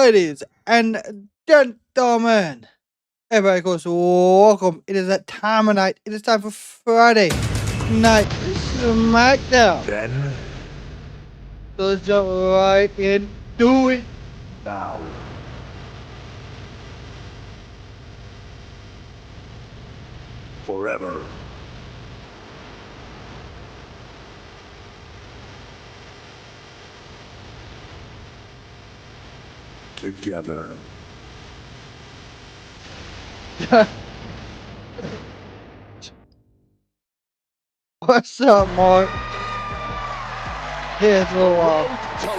ladies and gentlemen, everybody goes, welcome. It is that time of night. It is time for Friday Night Smackdown. Then, So let's jump right into it. now, forever. Together. What's up, Mark? Yeah, it's a little while.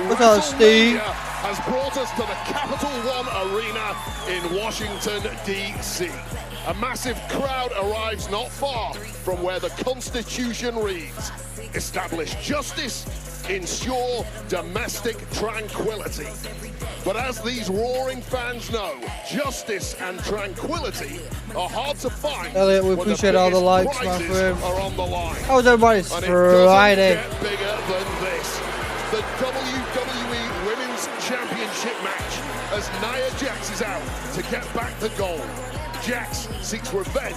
What's up, Steve? Has brought us to the Capital One Arena in Washington, D.C. A massive crowd arrives not far from where the Constitution reads, establish justice, ensure domestic tranquility. But as these roaring fans know, justice and tranquility are hard to find. Elliot, we when appreciate all the likes, my prizes friend. are on the line. How was everybody's And it Friday? doesn't get bigger than this. The WWE Women's Championship match as Nia Jax is out to get back the gold. Jax seeks revenge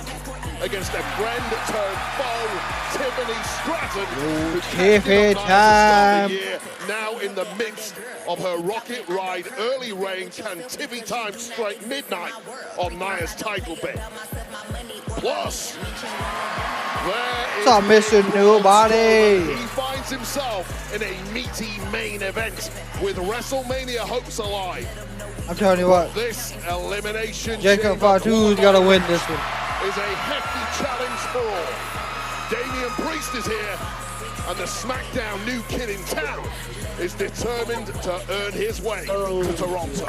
against a friend turned foe, Tiffany Stratton, who Tiffany cashed in on Nia to start time. the year. Now in the midst of her rocket ride early reign, can Tiffy time strike midnight on Nia's title bid. Plus, there is What's up, Mr. Nobody? he finds himself in a meaty main event with WrestleMania hopes alive. I'm telling you what, This elimination Jacob chamber Fatu's got to win this one. is a hefty challenge for all. Damian Priest is here, and the Smackdown new kid in town is determined to earn his way to Toronto.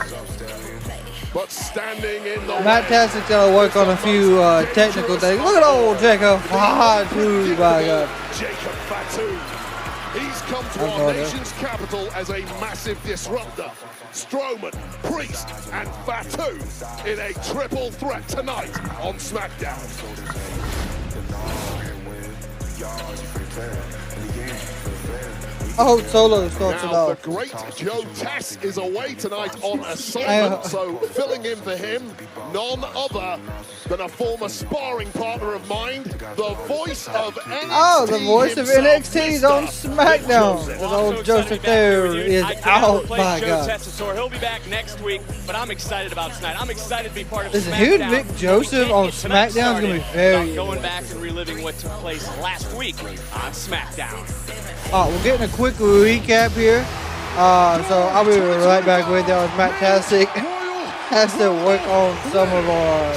But standing in the Matt way, Tassik's got to work on a few technical things. Look at old Jacob Fatu, my God. Jacob Fatu. He's come to I've our got it. nation's capital as a massive disruptor. Strowman, Priest, and Fatu in a triple threat tonight on SmackDown. I hope Solo starts it Now, the off. great Joe Tess is away tonight on assignment, so filling in for him, none other than a former sparring partner of mine, the voice of NXT. Oh, the voice of himself, NXT is on Mr. SmackDown. Joseph. And old Joseph there is out, my God. He'll be back next week, but I'm excited about tonight. I'm excited to be part of Listen, SmackDown. hearing Vic Joseph on Tonight's SmackDown is going to be very going interesting. back and reliving what took place last week on SmackDown. We're getting a quick recap here. So I'll be right back with y'all. Matt Tasik has to work on some of our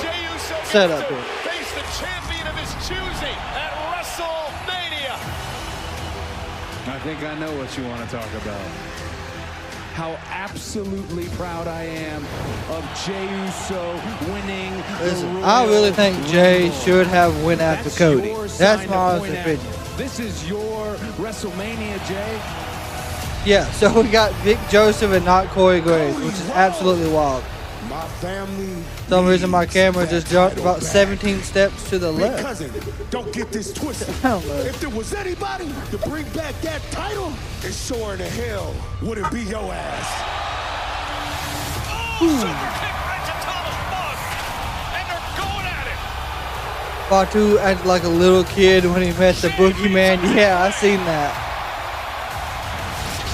setup here. Face the champion of his choosing at WrestleMania. I think I know what you want to talk about. How absolutely proud I am of Jey Uso winning. Listen, the I really Royal think Jay Rumble. should have went after That's Cody. your That's sign my to honest point at. opinion. This is your WrestleMania, Jay. Yeah, so we got Vic Joseph and not Corey Graves, which is absolutely wild. My family. For some reason my camera just jumped about 17 steps to the Big left. cousin, don't get this twisted. I don't know. If there was anybody to bring back that title, it sure in the hell wouldn't be your ass. Super kick right to Thomas Bug. And they're going at it. Fatu acted like a little kid when he met the boogeyman. Yeah, I seen that.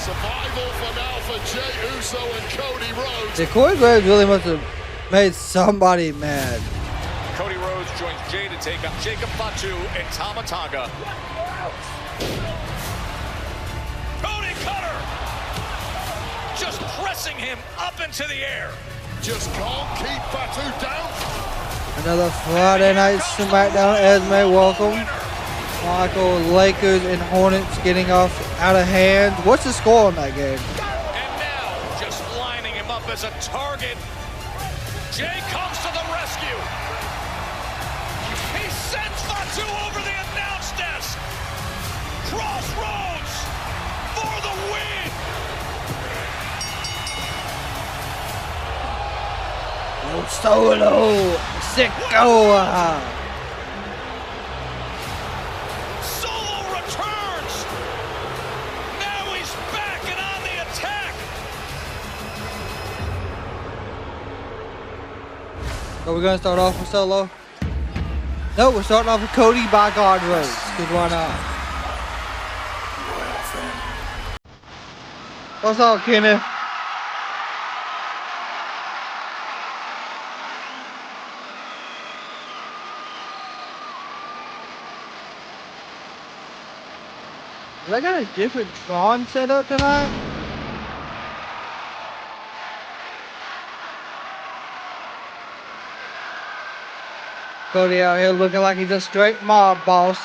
Survival for now for Jey Uso and Cody Rhodes. Yeah, Corey Graves really must have made somebody mad. Cody Rhodes joins Jay to take up Jacob Fatu and Tama Tonga. Cody Cutter! Just pressing him up into the air. Just can't keep Fatu down. Another Friday Night Smackdown. Esme, welcome. Michael, Lakers and Hornets getting off out of hand. What's the score on that game? And now, just lining him up as a target. Jay comes to the rescue. He sends Fatu over the announce desk. Crossroads for the win. Solo, Sikoa. Solo returns. Now he's back and on the attack. So we're gonna start off with Solo. No, we're starting off with Cody by God Rose. Cause why not? What's up, Kenneth? They got a different Braun setup tonight. Cody out here looking like he's a straight mob boss.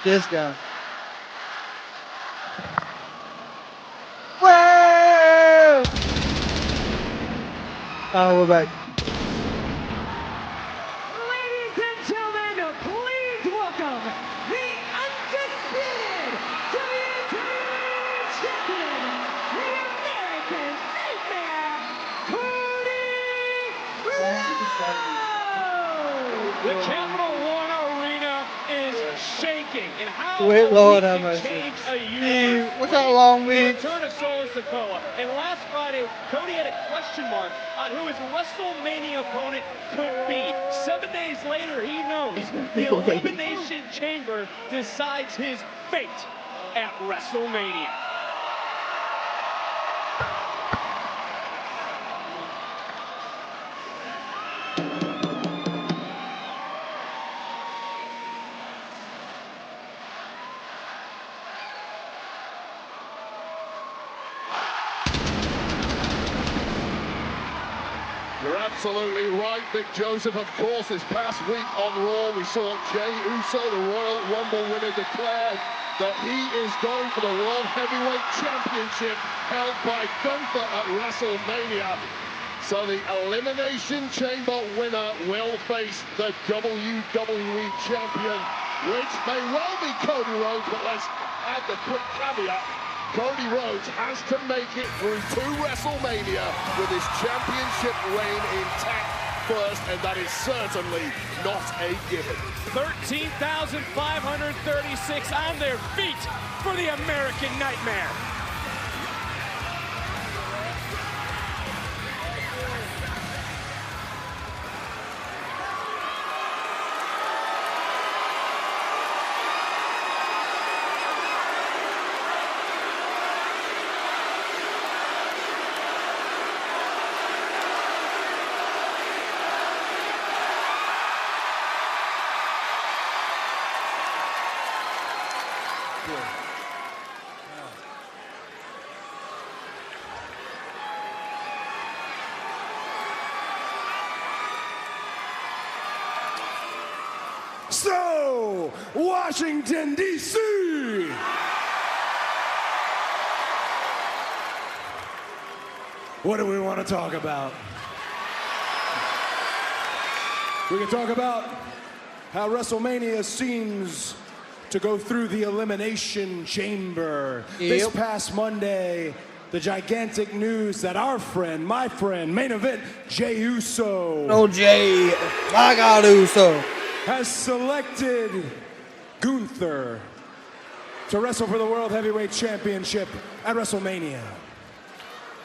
This guy. Whoa! Oh, we're back. Ladies and gentlemen, please welcome the undisputed WWE Champion, the American Nightmare, Cody Rhodes! The Capital One Arena is shaking. And how Sweet Lord have we can mercy. change a Hey, universe. what's that long The mean? return of Solo Sikoa. And last Friday, Cody had a question mark on who his WrestleMania opponent could be. 7 days later, he knows the Elimination Chamber decides his fate at WrestleMania. You're absolutely right, Big Joseph. Of course, this past week on Raw, we saw Jey Uso, the Royal Rumble winner, declare that he is going for the World Heavyweight Championship held by Gunther at WrestleMania. So the Elimination Chamber winner will face the WWE Champion, which may well be Cody Rhodes, but let's add the quick caveat. Cody Rhodes has to make it through 2 WrestleMania with his championship reign intact first, and that is certainly not a given. 13,536 on their feet for the American Nightmare. So, Washington, D.C. What do we want to talk about? We can talk about how WrestleMania seems to go through the Elimination Chamber. This past Monday, the gigantic news that our friend, my friend, main event, Jey Uso. Oh, Jey. My God, Uso. Has selected Gunther to wrestle for the World Heavyweight Championship at WrestleMania.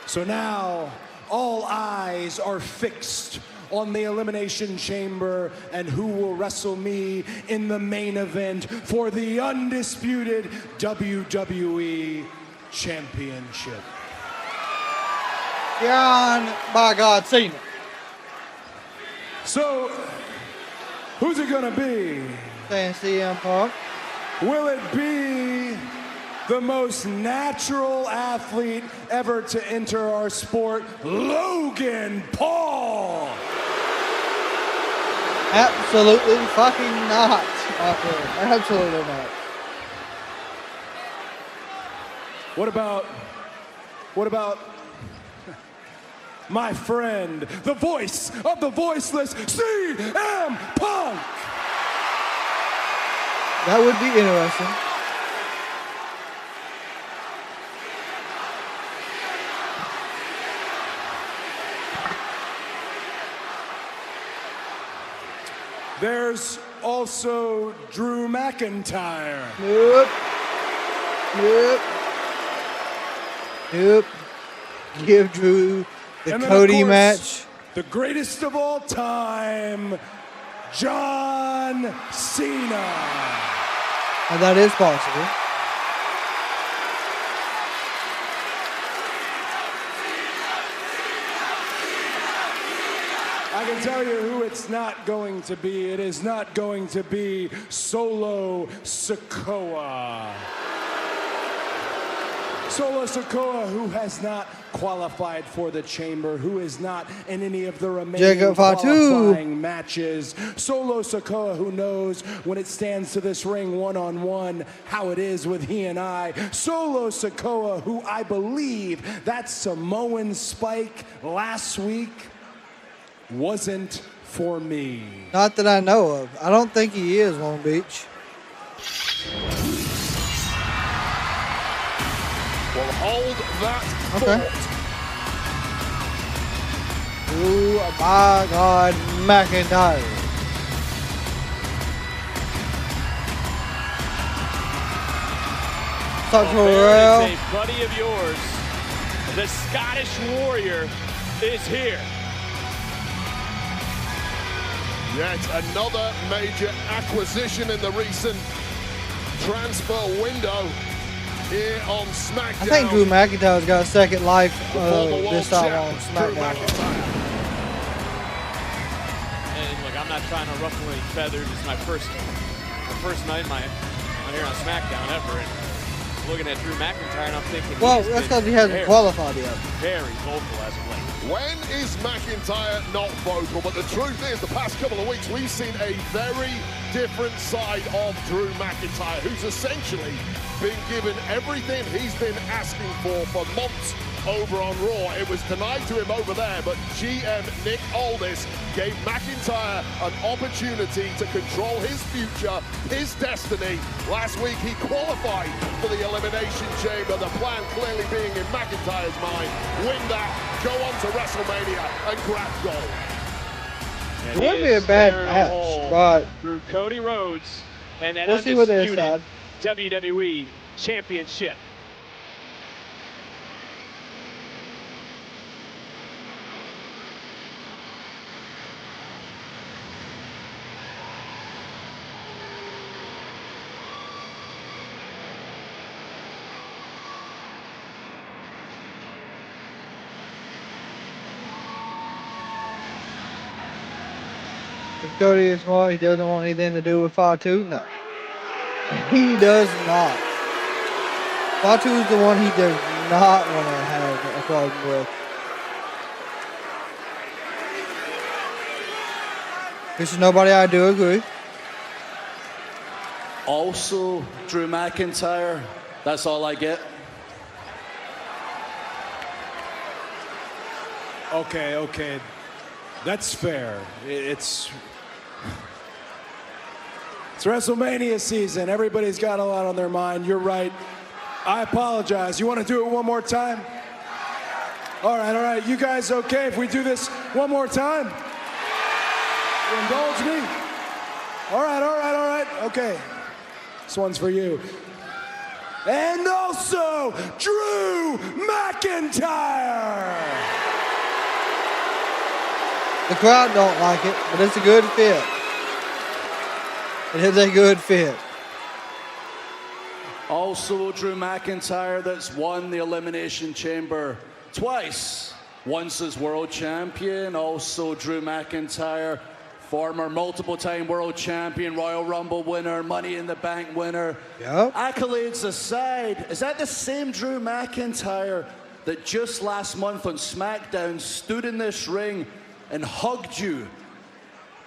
So now all eyes are fixed on the Elimination Chamber and who will wrestle me in the main event for the undisputed WWE Championship. John, by God, Cena. So, who's it gonna be? Saying CM Punk. Will it be the most natural athlete ever to enter our sport, Logan Paul? Absolutely fucking not. Absolutely not. What about my friend, the voice of the voiceless, CM Punk? That would be interesting. There's also Drew McIntyre. Yep. Yep. Yep. Give Drew the And then, Cody of course, match. The greatest of all time, John Cena. And that is possible. I can tell you who it's not going to be. It is not going to be Solo Sikoa. Solo Sikoa, who has not qualified for the chamber, who is not in any of the remaining qualifying matches. Solo Sikoa, who knows when it stands to this ring one-on-one how it is with he and I. Solo Sikoa, who I believe that Samoan spike last week wasn't for me. Not that I know of. I don't think he is, Long Beach. Well, hold that thought. Oh my God, McIntyre. Well, there is a buddy of yours. The Scottish Warrior is here. Yet another major acquisition in the recent transfer window here on SmackDown. I think Drew McIntyre's got a second life this time on Drew SmackDown. McIntyre. And look, I'm not trying to ruffle any feathers. It's my first night on here on SmackDown ever. And looking at Drew McIntyre, and I'm thinking, well, that's because he hasn't qualified yet. Very vocal as of late. When is McIntyre not vocal? But the truth is, the past couple of weeks, we've seen a very different side of Drew McIntyre, who's essentially been given everything he's been asking for months over on Raw. It was denied to him over there, but GM Nick Aldis gave McIntyre an opportunity to control his future, his destiny. Last week, he qualified for the Elimination Chamber. The plan clearly being in McIntyre's mind, win that, go on to WrestleMania, and grab gold. It wouldn't be a bad match, but through Cody Rhodes and an we'll see what they undisputed decide. WWE Championship. If Cody is smart, he doesn't want anything to do with Fatu. No, he does not. Fatu is the one he does not want to have a problem with. This is nobody I do agree. Also, Drew McIntyre. That's all I get. Okay. That's fair. It's WrestleMania season. Everybody's got a lot on their mind. You're right. I apologize. You want to do it one more time? All right. You guys okay if we do this one more time? You indulge me? All right. Okay. This one's for you. And also, Drew McIntyre. The crowd don't like it, but it's a good fit. It is a good fit. Also, Drew McIntyre that's won the Elimination Chamber twice. Once as world champion. Also, Drew McIntyre, former multiple-time world champion, Royal Rumble winner, Money in the Bank winner. Yep. Accolades aside, is that the same Drew McIntyre that just last month on SmackDown stood in this ring and hugged you,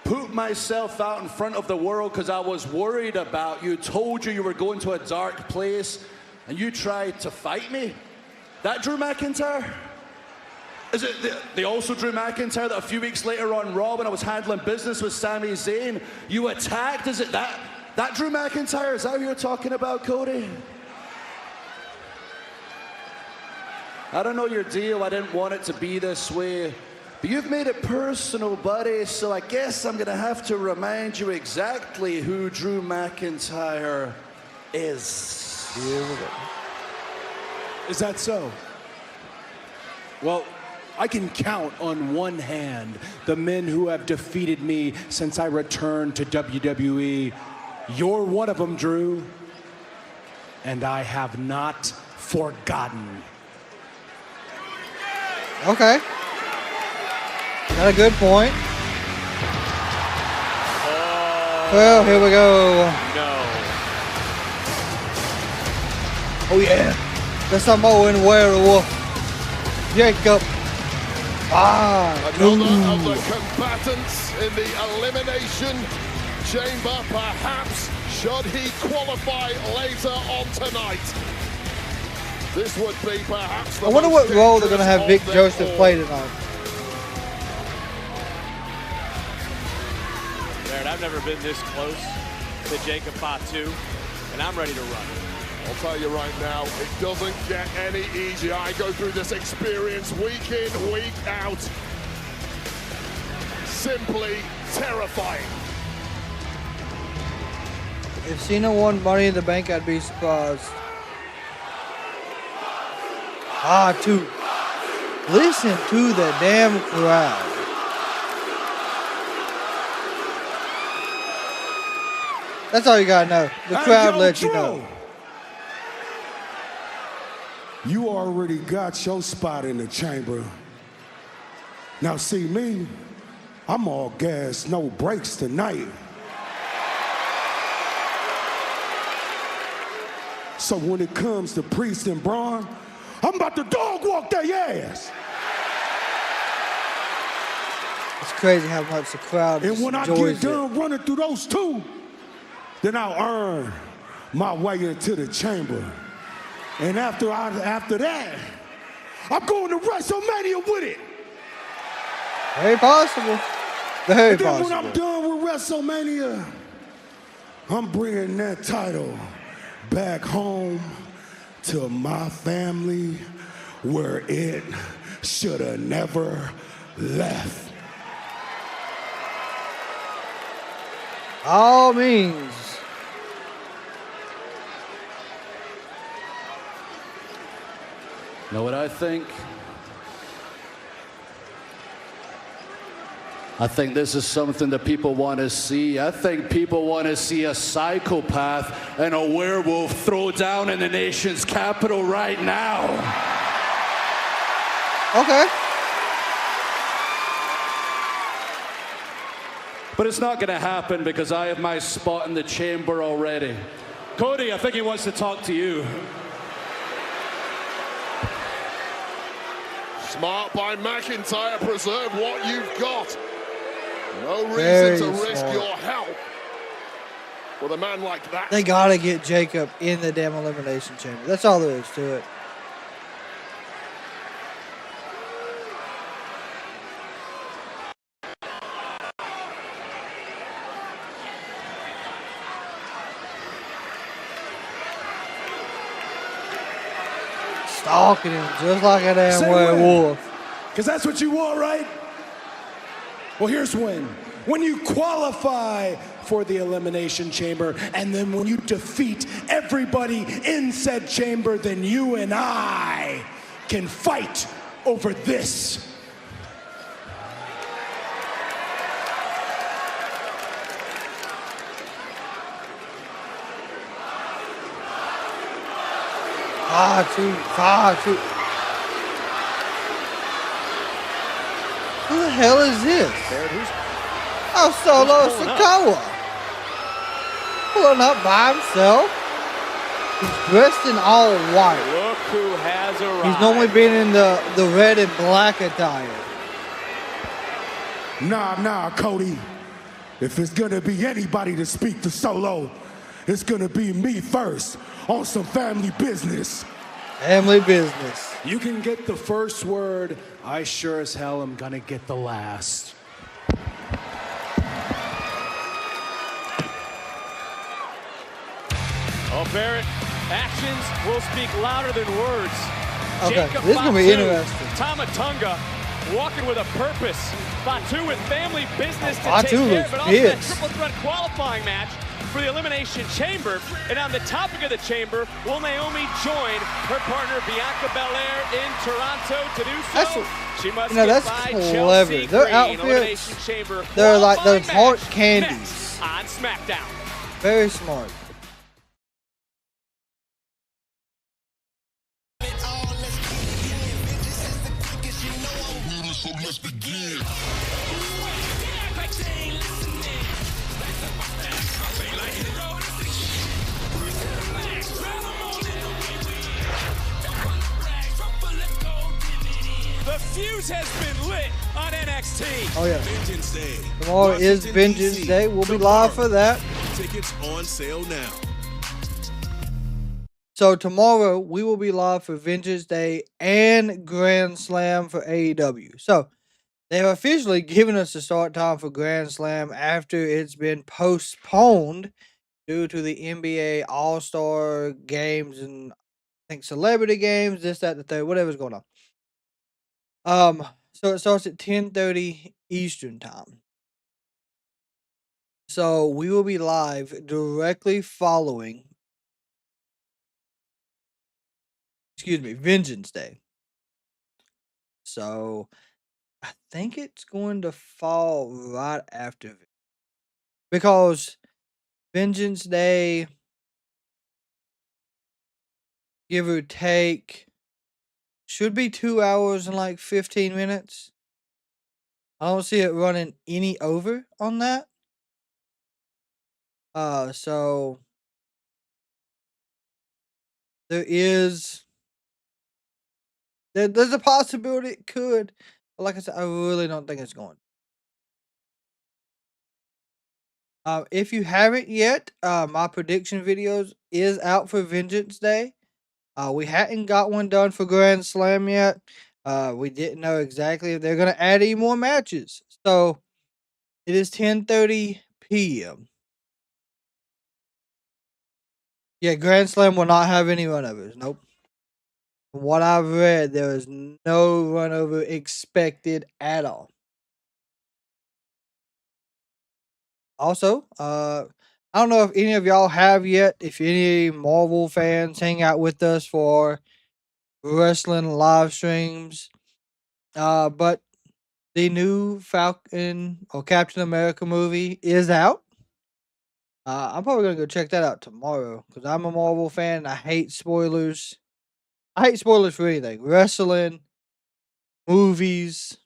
put myself out in front of the world because I was worried about you, told you were going to a dark place, and you tried to fight me? That Drew McIntyre? Is it the also Drew McIntyre that a few weeks later on Raw, when I was handling business with Sami Zayn, you attacked? Is it that Drew McIntyre? Is that who you're talking about, Cody? I don't know your deal. I didn't want it to be this way. But you've made it personal, buddy, so I guess I'm going to have to remind you exactly who Drew McIntyre is. Is that so? Well, I can count on one hand the men who have defeated me since I returned to WWE. You're one of them, Drew. And I have not forgotten. Okay. Got a good point. Well, here we go. No. Oh, yeah. The Samoan werewolf. Jacob. Another of the combatants in the Elimination Chamber, perhaps, should he qualify later on tonight. This would be perhaps the I wonder most what role they're going to have Vic dangerous of them Joseph all. play tonight. Barrett, I've never been this close to Jacob Fatu, and I'm ready to run. I'll tell you right now, it doesn't get any easier. I go through this experience week in, week out. Simply terrifying. If Cena won Money in the Bank, I'd be surprised. Fatu. Listen to the damn crowd. That's all you gotta know. The crowd lets you know. You already got your spot in the chamber. Now see me, I'm all gas, no brakes tonight. So when it comes to Priest and Braun, I'm about to dog walk their ass. It's crazy how much the crowd And when I enjoys get it. done running through those two, then I'll earn my way into the chamber. And after that, I'm going to WrestleMania with it. Very possible. Very And then possible. when I'm done with WrestleMania, I'm bringing that title back home to my family where it should have never left. All means. Know what I think? I think this is something that people want to see. I think people want to see a psychopath and a werewolf throw down in the nation's capital right now. Okay. But it's not going to happen because I have my spot in the chamber already. Cody, I think he wants to talk to you. Smart by McIntyre, preserve what you've got. No reason Very to risk smart. your health with a man like that. They gotta get Jacob in the damn Elimination Chamber. That's all there is to it. Stalking him just like a damn Say werewolf. Because that's what you want, right? Well, here's when. When you qualify for the Elimination Chamber, and then when you defeat everybody in said chamber, then you and I can fight over this. Fatu. Who the hell is this? Oh, Solo Sikoa. Pulling up by himself. He's dressed in all white. Look who has arrived. He's normally been in the red and black attire. Nah, Cody. If it's gonna be anybody to speak to Solo, it's gonna be me first on some family business. Family business. You can get the first word. I sure as hell am gonna get the last. Oh, Barrett, actions will speak louder than words. Okay, Jacob this is gonna be Fatu, interesting. Tamatunga walking with a purpose. Fatu with family business to Fatu take care looks of, but also that pissed. triple threat qualifying match for the Elimination Chamber. And on the topic of the Chamber, will Naomi join her partner Bianca Belair in Toronto to do so? She must get that's by clever. Chelsea Their Green. outfits, Elimination Chamber they're like those qualifying heart match candies. next on Smackdown. Very smart. The fuse has been lit on NXT. Oh yeah. Vengeance Day. Tomorrow is Washington, Vengeance DC. Day. We'll be live for that. Tickets on sale now. So tomorrow we will be live for Vengeance Day and Grand Slam for AEW. So they have officially given us the start time for Grand Slam after it's been postponed due to the NBA All-Star games and I think celebrity games, this, that, the third, whatever's going on. So it starts at 10:30 Eastern time. So we will be live directly following, Vengeance Day. So I think it's going to fall right after because Vengeance Day, give or take, should be 2 hours and like 15 minutes. I don't see it running any over on that. So there's a possibility it could, but like I said, I really don't think it's going. If you haven't yet, my prediction videos is out for Vengeance Day. We hadn't got one done for Grand Slam yet. We didn't know exactly if they're gonna add any more matches. So it is 10:30 p.m. Yeah, Grand Slam will not have any runovers. Nope. From what I've read, there is no runover expected at all. Also, I don't know if any of y'all have yet. If any Marvel fans hang out with us for wrestling live streams, but the new Falcon or Captain America movie is out. I'm probably gonna go check that out tomorrow because I'm a Marvel fan. And I hate spoilers. I hate spoilers for anything. Wrestling, movies.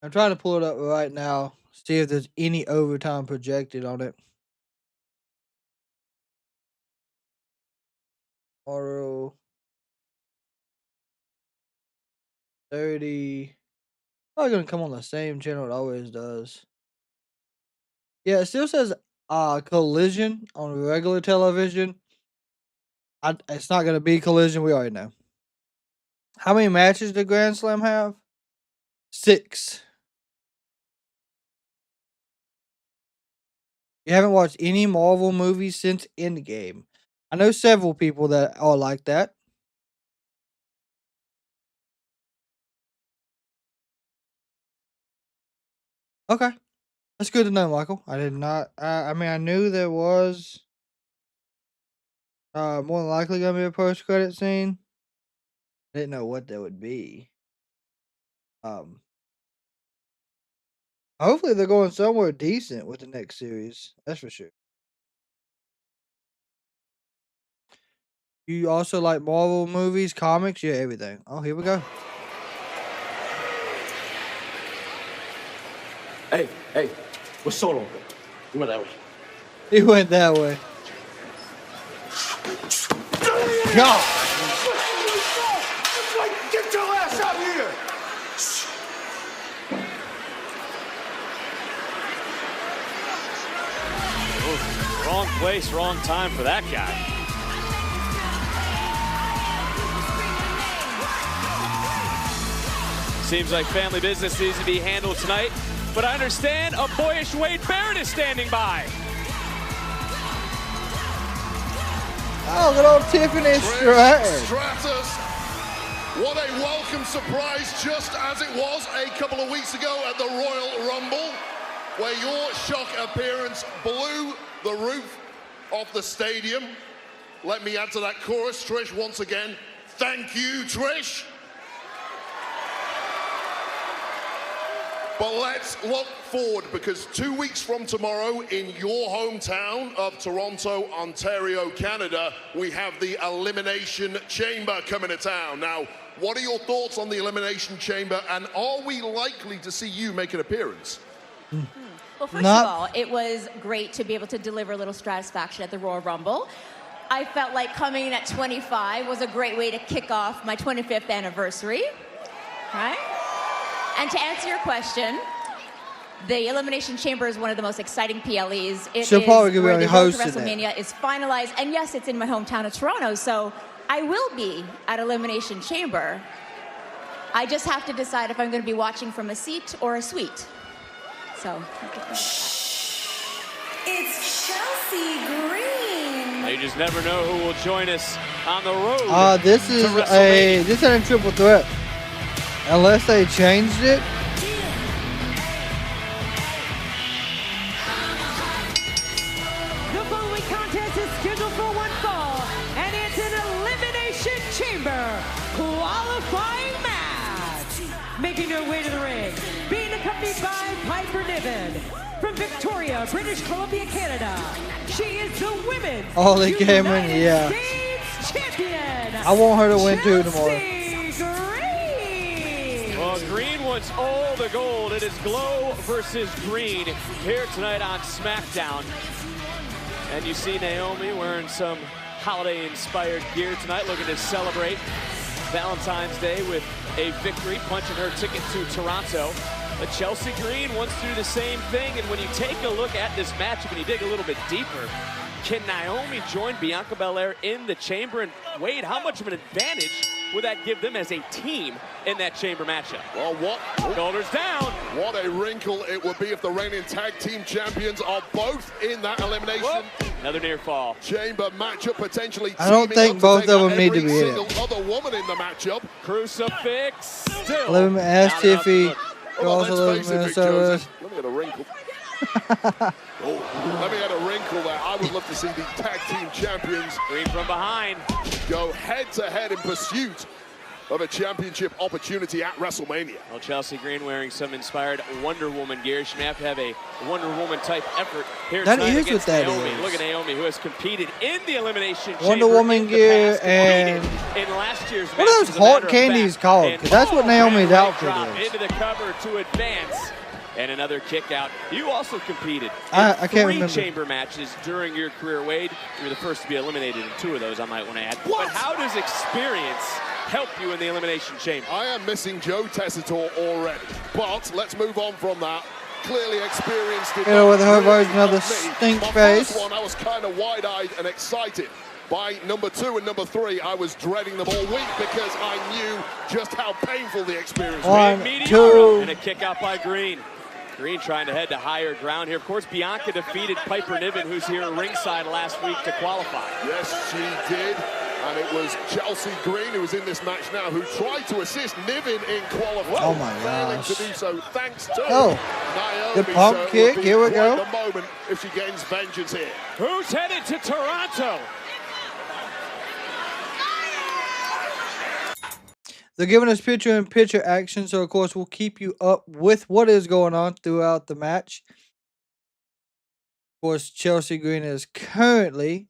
I'm trying to pull it up right now. See if there's any overtime projected on it. Tomorrow. 30. Probably gonna come on the same channel it always does. Yeah, it still says Collision on regular television. It's not gonna be Collision, we already know. How many matches did Grand Slam have? 6. You haven't watched any Marvel movies since Endgame. I know several people that are like that. Okay. That's good to know, Michael. I did not. I mean, I knew there was more than likely going to be a post-credit scene. I didn't know what that would be. Hopefully they're going somewhere decent with the next series. That's for sure. You also like Marvel movies, comics? Yeah, everything. Oh, here we go. Hey, we're solo. You went that way. He went that way. God! Get your ass out here! Wrong place, wrong time for that guy. Seems like family business needs to be handled tonight, but I understand a boyish Wade Barrett is standing by. Oh, good old Tiffany Stratton. Stratus. What a welcome surprise, just as it was a couple of weeks ago at the Royal Rumble. where your shock appearance blew the roof off the stadium. Let me add to that chorus, Trish, once again. Thank you, Trish. But let's look forward, because 2 weeks from tomorrow in your hometown of Toronto, Ontario, Canada, we have the Elimination Chamber coming to town. Now, what are your thoughts on the Elimination Chamber, and are we likely to see you make an appearance? Well, first of all, it was great to be able to deliver a little satisfaction at the Royal Rumble. I felt like coming in at 25 was a great way to kick off my 25th anniversary, right? And to answer your question, the Elimination Chamber is one of the most exciting PLEs. It She'll probably is where the road to hosting WrestleMania is finalized. And yes, it's in my hometown of Toronto, so I will be at Elimination Chamber. I just have to decide if I'm going to be watching from a seat or a suite. So. It's Chelsea Green. You just never know who will join us on the road. This is a triple threat. Unless they changed it. The following contest is scheduled for one fall, and it's an Elimination Chamber qualifying match. Making her way to the ring, being accompanied by Piper Niven from Victoria, British Columbia, Canada. She is the Women's United States Champion. I want her to win too tomorrow. Well, Green wants all the gold. It is Glow versus Green here tonight on Smackdown. And you see Naomi wearing some holiday-inspired gear tonight, looking to celebrate Valentine's Day with a victory, punching her ticket to Toronto. But Chelsea Green wants to do the same thing. And when you take a look at this matchup and you dig a little bit deeper, can Naomi join Bianca Belair in the chamber? And Wade, how much of an advantage would that give them as a team in that chamber matchup? Well, what? Shoulders down. What a wrinkle it would be if the reigning tag team champions are both in that elimination. Whoop. Another near fall. Chamber matchup potentially. I don't think both of them need to be in it. Other woman in the matchup. Crucifix. Still. Let me ask Tiffy. Let's face it, Big Joseph. Let me get a wrinkle. Let me add a wrinkle there. I would love to see the tag team champions, Green from behind, go head-to-head in pursuit of a championship opportunity at WrestleMania. Well, Chelsea Green wearing some inspired Wonder Woman gear. She may have to have a Wonder Woman type effort here that tonight is against what that Naomi. is. Look at Naomi, who has competed in the Elimination Wonder Chamber Woman in the gear past, and in last year's what are those hot candies called? Because that's what Naomi's outfit is. Into the cover to advance. And another kick out. You also competed in I can't remember. 3 chamber matches during your career, Wade. You were the first to be eliminated in 2 of those, I might want to add. But how does experience help you in the Elimination Chamber? I am missing Joe Tessitore already. But let's move on from that. Clearly experienced it. With her version of the stink face. First one, I was kind of wide-eyed and excited. By number 2 and number 3, I was dreading them all week because I knew just how painful the experience was. 1, 2. And a kick out by Green. Green trying to head to higher ground here. Of course, Bianca defeated Piper Niven, who's here ringside last week to qualify. Yes, she did. And it was Chelsea Green, who was in this match now, who tried to assist Niven in qualifying. Oh my failing gosh. to do so thanks to the Naomi. pump So kick. Here we go. the moment if she gains vengeance here. Who's headed to Toronto? They're giving us picture-in-picture action, so of course we'll keep you up with what is going on throughout the match. Of course, Chelsea Green is currently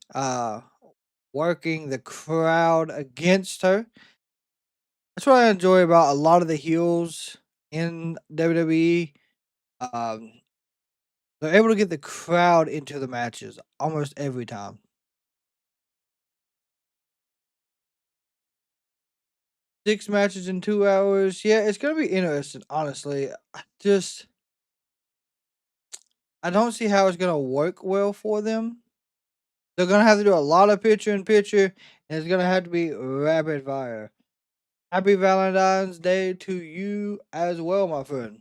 working the crowd against her. That's what I enjoy about a lot of the heels in WWE. They're able to get the crowd into the matches almost every time. 6 matches in 2 hours. Yeah, it's going to be interesting, honestly. I don't see how it's going to work well for them. They're going to have to do a lot of picture-in-picture, and it's going to have to be rapid fire. Happy Valentine's Day to you as well, my friend.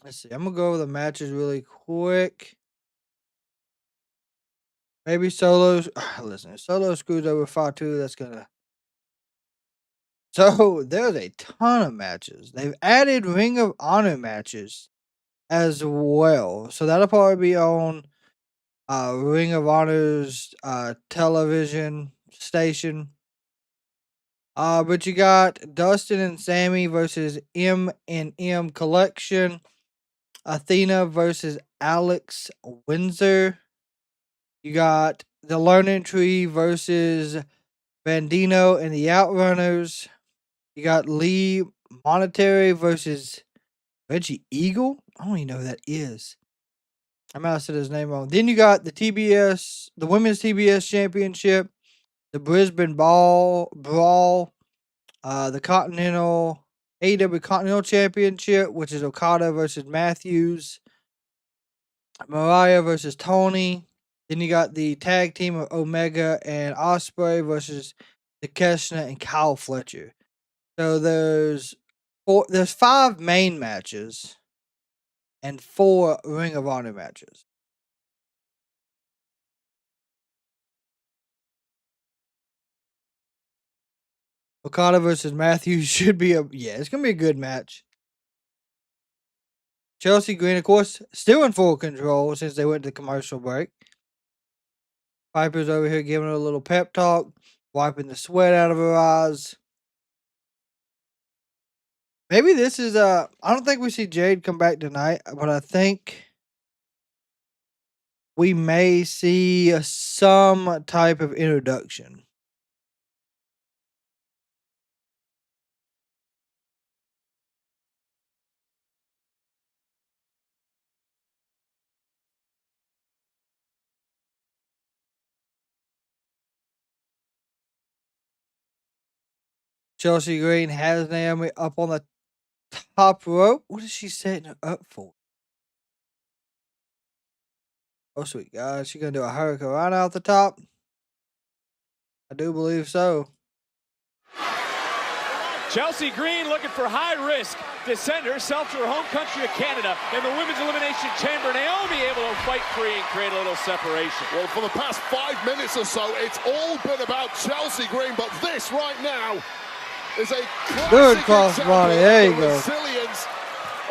Let's see. I'm going to go over the matches really quick. Maybe Solo. Listen, Solo screws over Fatu. That's gonna So there's a ton of matches. They've added Ring of Honor matches as well. So that'll probably be on Ring of Honor's television station. But you got Dustin and Sammy versus M&M Collection. Athena versus Alex Windsor. You got the Learning Tree versus Bandino and the Outrunners. You got Lee Monetary versus Reggie Eagle. I don't even know who that is. I might have said his name wrong. Then you got the Women's TBS Championship, the Brisbane Brawl, the Continental AEW Continental Championship, which is Okada versus Matthews, Mariah versus Tony. Then you got the tag team of Omega and Ospreay versus Takeshita and Kyle Fletcher. So there's 5 main matches and 4 Ring of Honor matches. Okada versus Matthews should be it's gonna be a good match. Chelsea Green, of course, still in full control since they went to commercial break. Piper's over here giving her a little pep talk, wiping the sweat out of her eyes. Maybe this is I don't think we see Jade come back tonight, but I think we may see some type of introduction. Chelsea Green has Naomi up on the top rope. What is she setting her up for? Oh, sweet God. She's going to do a hurricane right out the top? I do believe so. Chelsea Green looking for high risk to send herself to her home country of Canada in the Women's Elimination Chamber. Naomi able to fight free and create a little separation. Well, for the past 5 minutes or so, it's all been about Chelsea Green, but this right now is a good crossbody. There you go. Resilience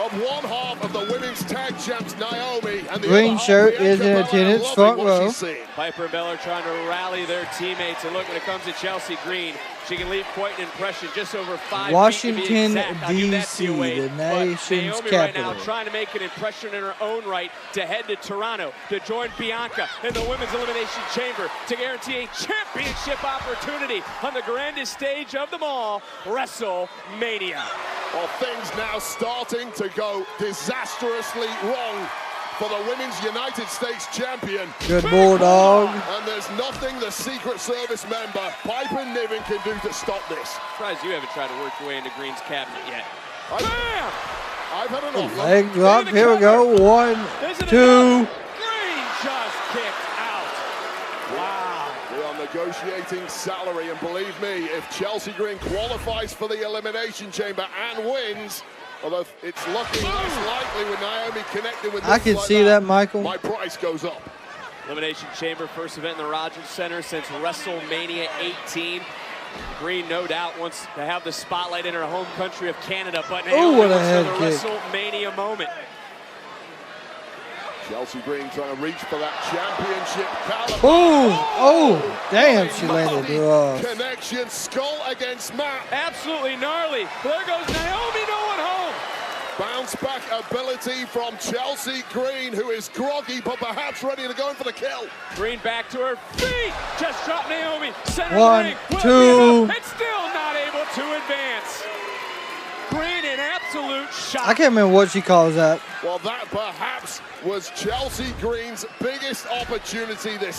of one half of the women's tag champs, Naomi, and the green shirt is in attendance, front row. Piper and Bella trying to rally their teammates, and look, when it comes to Chelsea Green, she can leave quite an impression, just over 5 Washington, feet to be exact. D.C., the nation's Naomi capital. right now trying to make an impression in her own right to head to Toronto to join Bianca in the Women's Elimination Chamber to guarantee a championship opportunity on the grandest stage of them all, WrestleMania. Well, things now starting to go disastrously wrong for the Women's United States Champion. Good Bulldog. And there's nothing the Secret Service member, Piper Niven, can do to stop this. Surprised you haven't tried to work your way into Green's cabinet yet. Bam! I've had enough. Leg drop. Here we go. 1, 2. Green just kicked out. Wow. We are negotiating salary, and believe me, if Chelsea Green qualifies for the Elimination Chamber and wins, although it's looking less likely with Naomi connecting with I can see that, Michael. My price goes up. Elimination Chamber, first event in the Rogers Center since WrestleMania 18. Green, no doubt, wants to have the spotlight in her home country of Canada, but Naomi what a wants head another kick. WrestleMania moment. Chelsea Green trying to reach for that championship caliber. Boom! Oh, damn, she landed rough. Connection, skull against mat. Absolutely gnarly. There goes Naomi, no one home. Bounce back ability from Chelsea Green, who is groggy but perhaps ready to go in for the kill. Green back to her feet. Just dropped Naomi. Center 1, ring. 2. It's still not able to advance. Green in absolute shock. I can't remember what she calls that. Well, that perhaps was Chelsea Green's biggest opportunity. This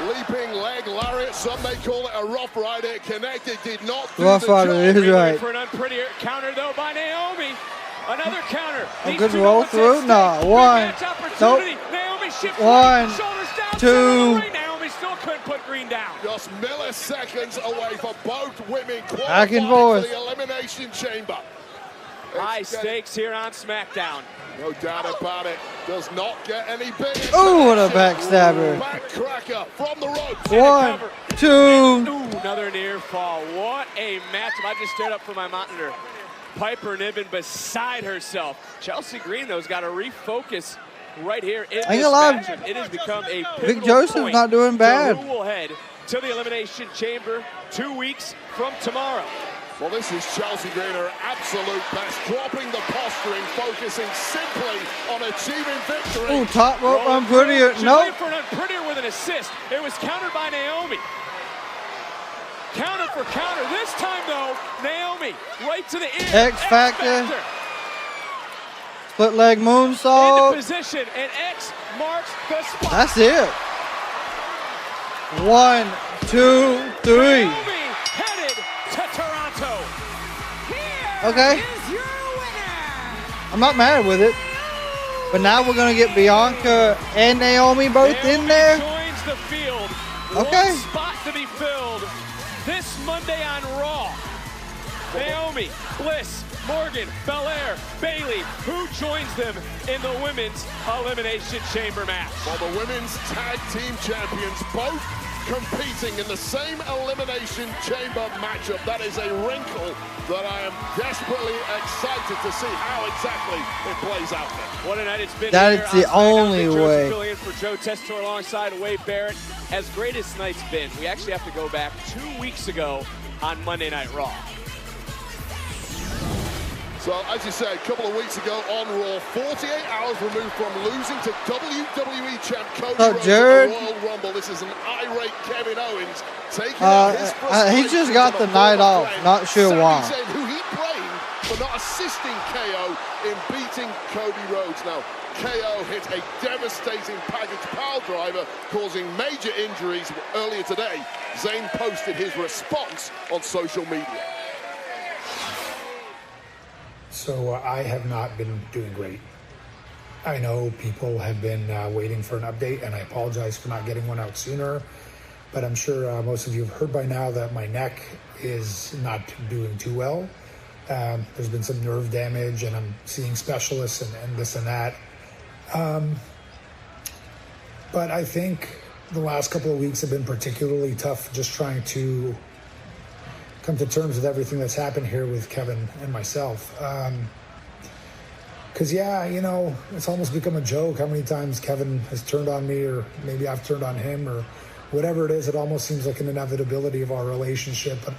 leaping leg lariat, some may call it a rough rider. It connected, did not do Rough the rider job. is right. For an unprettier counter, though, by Naomi. Another counter. A good roll through? No. 1. Nope. Naomi shifts 1, shoulders down, 2. Naomi still couldn't put Green down. Just milliseconds away for both women Back and qualifying forth. for the Elimination Chamber. High stakes here on SmackDown. No doubt about it. Does not get any bigger. Oh, what a backstabber. Backcracker from the ropes. 1, 2. Ooh, another near fall. What a matchup. I just stared up from my monitor. Piper Niven beside herself. Chelsea Green, though, has got to refocus right here in this matchup. It has become a Vic pivotal Joseph's point not doing bad. to who will head to the Elimination Chamber 2 weeks from tomorrow. Well, this is Chelsea Green, her absolute best, dropping the posturing, focusing simply on achieving victory. Ooh, top rope unprettier. She's Nope. waiting for an unprettier with an assist. It was countered by Naomi. Counter for counter. This time, though, Naomi right to the ear. X Factor. Split leg Into moonsault. position, and X marks the spot. That's it. 1, 2, 3. Naomi headed to Toronto. Okay. I'm not mad with it. But now we're going to get Bianca and Naomi both in there. Joins the field. Okay. One spot to be filled this Monday on Raw. Naomi, Bliss, Morgan, Belair, Bayley. Who joins them in the Women's Elimination Chamber match? Well, the Women's Tag Team Champions both competing in the same Elimination Chamber matchup. That is a wrinkle that I am desperately excited to see how exactly it plays out there. What a night it's been. That here is the on SmackDown. only Vic Joseph way. filling in for Joe Tessitore alongside Wade Barrett. As great as tonight's been, we actually have to go back 2 weeks ago on Monday Night Raw. So, as you said, a couple of weeks ago on Raw, 48 hours removed from losing to WWE champ Cody Rhodes Jared? at the Royal Rumble. This is an irate Kevin Owens taking out his he just got the night off. Not sure why. Sami Zayn, who he blamed for not assisting KO in beating Cody Rhodes. Now, KO hit a devastating package pile driver, causing major injuries earlier today. Zayn posted his response on social media. So I have not been doing great. I know people have been waiting for an update, and I apologize for not getting one out sooner. But I'm sure most of you have heard by now that my neck is not doing too well. There's been some nerve damage, and I'm seeing specialists and this and that. But I think the last couple of weeks have been particularly tough, just trying to come to terms with everything that's happened here with Kevin and myself. Because, yeah, you know, it's almost become a joke how many times Kevin has turned on me, or maybe I've turned on him, or whatever it is. It almost seems like an inevitability of our relationship. But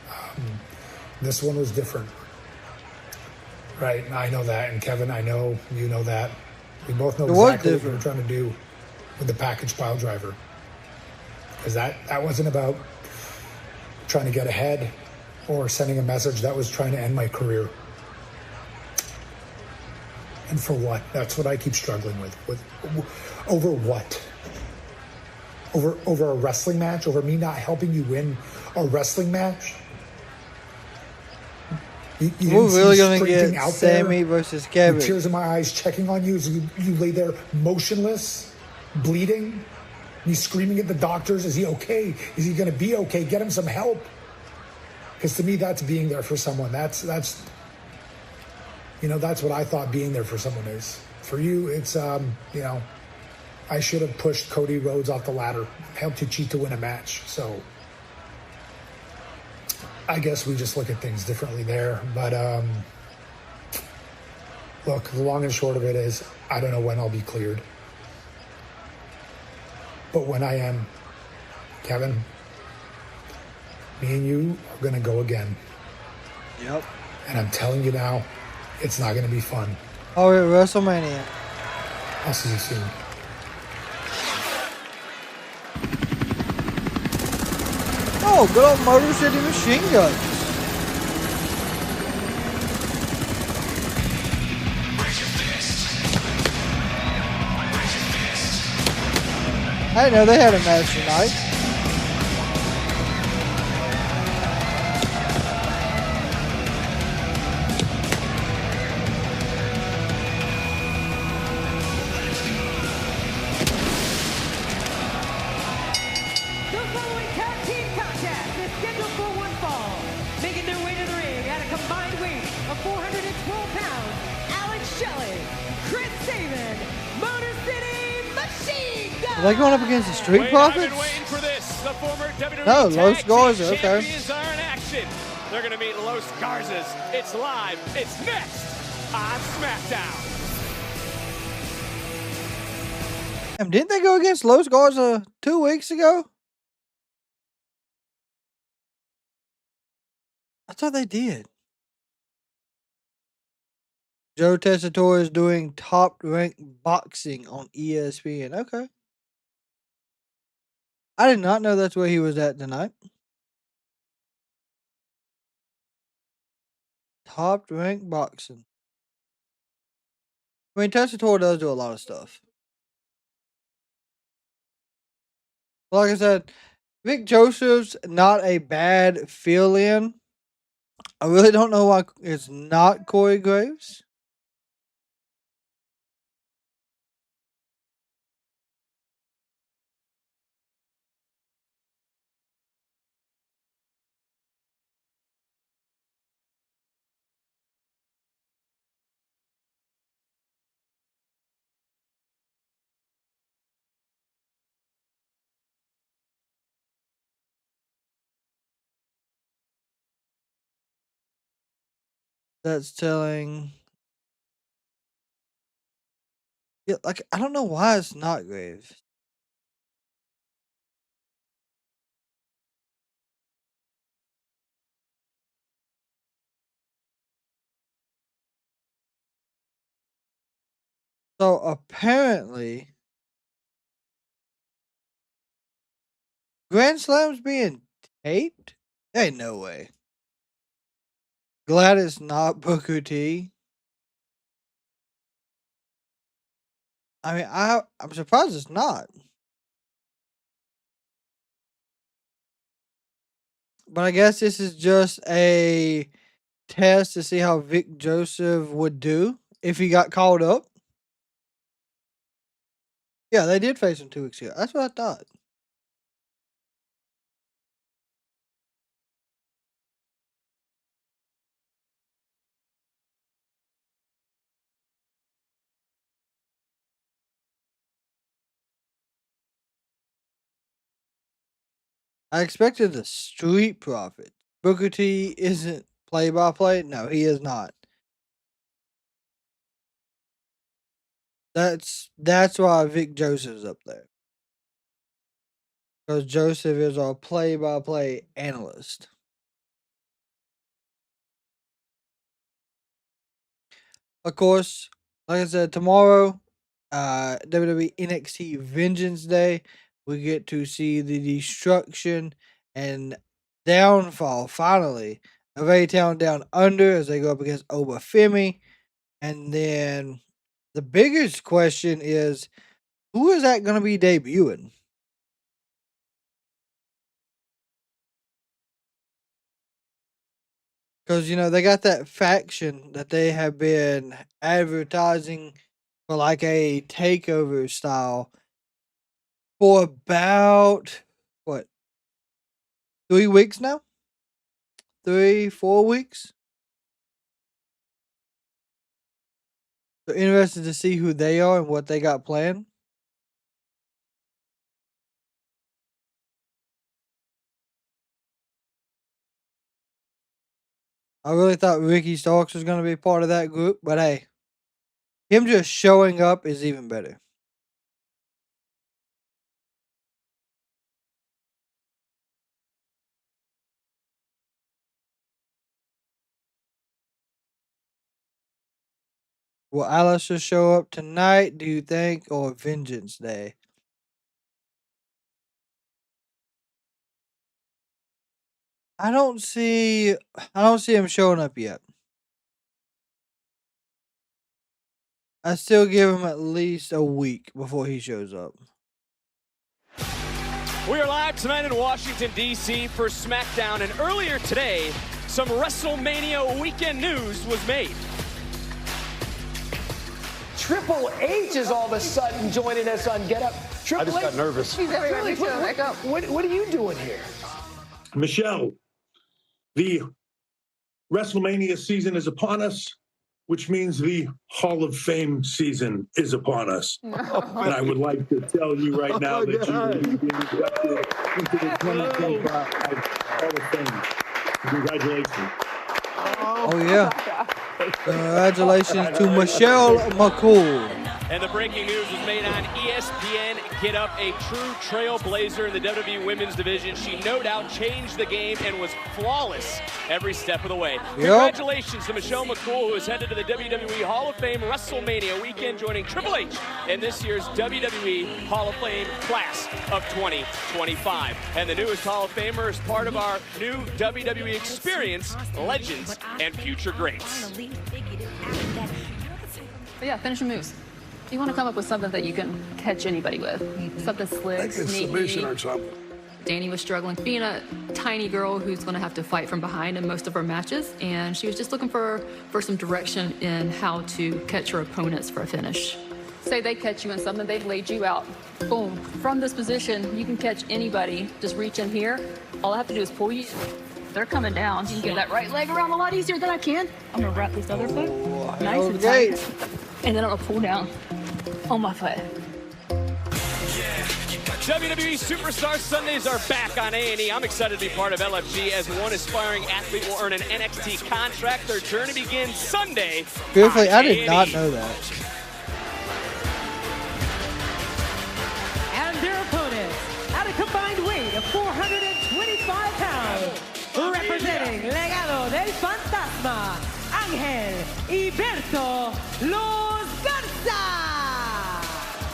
this one was different. Right, and I know that. And Kevin, I know you know that. We both know exactly what we were trying to do with the package pile driver. Because that wasn't about trying to get ahead or sending a message. That was trying to end my career. And for what? That's what I keep struggling with over what? Over a wrestling match? Over me not helping you win a wrestling match? You We're really going to get Sami versus Kevin. With tears in my eyes, checking on you as you lay there motionless, bleeding. Me screaming at the doctors, is he okay? Is he going to be okay? Get him some help. Because to me, that's being there for someone. That's you know, that's what I thought being there for someone is. For you, it's, you know, I should have pushed Cody Rhodes off the ladder, helped you cheat to win a match. So I guess we just look at things differently there. But look, the long and short of it is, I don't know when I'll be cleared. But when I am, Kevin, me and you are going to go again. Yep. And I'm telling you now, it's not going to be fun. Oh, at WrestleMania. I'll see you soon. Oh, good old Motor City Machine Guns. I didn't know they had a match tonight. The following tag team contest is scheduled for one fall. Making their way to the ring at a combined weight of 412 pounds, Alex Shelley, Chris Sabin, Motor City Machine Gun. Are they going up against the Street Profits? I've been waiting for this. The former WWE No, Los Tag Garza, Team okay. Champions are in action. They're going to meet Los Garzas. It's live. It's next on SmackDown. And didn't they go against Los Garza 2 weeks ago? I thought they did. Joe Tessitore is doing Top Rank Boxing on ESPN. Okay. I did not know that's where he was at tonight. Top Rank Boxing. I mean, Tessitore does do a lot of stuff. Like I said, Vic Joseph's not a bad fill-in. I really don't know why it's not Corey Graves. That's telling. Yeah, like I don't know why it's not Graves. So apparently, Grand Slam's being taped? Ain't no way. Glad it's not Booker T. I mean, I'm surprised it's not. But I guess this is just a test to see how Vic Joseph would do if he got called up. Yeah, they did face him 2 weeks ago. That's what I thought. I expected the Street Profit. Booker T isn't play-by-play. No, he is not. That's why Vic Joseph's up there. Because Joseph is our play-by-play analyst. Of course, like I said, tomorrow, WWE NXT Vengeance Day, we get to see the destruction and downfall, finally, of A-Town Down Under as they go up against Obafemi. And then the biggest question is, who is that going to be debuting? Because, they got that faction that they have been advertising for like a takeover style for about, 3 weeks now? 3-4 weeks? So interested to see who they are and what they got planned. I really thought Ricky Starks was going to be part of that group, but hey, him just showing up is even better. Will Alistair show up tonight, do you think, or Vengeance Day? I don't see him showing up yet. I still give him at least a week before he shows up. We are live tonight in Washington, D.C. for SmackDown, and earlier today, some WrestleMania weekend news was made. Triple H is all of a sudden joining us on Get Up. I just got nervous. What are you doing here? Michelle, the WrestleMania season is upon us. which means the Hall of Fame season is upon us. And I would like to tell you right now that you will be being elected into the 2025 Hall of Fame. Congratulations. Oh, yeah. Congratulations to Michelle McCool. And the breaking news was made on ESPN. Get up, a true trailblazer in the WWE Women's Division. She no doubt changed the game and was flawless every step of the way. Congratulations to Michelle McCool, who is headed to the WWE Hall of Fame WrestleMania weekend, joining Triple H in this year's WWE Hall of Fame class of 2025. And the newest Hall of Famer is part of our new WWE experience, Legends and Future Greats. But yeah, finishing moves. You want to come up with something that you can catch anybody with. Something slick, Like a submission or something. Danny was struggling, being a tiny girl who's going to have to fight from behind in most of her matches, and she was just looking for some direction in how to catch her opponents for a finish. Say they catch you in something, they've laid you out. Boom. From this position, you can catch anybody. Just reach in here. All I have to do is pull you. They're coming down. You can get that right leg around a lot easier than I can. I'm going to wrap this other foot nice and tight, and then I'm going to pull down on my foot. WWE Superstar Sundays are back on A&E. I'm excited to be part of LFG as one aspiring athlete will earn an NXT contract. Their journey begins Sunday. Beautifully, I did not know that. And their opponents, at a combined weight of 425 pounds, representing Legado del Fantasma, Ángel Iberto Los Garza.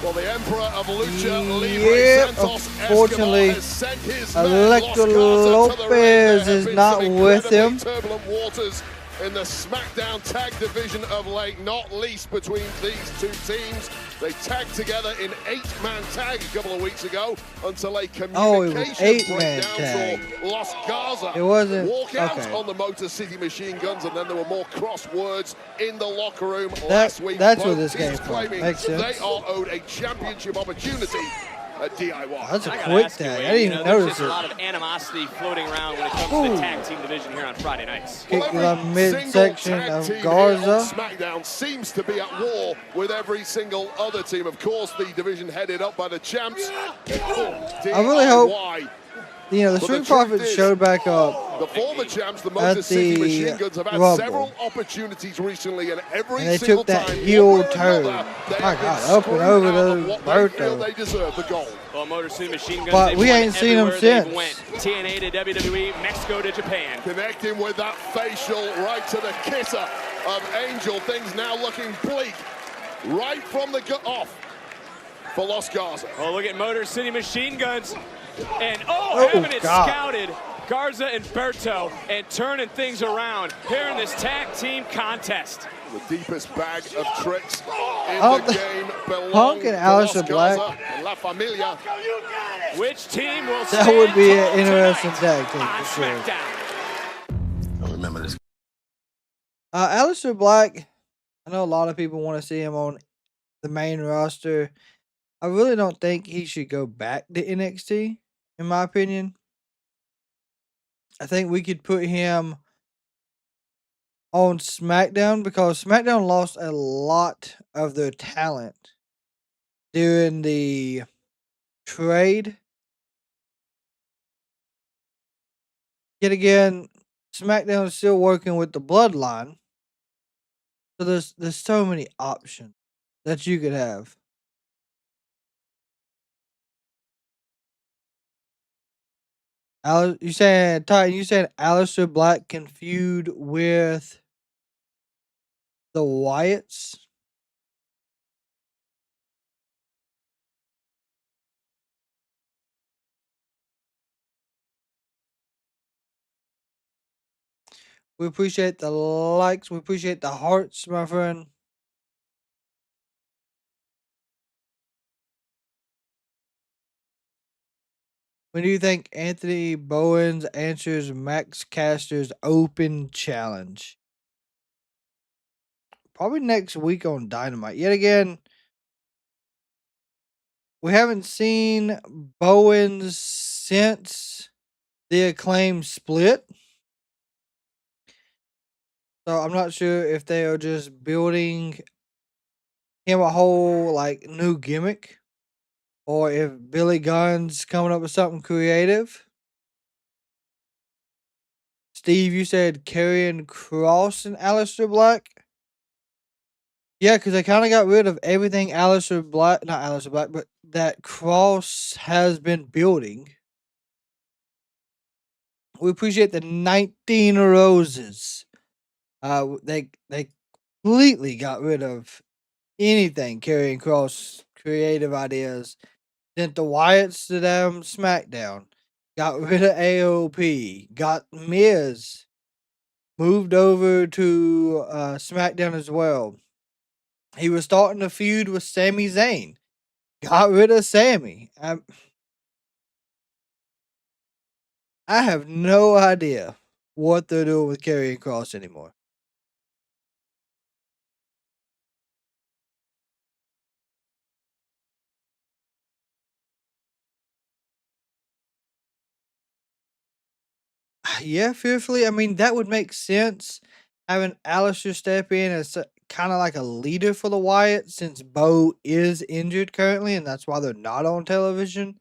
Well, the Emperor of Lucha Libre, Santos unfortunately, Escobar, has sent his Electro Lopez is not with him. Turbulent waters in the Smackdown tag division of late, not least between these two teams. They tagged together in 8-man tag a couple of weeks ago until a communication breakdown saw Los Garza walk out on the Motor City Machine Guns, and then there were more crosswords in the locker room last week. That's Both where this teams came from. claiming Makes sense. they are owed a championship opportunity at DIY. That's a quick tag. I didn't even notice There's it. a lot of animosity floating around when it comes to the tag team division here on Friday nights. Kick the midsection of Garza. SmackDown seems to be at war with every single other team. Of course, the division headed up by the champs. I really hope, the Street Profits showed back up the former champs, the Motor City Machine Guns, have had several opportunities recently, and every and they single took that time, heel turn. My God, up and over the Berto. they deserve the gold. Well, Motor City Machine Guns, But we ain't seen them since. TNA to WWE, Mexico to Japan. Connecting with that facial right to the kisser of Angel. Things now looking bleak right from the off for Los Garza. Oh, look at Motor City Machine Guns. And having it scouted. Garza and Berto, and turning things around here in this tag team contest. The deepest bag of tricks in the game belongs Punk and Aleister to Black. Garza and La Familia. Which team will That would be an interesting tag team for sure. I remember this. Aleister Black, I know a lot of people want to see him on the main roster. I really don't think he should go back to NXT, in my opinion. I think we could put him on SmackDown because SmackDown lost a lot of their talent during the trade. Yet again, SmackDown is still working with the Bloodline. So there's so many options that you could have. You saying Aleister Black can feud with the Wyatts? We appreciate the likes. We appreciate the hearts, my friend. When do you think Anthony Bowens answers Max Caster's open challenge? Probably next week on Dynamite. Yet again, we haven't seen Bowens since the Acclaim split. So I'm not sure if they are just building him a whole like new gimmick, or if Billy Gunn's coming up with something creative. Steve, you said Karrion Kross and Aleister Black. Yeah, because they kind of got rid of everything not Aleister Black, but that Kross has been building. We appreciate the 19 roses. They completely got rid of anything Karrion Kross creative ideas. Sent the Wyatts to them Smackdown. Got rid of AOP. Got Miz moved over to Smackdown as well. He was starting to feud with Sami Zayn. Got rid of Sami. I have no idea what they're doing with Karrion Kross anymore. Yeah, fearfully. I mean, that would make sense. Having Aleister step in as kind of like a leader for the Wyatt, since Bo is injured currently, and that's why they're not on television,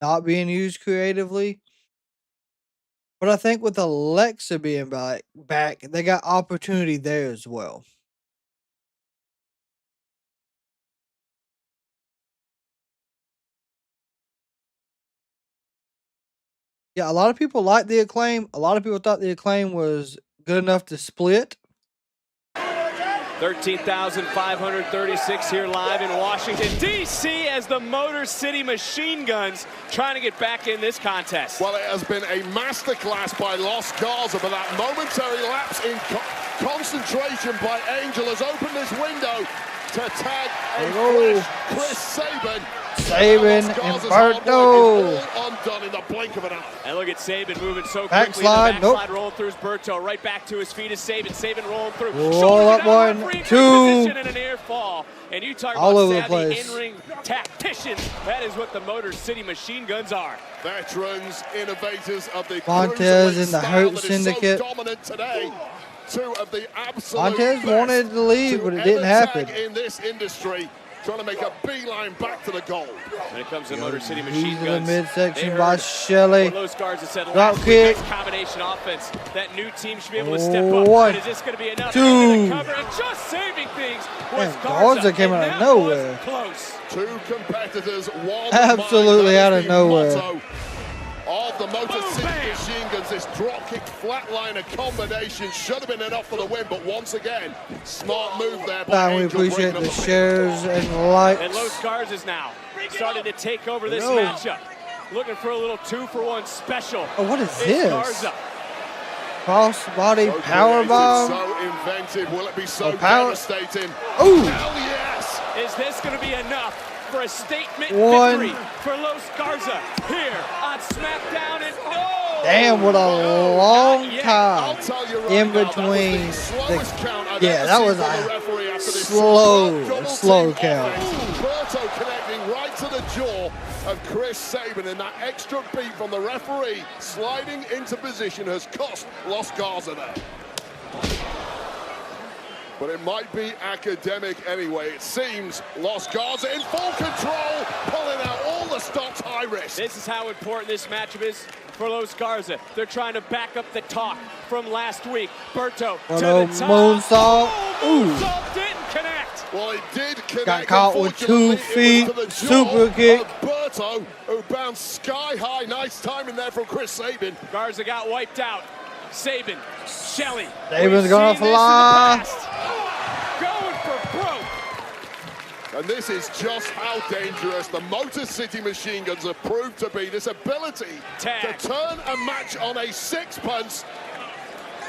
not being used creatively. But I think with Alexa being back, they got opportunity there as well. Yeah, a lot of people like the Acclaim. A lot of people thought the Acclaim was good enough to split. 13,536 here live in Washington, D.C. as the Motor City Machine Guns trying to get back in this contest. Well, it has been a masterclass by Los Garza, but that momentary lapse in concentration by Angel has opened this window to tag a fresh Chris Sabin. Sabin and Berto. Undone in the blink of an eye. And look at Sabin moving so Backslide, quickly. Backslide rolling through is Berto. Right back to his feet is Sabin. Sabin rolling through. Roll up 1, 2. And an air fall. And you talk all about over the savvy place. in-ring tacticians. That is what the Motor City Machine Guns are. Veterans, innovators of the Montez in the Hurt Syndicate. So dominant today. Two of the absolute Montez wanted to leave, but it didn't happen. In this industry, trying to make a beeline back to the goal. When it comes to Motor City Machine He's in Guns, the midsection by Shelley. Los Garza said Drop last kick. week, combination offense. That new team should be able to step up. 1, But is this going to be enough? 2. Into the cover and just saving things was Man, Garza. Garza came out of nowhere. Close. Two competitors, one Absolutely out of nowhere. Of the Motor City Machine Guns, this dropkick flatliner combination should have been enough for the win, but once again, smart move there by We Angel, appreciate breaking the up shares and likes. And Los Garza's now starting to take over this matchup. Looking for a little 2-for-1 special. Oh, what is It's this? Garza. Crossbody So powerbomb. so inventive. Will it be so devastating? Ooh. Hell yes! Is this going to be enough for a statement 1. victory for Los Garza here on SmackDown? And Damn, what a long time in now, between. that That was a slow count. Berto connecting right to the jaw of Chris Sabin, and that extra beat from the referee sliding into position has cost Los Garza there. But it might be academic anyway. It seems Los Garza in full control, pulling out all the stops high risk. This is how important this matchup is for Los Garza. They're trying to back up the talk from last week. Berto to the top. Moonsault. Moonsault didn't connect. Well, it did connect. Got caught with 2 feet. Super kick. Berto, who bounced sky high. Nice timing there from Chris Sabin. Garza got wiped out. Sabin, Shelley. Sabin's gonna fly. Going for broke. And this is just how dangerous the Motor City Machine Guns have proved to be. This ability to turn a match on a sixpence.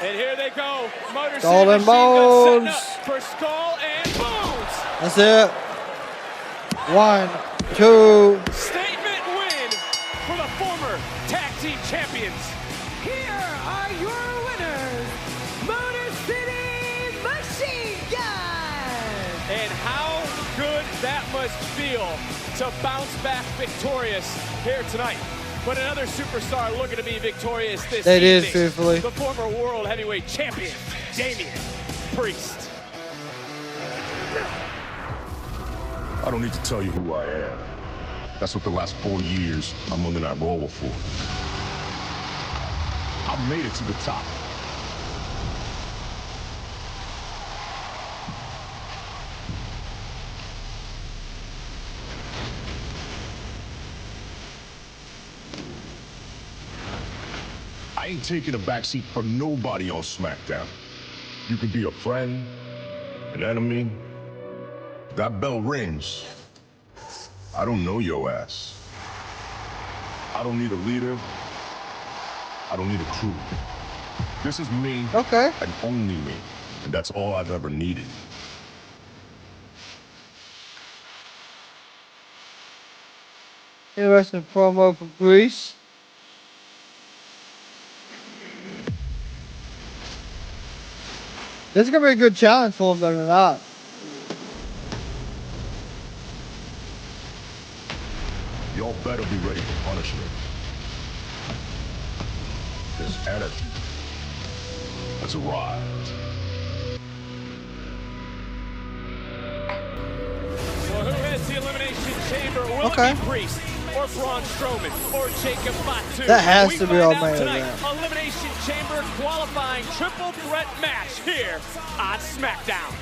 And here they go. Motor Skull City and Machine Guns setting Bones. up for Skull and Bones. That's it. 1, 2. Statement win for the former tag team champions. Here are your winners, Motor City Machine Guns. And how good that must feel to bounce back victorious here tonight. But another superstar looking to be victorious this That is evening. truthfully. The former world heavyweight champion, Damian Priest. I don't need to tell you who I am. That's what the last 4 years I'm under that role for. I made it to the top. I ain't taking a backseat for nobody on Smackdown. You could be a friend, an enemy. That bell rings. I don't know your ass. I don't need a leader. I don't need a crew. This is me. Okay. And only me. And that's all I've ever needed. Interesting promo for Greece. This is gonna be a good challenge for him, though, or not. Y'all better be ready for punishment. This anarchy has arrived. Well, who has the Elimination Chamber? Will Okay. it be Priest or Braun Strowman or Jacob Fatu? That has We to be find our out main tonight. event. Elimination Chamber qualifying triple threat match here on Smackdown.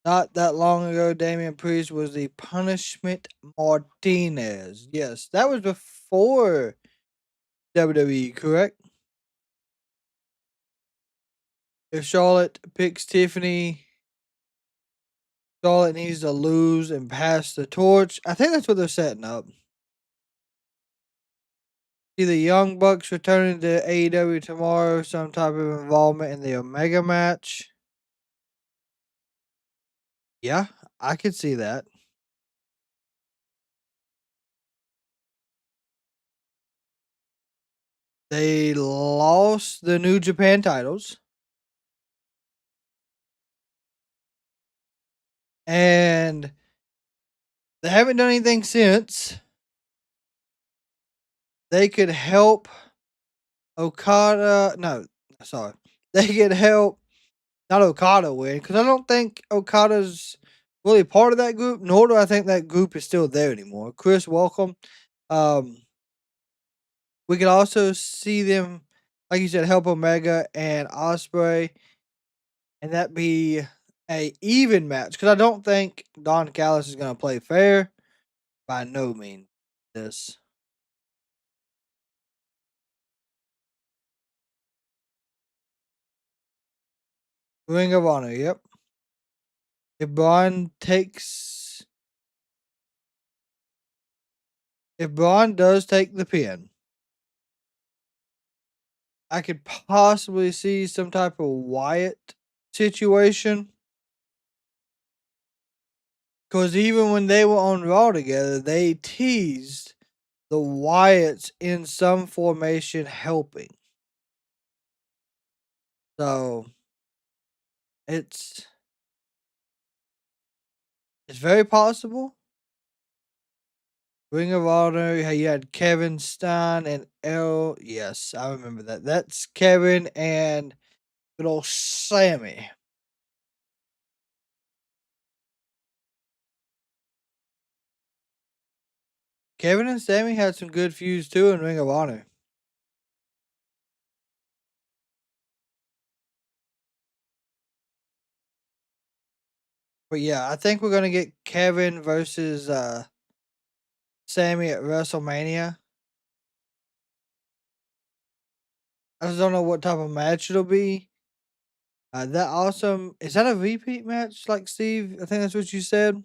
Not that long ago, Damian Priest was the Punishment Martinez. Yes, that was before WWE, correct? If Charlotte picks Tiffany, Charlotte needs to lose and pass the torch. I think that's what they're setting up. See the Young Bucks returning to AEW tomorrow, some type of involvement in the Omega match. Yeah, I could see that. They lost the New Japan titles. And they haven't done anything since. They could help Okada. No, sorry. They could help not Okada win, because I don't think Okada's really part of that group, nor do I think that group is still there anymore. Chris, welcome. We could also see them, like you said, help Omega and Osprey, and that be a even match, because I don't think Don Callis is going to play fair by no means. This. Ring of Honor, yep. If Braun does take the pin, I could possibly see some type of Wyatt situation. Because even when they were on Raw together, they teased the Wyatts in some formation helping. So it's very possible. Ring of Honor, you had Kevin Stein and yes, I remember that. That's Kevin and good old Sammy. Kevin and Sammy had some good feuds too in Ring of Honor. But yeah, I think we're gonna get Kevin versus Sammy at WrestleMania. I just don't know what type of match it'll be. Is that a repeat match, like Steve? I think that's what you said.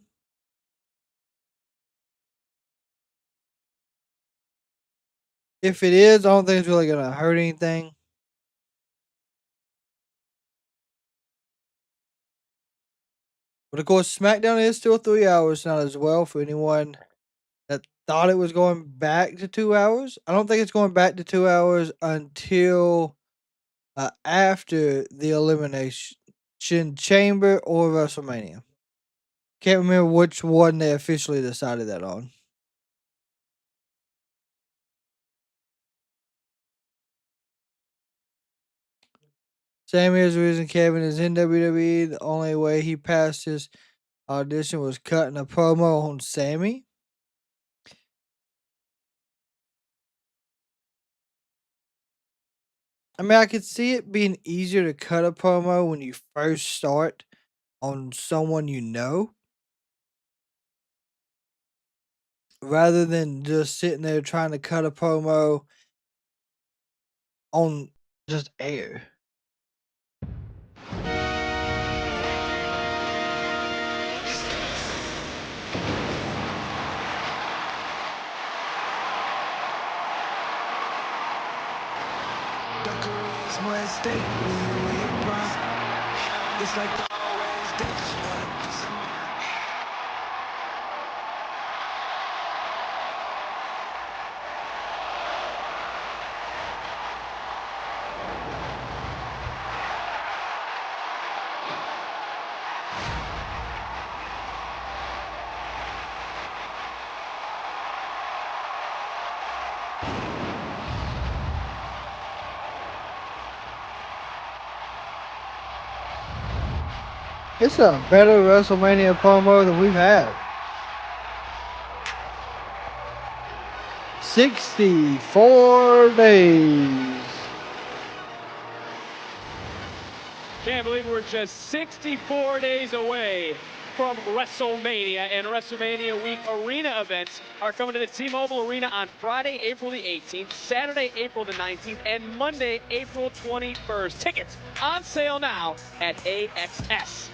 If it is, I don't think it's really gonna hurt anything. But of course, SmackDown is still 3 hours now as well for anyone that thought it was going back to 2 hours. I don't think it's going back to 2 hours until after the Elimination Chamber or WrestleMania. Can't remember which one they officially decided that on. Sammy is the reason Kevin is in WWE. The only way he passed his audition was cutting a promo on Sammy. I mean, I could see it being easier to cut a promo when you first start on someone you know, rather than just sitting there trying to cut a promo on just air. It's like always ditch one. It's a better WrestleMania promo than we've had. 64 days. Can't believe we're just 64 days away from WrestleMania, and WrestleMania week arena events are coming to the T-Mobile Arena on Friday, April the 18th, Saturday, April the 19th, and Monday, April 21st. Tickets on sale now at AXS.com.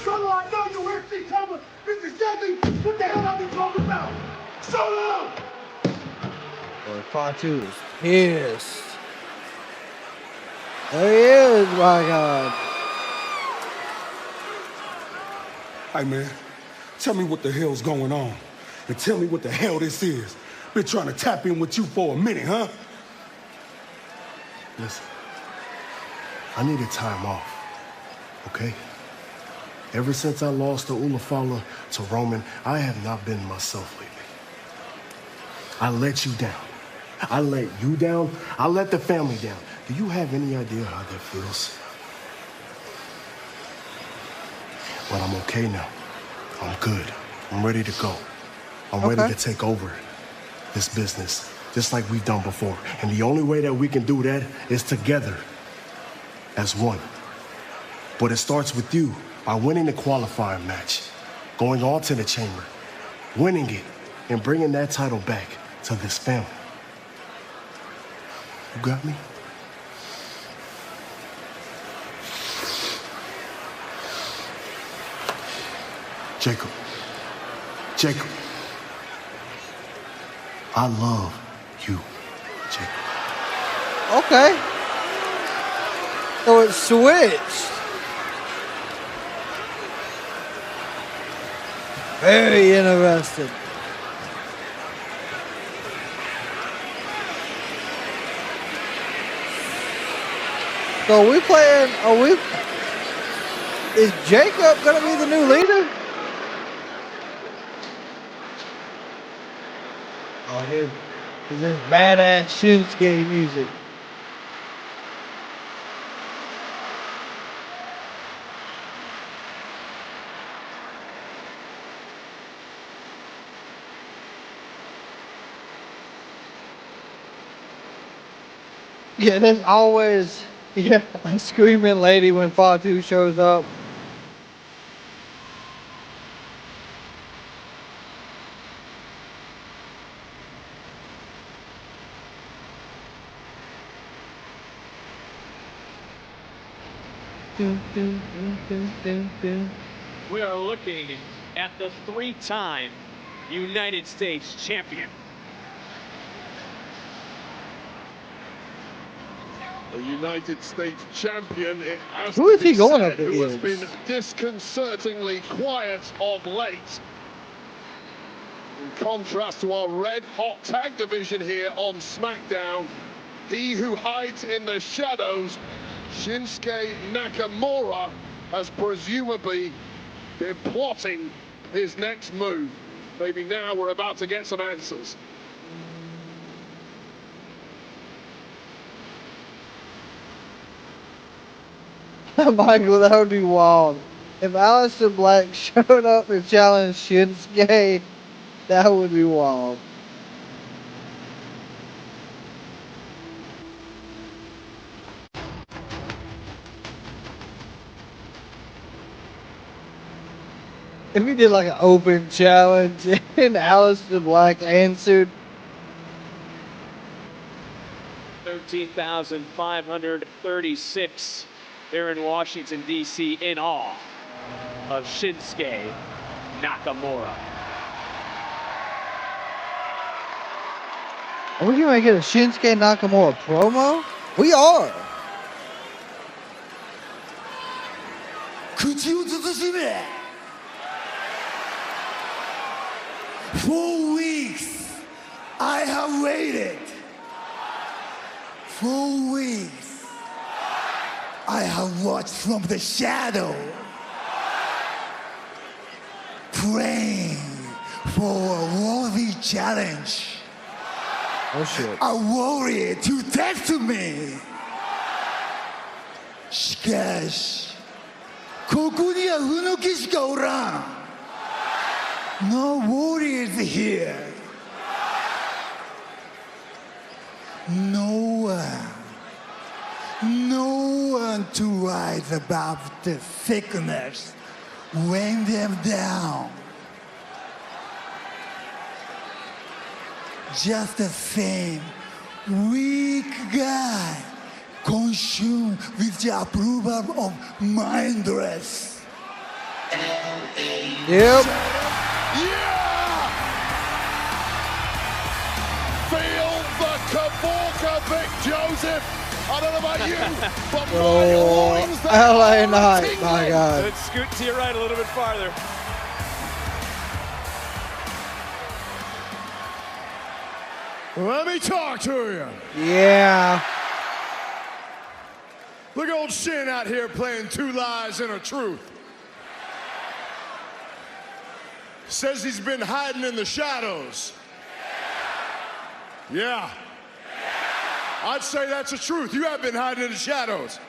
Solo, I know you heard me coming. This is exactly what the hell I've been talking about. Solo! Boy, Fatu is pissed. There he is, my God. Hey, man, tell me what the hell's going on. And tell me what the hell this is. Been trying to tap in with you for a minute, huh? Listen, I needed time off, okay? Ever since I lost to Ulafala to Roman, I have not been myself lately. I let you down. I let you down. I let the family down. Do you have any idea how that feels? But I'm okay now. I'm good. I'm ready to go. I'm ready to take over this business, just like we've done before. And the only way that we can do that is together, as one. But it starts with you by winning the qualifying match, going on to the chamber, winning it, and bringing that title back to this family. You got me? Jacob. I love you, Jacob. Okay. So it switched. Very interesting. So is Jacob gonna be the new leader? Oh, here's this badass Shinsuke music. Yeah, there's always a screaming lady when Fatu shows up. We are looking at the three-time United States champion. The United States champion, it has Who is to be he going said, up who has against? been disconcertingly quiet of late. In contrast to our red-hot tag division here on SmackDown, he who hides in the shadows, Shinsuke Nakamura, has presumably been plotting his next move. Maybe now we're about to get some answers. Michael, that would be wild. If Aleister Black showed up and challenged Shinsuke, that would be wild. If he did like an open challenge and Aleister Black answered. 13,536 here in Washington, D.C. in awe of Shinsuke Nakamura. Are we gonna get a Shinsuke Nakamura promo? We are. 口を慎め 4 weeks I have waited 4 weeks I have watched from the shadow praying for a worthy challenge Oh shit. a warrior to test me しかしここにはふぬけしかおらん No warriors here No one to rise above the sickness weighing them down Just the same weak guy consumed with the approval of mindless. Yep. Feel the Kavorka, Vic Joseph. I don't know about you, but my Oh, loins, they LA are Knight, tingling. my God. Let's scoot to your right a little bit farther. Let me talk to you. Yeah. Look at old Shin out here playing two lies and a truth. Says he's been hiding in the shadows. Yeah. I'd say that's the truth. You have been hiding in the shadows.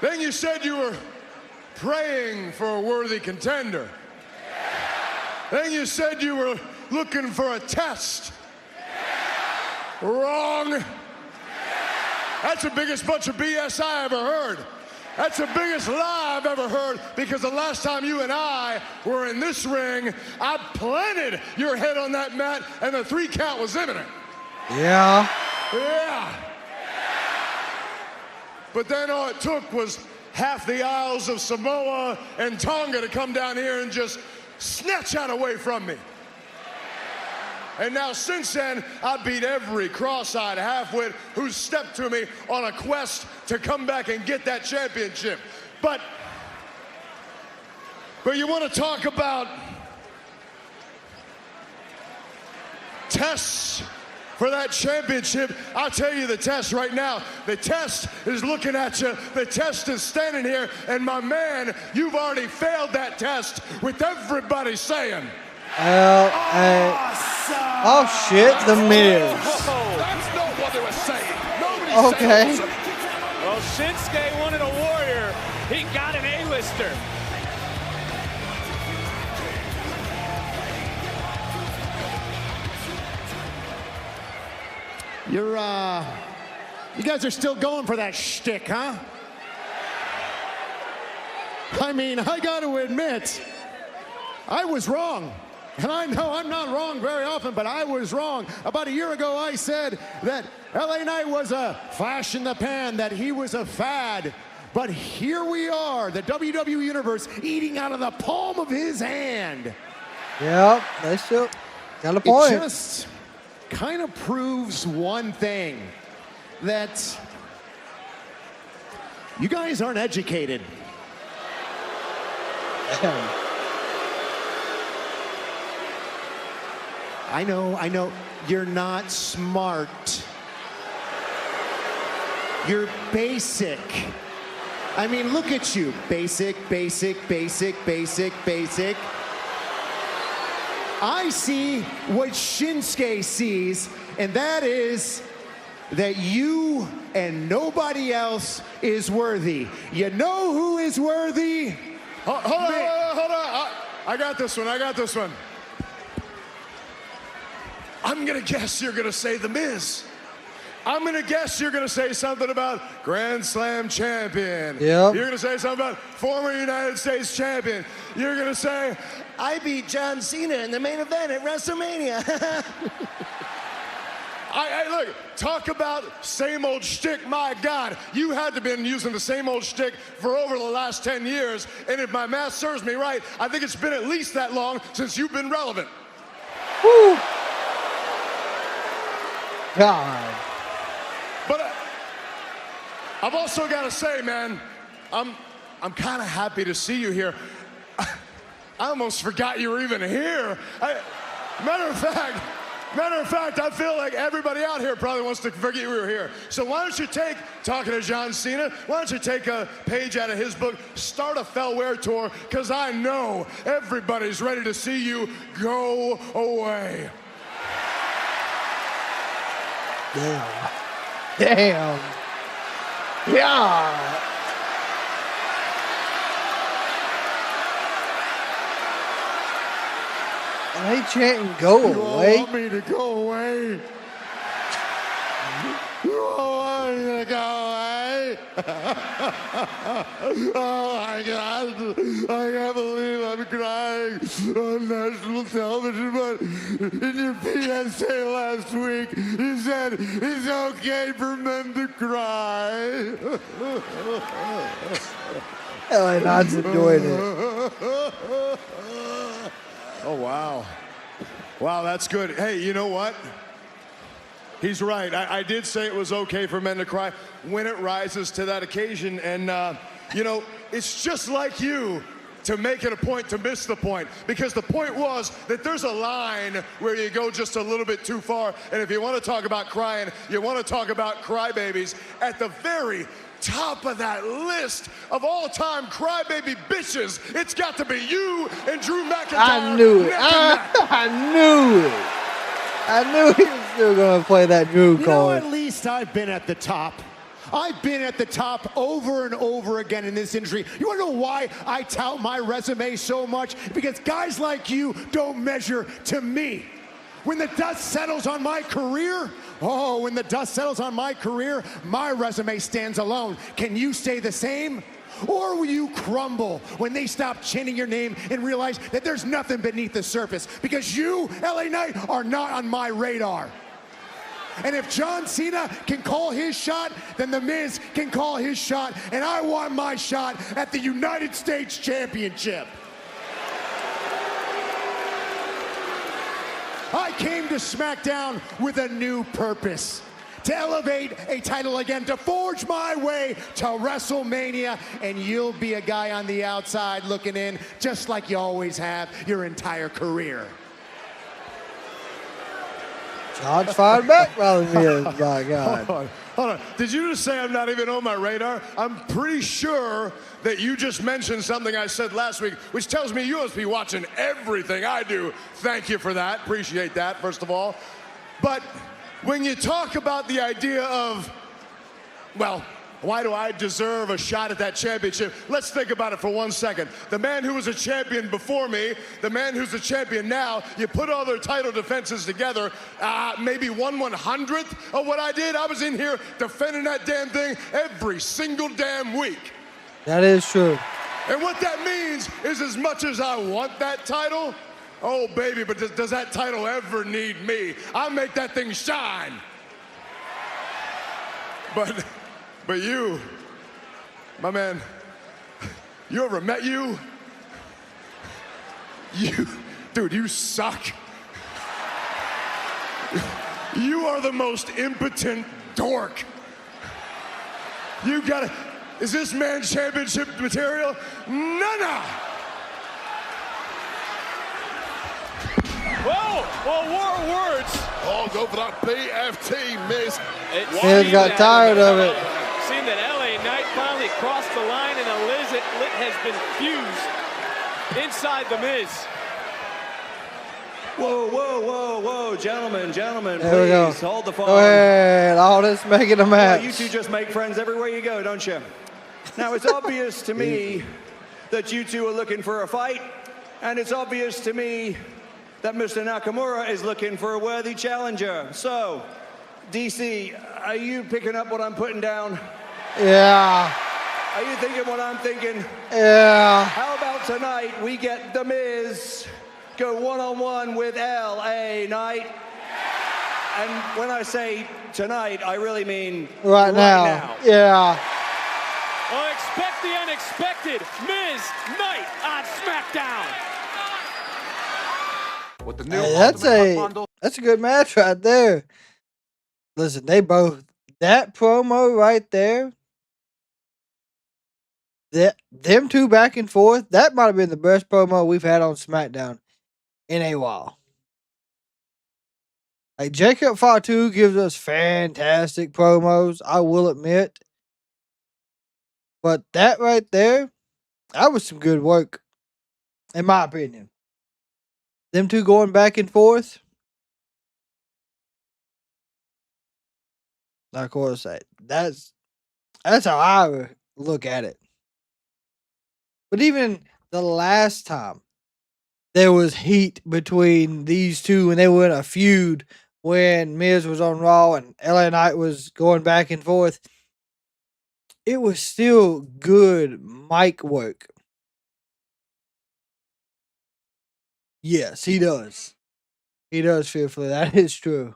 Then you said you were praying for a worthy contender. Then you said you were looking for a test. Wrong. That's the biggest bunch of BS I ever heard. That's the biggest lie I've ever heard, because the last time you and I were in this ring, I planted your head on that mat and the 3 count was imminent. Yeah. Yeah. But then all it took was half the Isles of Samoa and Tonga to come down here and just snatch that away from me. And now since then, I beat every cross-eyed half-wit who's stepped to me on a quest to come back and get that championship. But you want to talk about tests for that championship? I'll tell you the test right now. The test is looking at you. The test is standing here. And my man, you've already failed that test with everybody saying, Oh shit, the Miz. That's not what they were saying. Nobody Okay. said Well, Shinsuke wanted a warrior. He got an A-lister. You guys are still going for that shtick, huh? I mean, I got to admit, I was wrong. And I know I'm not wrong very often, but I was wrong. About a year ago, I said that LA Knight was a flash in the pan, that he was a fad. But here we are, the WWE Universe eating out of the palm of his hand. Yep, that's still got a point. It just kind of proves one thing, that you guys aren't educated. I know, you're not smart. You're basic. I mean, look at you. Basic, basic, basic, basic, basic. I see what Shinsuke sees, and that is that you and nobody else is worthy. You know who is worthy? Hold on. I got this one. I'm gonna guess you're gonna say The Miz. I'm gonna guess you're gonna say something about Grand Slam champion. Yep. You're gonna say something about former United States champion. You're gonna say, I beat John Cena in the main event at WrestleMania. Look, talk about same old shtick. My God, you had to have been using the same old shtick for over the last 10 years. And if my math serves me right, I think it's been at least that long since you've been relevant. Woo! God. But I've also got to say, man, I'm kind of happy to see you here. I almost forgot you were even here. Matter of fact, I feel like everybody out here probably wants to forget you were here. So why don't you talking to John Cena, why don't you take a page out of his book, start a Fellware tour, because I know everybody's ready to see you go away. Damn. Yeah. Are they chanting "Go away"? You want me to go away? You want me to go away? Oh my God! I can't believe I'm crying on national television. But in your PSA last week, you said it's okay for men to cry. LA Knight's enjoying it. Oh, wow. Wow, that's good. Hey, you know what? He's right. I did say it was okay for men to cry when it rises to that occasion. And, you know, it's just like you to make it a point to miss the point. Because the point was that there's a line where you go just a little bit too far. And if you want to talk about crying, you want to talk about crybabies. At the very top of that list of all-time crybaby bitches, it's got to be you and Drew McIntyre. I knew it. I knew it. I knew he was still going to play that Drew You know, card. at least I've been at the top. I've been at the top over and over again in this industry. You want to know why I tout my resume so much? Because guys like you don't measure to me. When the dust settles on my career, when the dust settles on my career, my resume stands alone. Can you say the same? Or will you crumble when they stop chanting your name and realize that there's nothing beneath the surface? Because you, LA Knight, are not on my radar. And if John Cena can call his shot, then The Miz can call his shot. And I want my shot at the United States Championship. I came to SmackDown with a new purpose. To elevate a title again, to forge my way to WrestleMania, and you'll be a guy on the outside looking in, just like you always have your entire career. Shots fired back by The Miz, by God. Hold on. Did you just say I'm not even on my radar? I'm pretty sure that you just mentioned something I said last week, which tells me you must be watching everything I do. Thank you for that. Appreciate that, first of all. But when you talk about the idea of, well, why do I deserve a shot at that championship? Let's think about it for 1 second. The man who was a champion before me, the man who's a champion now, you put all their title defenses together, maybe 1/100th of what I did. I was in here defending that damn thing every single damn week. That is true. And what that means is, as much as I want that title, oh baby, but does that title ever need me? I make that thing shine. But you, my man, you ever met you? Dude, you suck. You are the most impotent dork. You gotta, is this man championship material? Nana! Whoa! Well, war words. Oh, go for that BFT miss. Miz got tired of it. Seen that LA Knight finally crossed the line and a lit has been fused inside The Miz. Whoa, whoa, whoa, whoa, gentlemen, There we go. please hold the phone. Go ahead. All this making a match. Well, you two just make friends everywhere you go, don't you? Now, it's obvious to me that you two are looking for a fight, and it's obvious to me that Mr. Nakamura is looking for a worthy challenger. So, DC, are you picking up what I'm putting down? Yeah. Are you thinking what I'm thinking? Yeah. How about tonight we get The Miz go one-on-one with LA Knight? And when I say tonight, I really mean Right now. Yeah. Well, expect the unexpected. Miz Knight on Smackdown. With the new that's a good match right there. Listen, they both that promo right there. Them two back and forth, that might have been the best promo we've had on SmackDown in a while. Like Jacob Fatu gives us fantastic promos, I will admit. But that right there, that was some good work, in my opinion. Them two going back and forth. Of course, that's how I look at it. But even the last time there was heat between these two and they were in a feud when Miz was on Raw and LA Knight was going back and forth, it was still good mic work. Yes, he does. He does fearfully. That is true.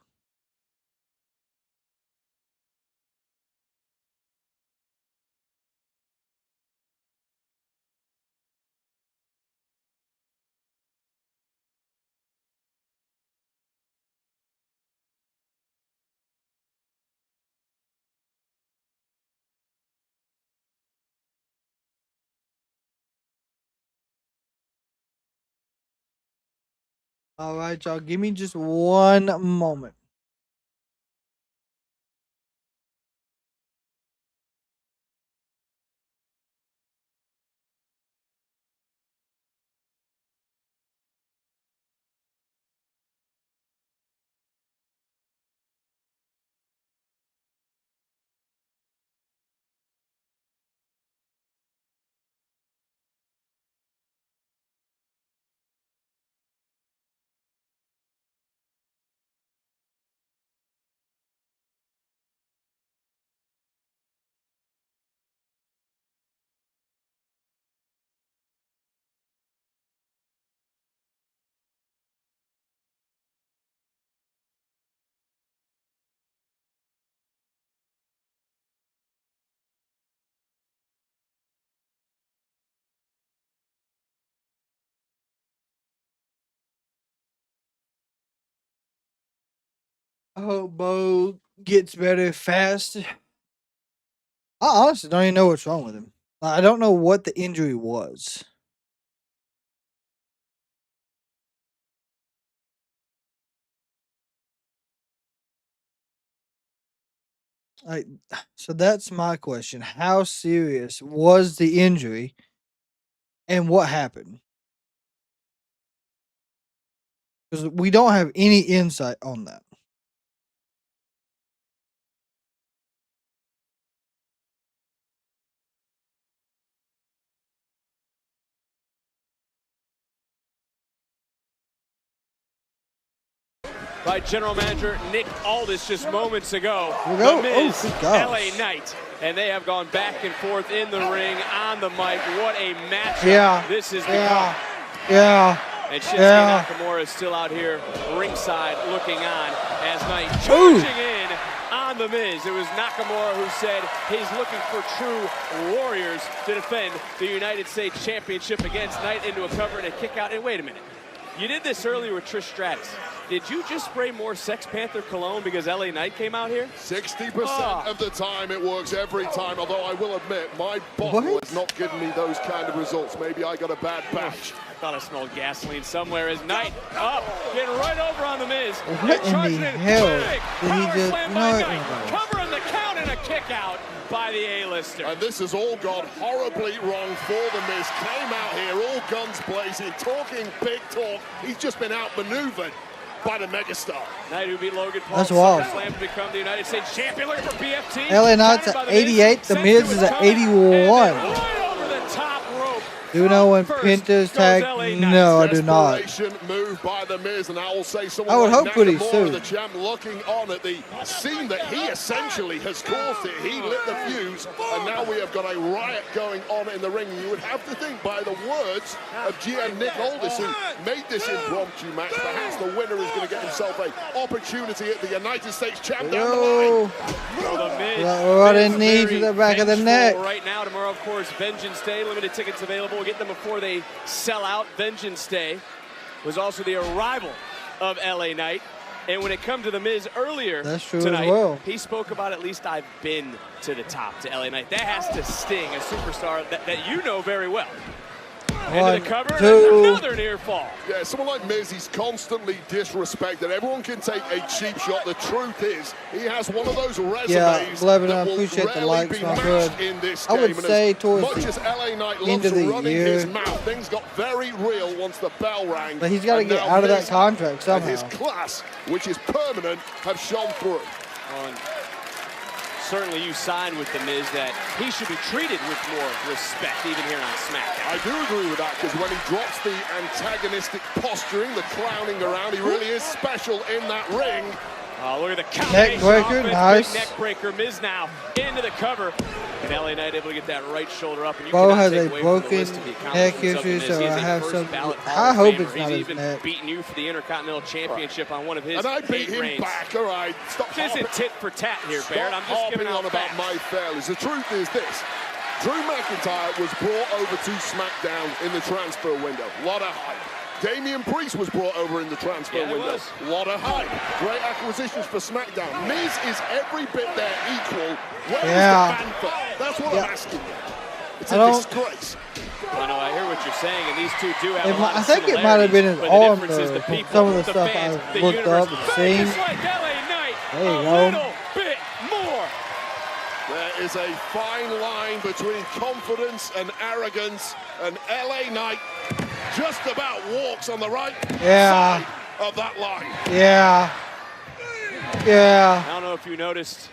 All right, y'all. Give me just one moment. I hope Bo gets better fast. I honestly don't even know what's wrong with him. I don't know what the injury was. So that's my question. How serious was the injury and what happened? Because we don't have any insight on that. By General Manager Nick Aldis just moments ago. Here we go. The Miz, Oh, good gosh. LA Knight. And they have gone back and forth in the ring, on the mic. What a matchup Yeah. this is Yeah. become. Yeah. And Shinsuke Yeah. Nakamura is still out here ringside looking on as Knight Ooh. charging in on The Miz. It was Nakamura who said he's looking for true warriors to defend the United States Championship against Knight into a cover and a kick out. And wait a minute. You did this earlier with Trish Stratus. Did you just spray more Sex Panther cologne because LA Knight came out here? 60% of the time it works every time, although I will admit my bottle has not given me those kind of results. Maybe I got a bad batch. I thought I smelled gasoline somewhere as Knight up, getting right over on The Miz. What in the hell did he just... Slam by Knight, covering the counter. one and a kick out by the A-lister. And this has all gone horribly wrong for the Miz. Came out here, all guns blazing, talking big talk. He's just been outmaneuvered by the megastar. Knight who beat Logan Paul. That's wild. Slam to become the United States champion. Looking for BFT. LA Knight's at 88. The Miz is at 81. Right over the top rope. Do you know when Pinter's tag? No, I do not. Move by the Miz, and I will say someone I would like hope pretty Nakamura, soon. the champ, looking on at the scene that he essentially has caused it. He lit the fuse, and now we have got a riot going on in the ring. You would have to think, by the words of GM Nick Aldis, who made this impromptu match, perhaps the winner is going to get himself an opportunity at the United States champ down the line. Well, the Miz Running knee to the back of the neck. Right now, tomorrow, of course, Vengeance Day. Limited tickets available. Get them before they sell out. Vengeance Day was also the arrival of LA Knight. And when it comes to the Miz earlier tonight, he spoke about at least I've been to the top to LA Knight. That has to sting a superstar that you know very well. Into the cover, and another near fall. Yeah, someone like Miz, he's constantly disrespected. Everyone can take a cheap shot. The truth is, he has one of those resumes Levin, I that will appreciate the rarely likes, be my matched friend. in this I would game. say And towards as much as LA Knight end loves of the running year, his mouth, things got very real once the bell rang. but he's got to get out of that contract somehow. And his class, which is permanent, have shone through. Certainly you signed with the Miz that he should be treated with more respect, even here on SmackDown. I do agree with that, because when he drops the antagonistic posturing, the clowning around, he really is special in that ring. Oh, look at the neck breaker, nice. Big neck breaker. Miz now into the cover. And LA Knight able to get that right shoulder up. And you Bo cannot has take a away broken from the list of the neck accomplishments of the issue, Miz. so He is I a have first some. ballot I Hall of hope Famer. it's not He's his even neck. beaten you for the Intercontinental Championship on one of his And I beat 8 him reigns. back, all right. Stop This isn't tit for tat here, Barrett. I'm just giving on out about facts. my failures. The truth is this. Drew McIntyre was brought over to SmackDown in the transfer window. A lot of hype. Damian Priest was brought over in the transfer window. A lot of hype. Great acquisitions for SmackDown. Miz is every bit there equal. Where is the fanfare? That's what I'm asking you. It's a disgrace. I know, I hear what you're saying, and these two do have a lot I of think it might have been his similarities, arm, but the difference is though, the from people, some of the the stuff fans, I've the looked universe. up and seen. Vegas like LA Knight, There you a go. little bit more. There is a fine line between confidence and arrogance, and LA Knight just about walks on the right side of that line. Yeah. I don't know if you noticed.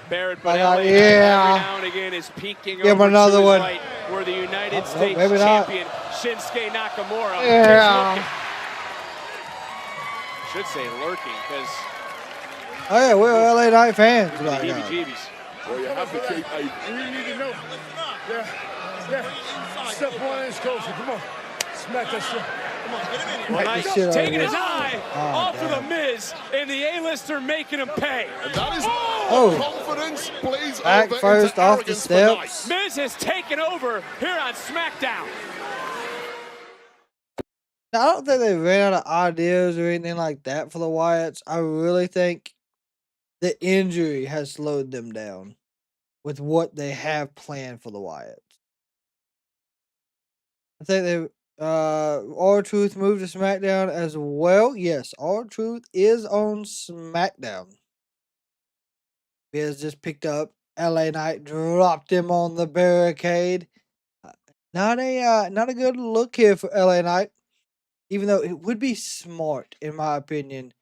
Barrett, but LA Knight every now and again is peeking Give him over another to his one. right, where the United No, States maybe not. champion Shinsuke Nakamura Yeah. is looking. Should say lurking, because Oh yeah, we're LA Knight fans. the Right now. heebie-jeebies. Well, you have to keep a... We need to know. Step 1 inch closer. Come on. Smack that shit. Come on, get him in Well, Take Knight the shit out of taking here. his eye Oh, off of the damn. Miz, and the A-lister making him pay. And that is confidence plays Back over first into off the arrogance for Knight. steps. Miz has taken over here on SmackDown. Now, I don't think they ran out of ideas or anything like that for the Wyatts. I really think the injury has slowed them down with what they have planned for the Wyatts. I think they R-Truth moved to SmackDown as well. Yes, R-Truth is on SmackDown. Biz just picked up LA Knight, dropped him on the barricade. Not a good look here for LA Knight. Even though it would be smart, in my opinion,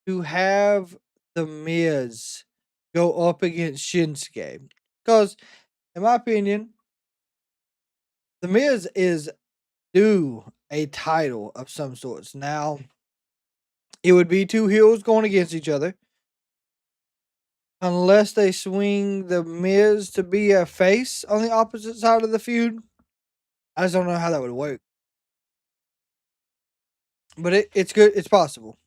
to have the Miz go up against Shinsuke. Because, in my opinion, the Miz is due a title of some sorts. Now, it would be two heels going against each other. Unless they swing the Miz to be a face on the opposite side of the feud. I just don't know how that would work. But it's good. It's possible.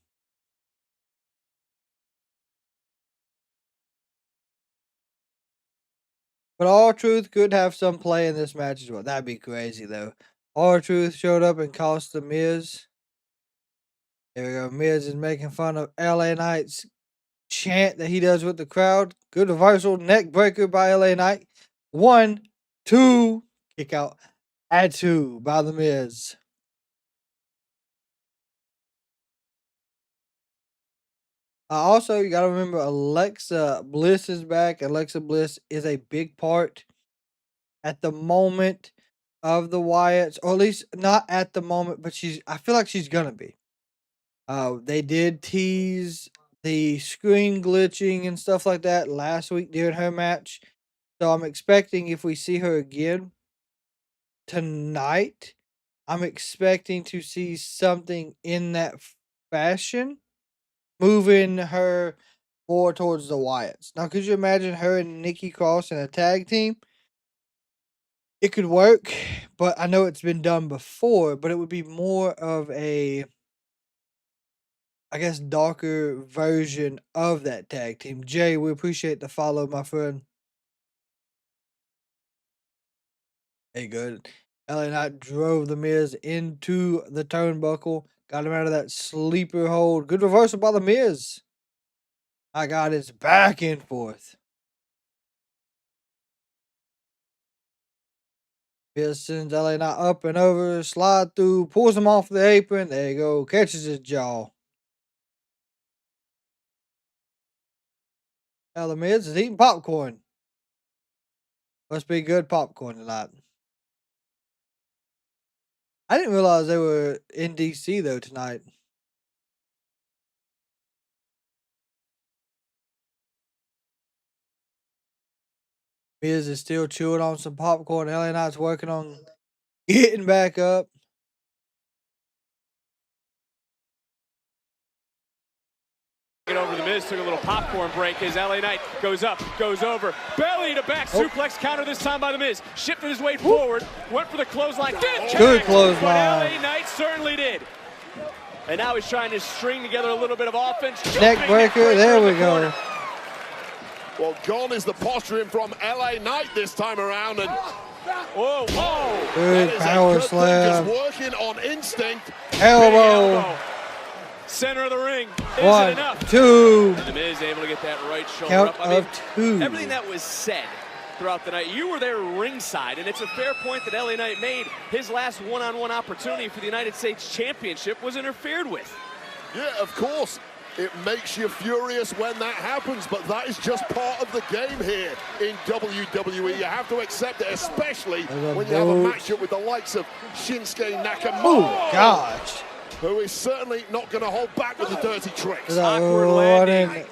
But R-Truth could have some play in this match as well. That'd be crazy, though. R-Truth showed up and cost the Miz. There we go. Miz is making fun of LA Knight's chant that he does with the crowd. Good reversal. Neck breaker by LA Knight. 1, 2. Kick out at 2 by the Miz. Also, you got to remember Alexa Bliss is back. Alexa Bliss is a big part at the moment of the Wyatts, or at least not at the moment, but I feel like she's gonna be. They did tease the screen glitching and stuff like that last week during her match. So I'm expecting if we see her again tonight, I'm expecting to see something in that fashion, moving her more towards the Wyatts. Now, could you imagine her and Nikki Cross in a tag team? It could work, but I know it's been done before, but it would be more of a, I guess, darker version of that tag team. Jay, we appreciate the follow, my friend. Hey, good. LA Knight drove the Miz into the turnbuckle, got him out of that sleeper hold. Good reversal by the Miz. My God, it's back and forth. Miz sends LA Knight up and over, slide through, pulls him off the apron. There you go, catches his jaw. Now the Miz is eating popcorn. Must be good popcorn tonight. I didn't realize they were in DC though tonight. Miz is still chewing on some popcorn. LA Knight's working on getting back up. Over the Miz, took a little popcorn break as LA Knight goes up, goes over, belly to back suplex counter this time by the Miz. Shifted his weight forward, went for the clothesline. Good clothesline. But LA Knight certainly did. And now he's trying to string together a little bit of offense. Neck breaker, there we go. Well, gone is the posturing from LA Knight this time around. And whoa, whoa. Good power slam. Just working on instinct. Elbow. Center of the ring. Is One, it enough? two. And the Miz able to get that right shoulder Count up. I mean, of two. everything that was said throughout the night, you were there ringside, and it's a fair point that LA Knight made. His last one-on-one opportunity for the United States Championship was interfered with. Yeah, of course. It makes you furious when that happens, but that is just part of the game here in WWE. You have to accept it, especially when you have a matchup with the likes of Shinsuke Nakamura. Oh, gosh. Who is certainly not going to hold back with the dirty tricks. Awkward landing.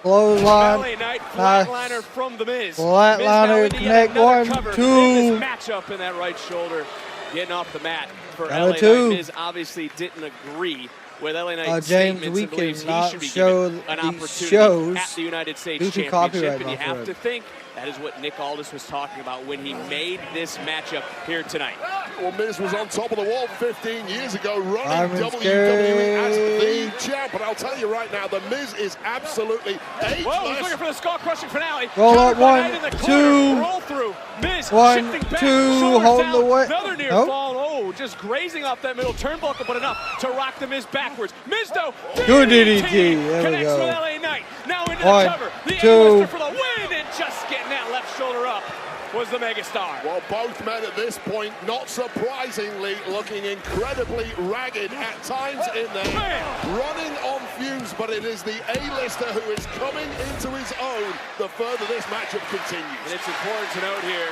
Clothesline. LA Knight flatliner from the Miz. Flatliner, connect, 1, 2. In this matchup in that right shoulder, getting off the mat for LA Knight. Miz obviously didn't agree with LA Knight's James, statements we and believes he cannot should be show given an opportunity shows at the United States due to Championship. copyright, And you have friend. to think that is what Nick Aldis was talking about when he made this matchup here tonight. Well, Miz was on top of the world 15 years ago, running Iron's WWE as the champ. But I'll tell you right now, the Miz is absolutely ageless. Whoa, he's looking for the skull-crushing finale. Roll up, Counter 1, right in the 2. corner. Roll through. Miz 1, shifting back, 2, shoulders hold down. the way. Another near Nope. fall. Oh, just grazing off that middle turnbuckle, but enough to rock the Miz backwards. Miz, though, Good DDT. There we connects go. with LA Knight. Now into 1, the cover. The 2. A-lister for the win, and just getting that left shoulder up was the megastar. Well, both men at this point, not surprisingly, looking incredibly ragged at times in there. Running on fumes, but it is the A-lister who is coming into his own the further this matchup continues. And it's important to note here,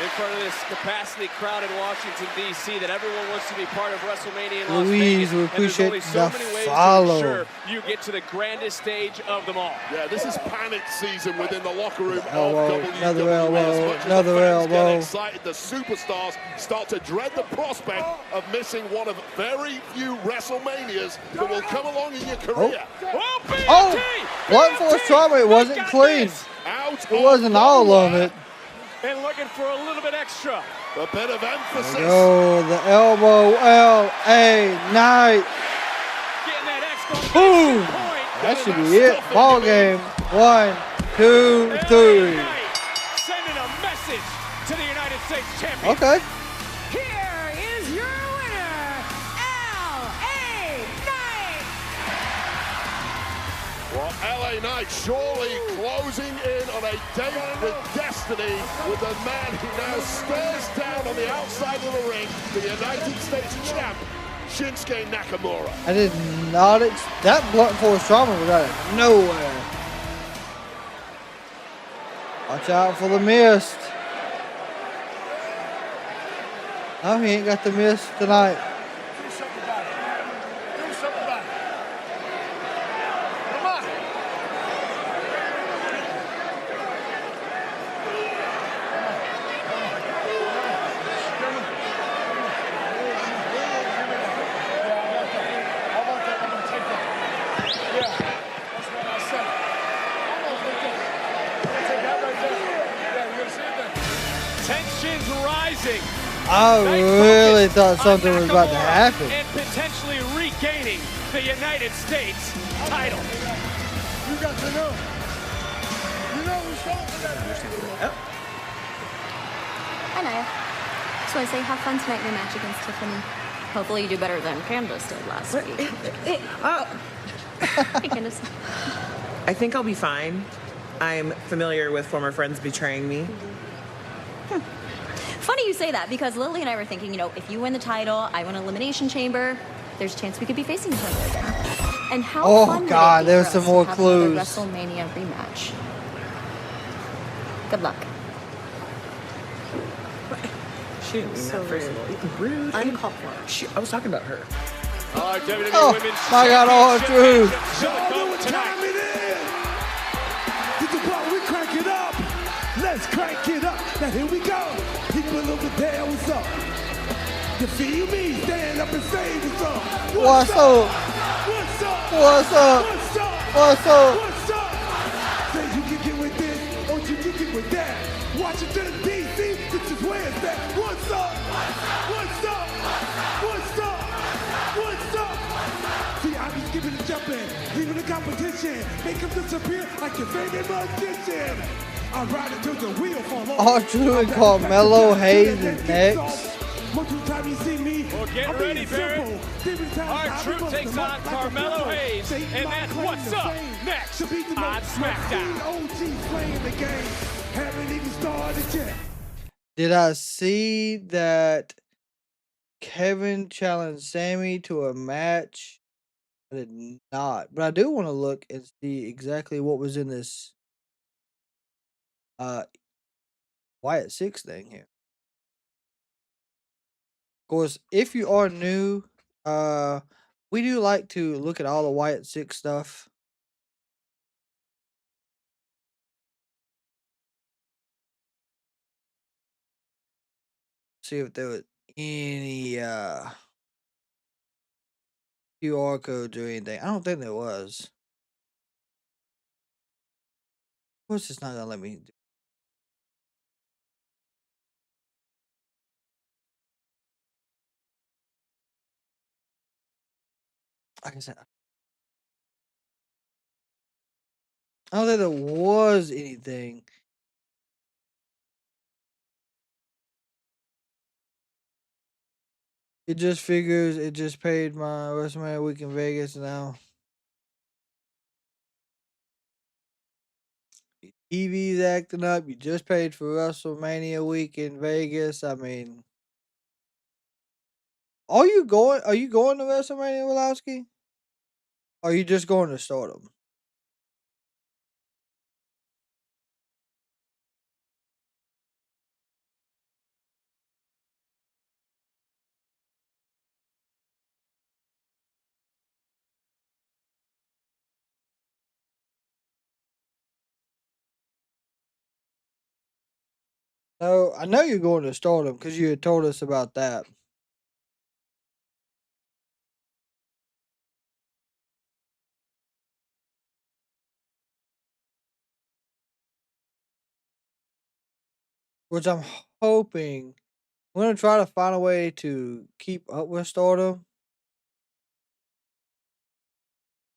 in front of this capacity crowd in Washington, D.C., that everyone wants to be part of WrestleMania in Las Louise, Vegas. we And there's appreciate only so the many ways follow. to ensure you get to the grandest stage of them all. Yeah, this is panic season within the locker room Elbow, of WWE. another As elbow, much as another the fans elbow. get excited, the superstars start to dread the prospect of missing one of very few WrestleManias that will come along in your career. Oh, blunt force trauma. It wasn't clean. It wasn't all of it. And looking for a little bit extra. A bit of emphasis. Oh, the elbow, LA Knight. Getting that Boom. That should be it. Ball game. 1, 2, 3. sending a message to the United States champion. Okay. Here is your winner, LA Knight. Well, LA Knight surely closing in on a date with destiny with the man who now stares down on the outside of the ring, the United States champ, Shinsuke Nakamura. I did not that blunt force trauma was out of nowhere. Watch out for the mist. No, he ain't got the mist tonight. Do something about it. Do something about it. Come on. Tensions rising. I really thought something was about to happen. And potentially regaining the United States title. You got to know. You know who's talking about it. Hi, Nia. Just want to say, have fun tonight in your match against Tiffany. Hopefully you do better than Candace did last week. Hey, Candace. I think I'll be fine. I'm familiar with former friends betraying me. Funny you say that, because Lily and I were thinking, if you win the title, I win Elimination Chamber, there's a chance we could be facing each other again. And how fun would it be there's for some us more to have another clues. WrestleMania rematch. Good luck. She didn't mean that, first of all. Rude. Uncalled for. I was talking about her. WWE Oh, Women's my God, all true. Y'all know what time it is. This is what we crank it up. Let's crank it up. Now here we go. People over there, what's up? You feel me? Stand up and say what's up. What's up? What's up? What's up? What's up? What's up? What's up? Say you can get with this, or you can get with that. Washington, D.C., this is where it's at. What's up? What's up? What's up? What's up? See, I be skipping and jumping, leaving the competition, make them disappear like your favorite magician. I ride until the wheel fall off. Archer and Carmelo Hayes is next. Most of the time you see me, Well, get ready, Barrett. R-Truth takes on Carmelo Hayes, and that's what's up next on Smackdown. OG's playing the game, haven't even started yet. Did I see that Kevin challenged Sammy to a match? I did not, but I do want to look and see exactly what was in this Wyatt 6 thing here. Of course, if you are new, we do like to look at all the Wyatt 6 stuff. See if there was any QR codes or anything. I don't think there was. Of course, it's not gonna let me do. Like I said, I don't think there was anything. It just figures it just paid my WrestleMania week in Vegas now. TV's acting up. You just paid for WrestleMania week in Vegas. I mean, are you going to WrestleMania, Woloski? Or are you just going to Stardom? No, I know you're going to Stardom because you had told us about that. Which I'm hoping I'm gonna try to find a way to keep up with Stardom,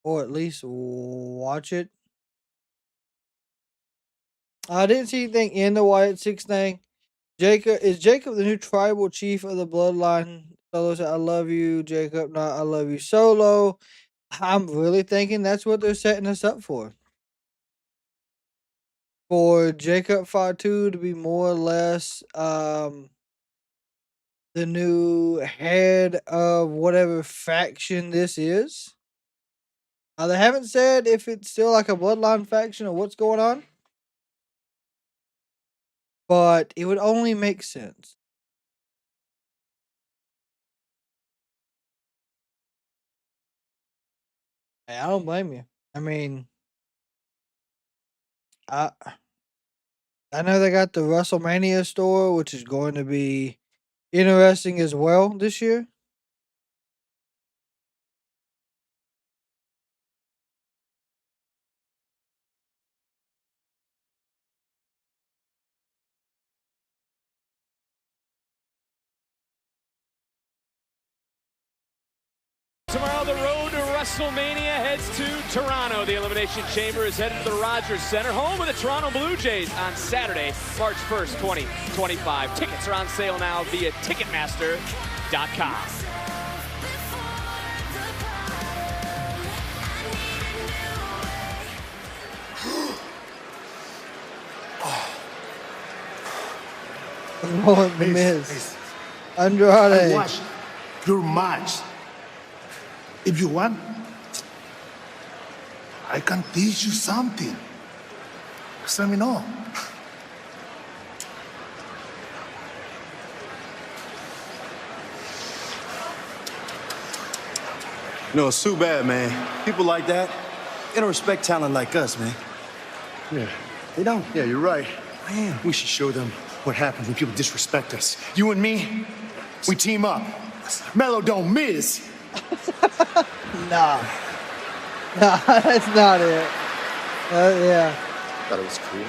or at least watch it. I didn't see anything in the Wyatt 6 thing. Is Jacob the new tribal chief of the bloodline? Solo said, "I love you, Jacob." Not, "I love you, Solo." I'm really thinking that's what they're setting us up for. For Jacob Fatu to be more or less the new head of whatever faction this is. They haven't said if it's still like a bloodline faction or what's going on. But it would only make sense. Hey, I don't blame you. I mean, I know they got the WrestleMania store, which is going to be interesting as well this year. Tomorrow, the road to WrestleMania heads to Toronto. The Elimination Chamber is headed to the Rogers Center, home of the Toronto Blue Jays on Saturday, March 1st, 2025. Tickets are on sale now via Ticketmaster.com. Oh, the Miz. Andrade. Watch your match. If you want, I can teach you something. Just let me know. No, it's too bad, man. People like that, they don't respect talent like us, man. Yeah. They don't. Yeah, you're right. Man. We should show them what happens when people disrespect us. You and me, we team up. Mello don't miss. Nah, that's not it. Yeah. Thought it was cool.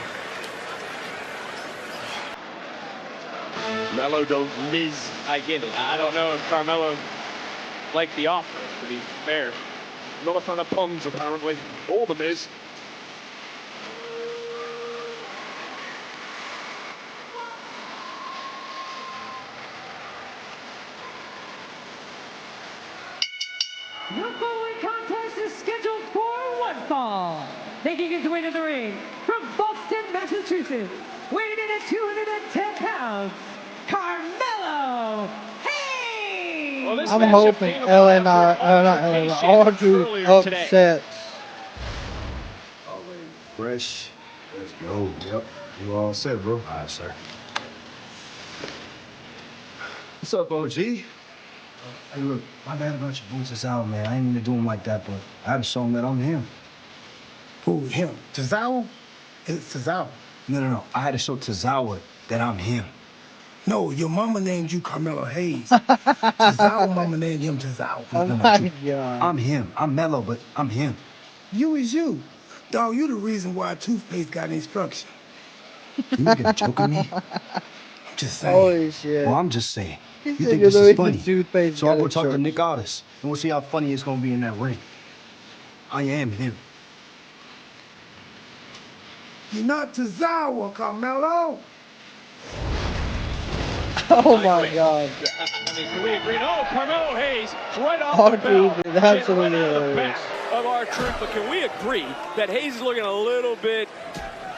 Mello don't miss. I get it. I don't know if Carmelo liked the offer, to be fair. North on the Ponds, apparently. All the Miz. The following contest is scheduled for one fall. Making his way to the ring from Boston, Massachusetts, weighing in at 210 pounds, Carmelo Hayes! Well, I'm hoping R-Truth upsets. Always fresh. Let's go. Yep. You all set, bro? All right, sir. What's up, OG? Hey, look, my bad about your boots is out, man. I ain't mean to do him like that, but I had to show him that I'm him. Who, him? Tozawa? It's Tozawa. No. I had to show Tozawa that I'm him. No, your mama named you Carmelo Hayes. Tozawa mama named him Tozawa. Oh my God. I'm him. I'm Mello, but I'm him. You is you. Dog, you the reason why toothpaste got instruction. You making a joke of me? I'm just saying. Holy shit. Well, I'm just saying. He You said think you're this the is reason funny? toothpaste So I'll got go talk to instruction. Nick Aldis, and we'll see how funny it's gonna be in that ring. I am him. You're not Tozawa, Carmelo. Oh my God. I mean, can we agree? No, Carmelo Hayes, right off the R-Truth bell. is absolutely Right out of the hilarious. back of R-Truth, but can we agree that Hayes is looking a little bit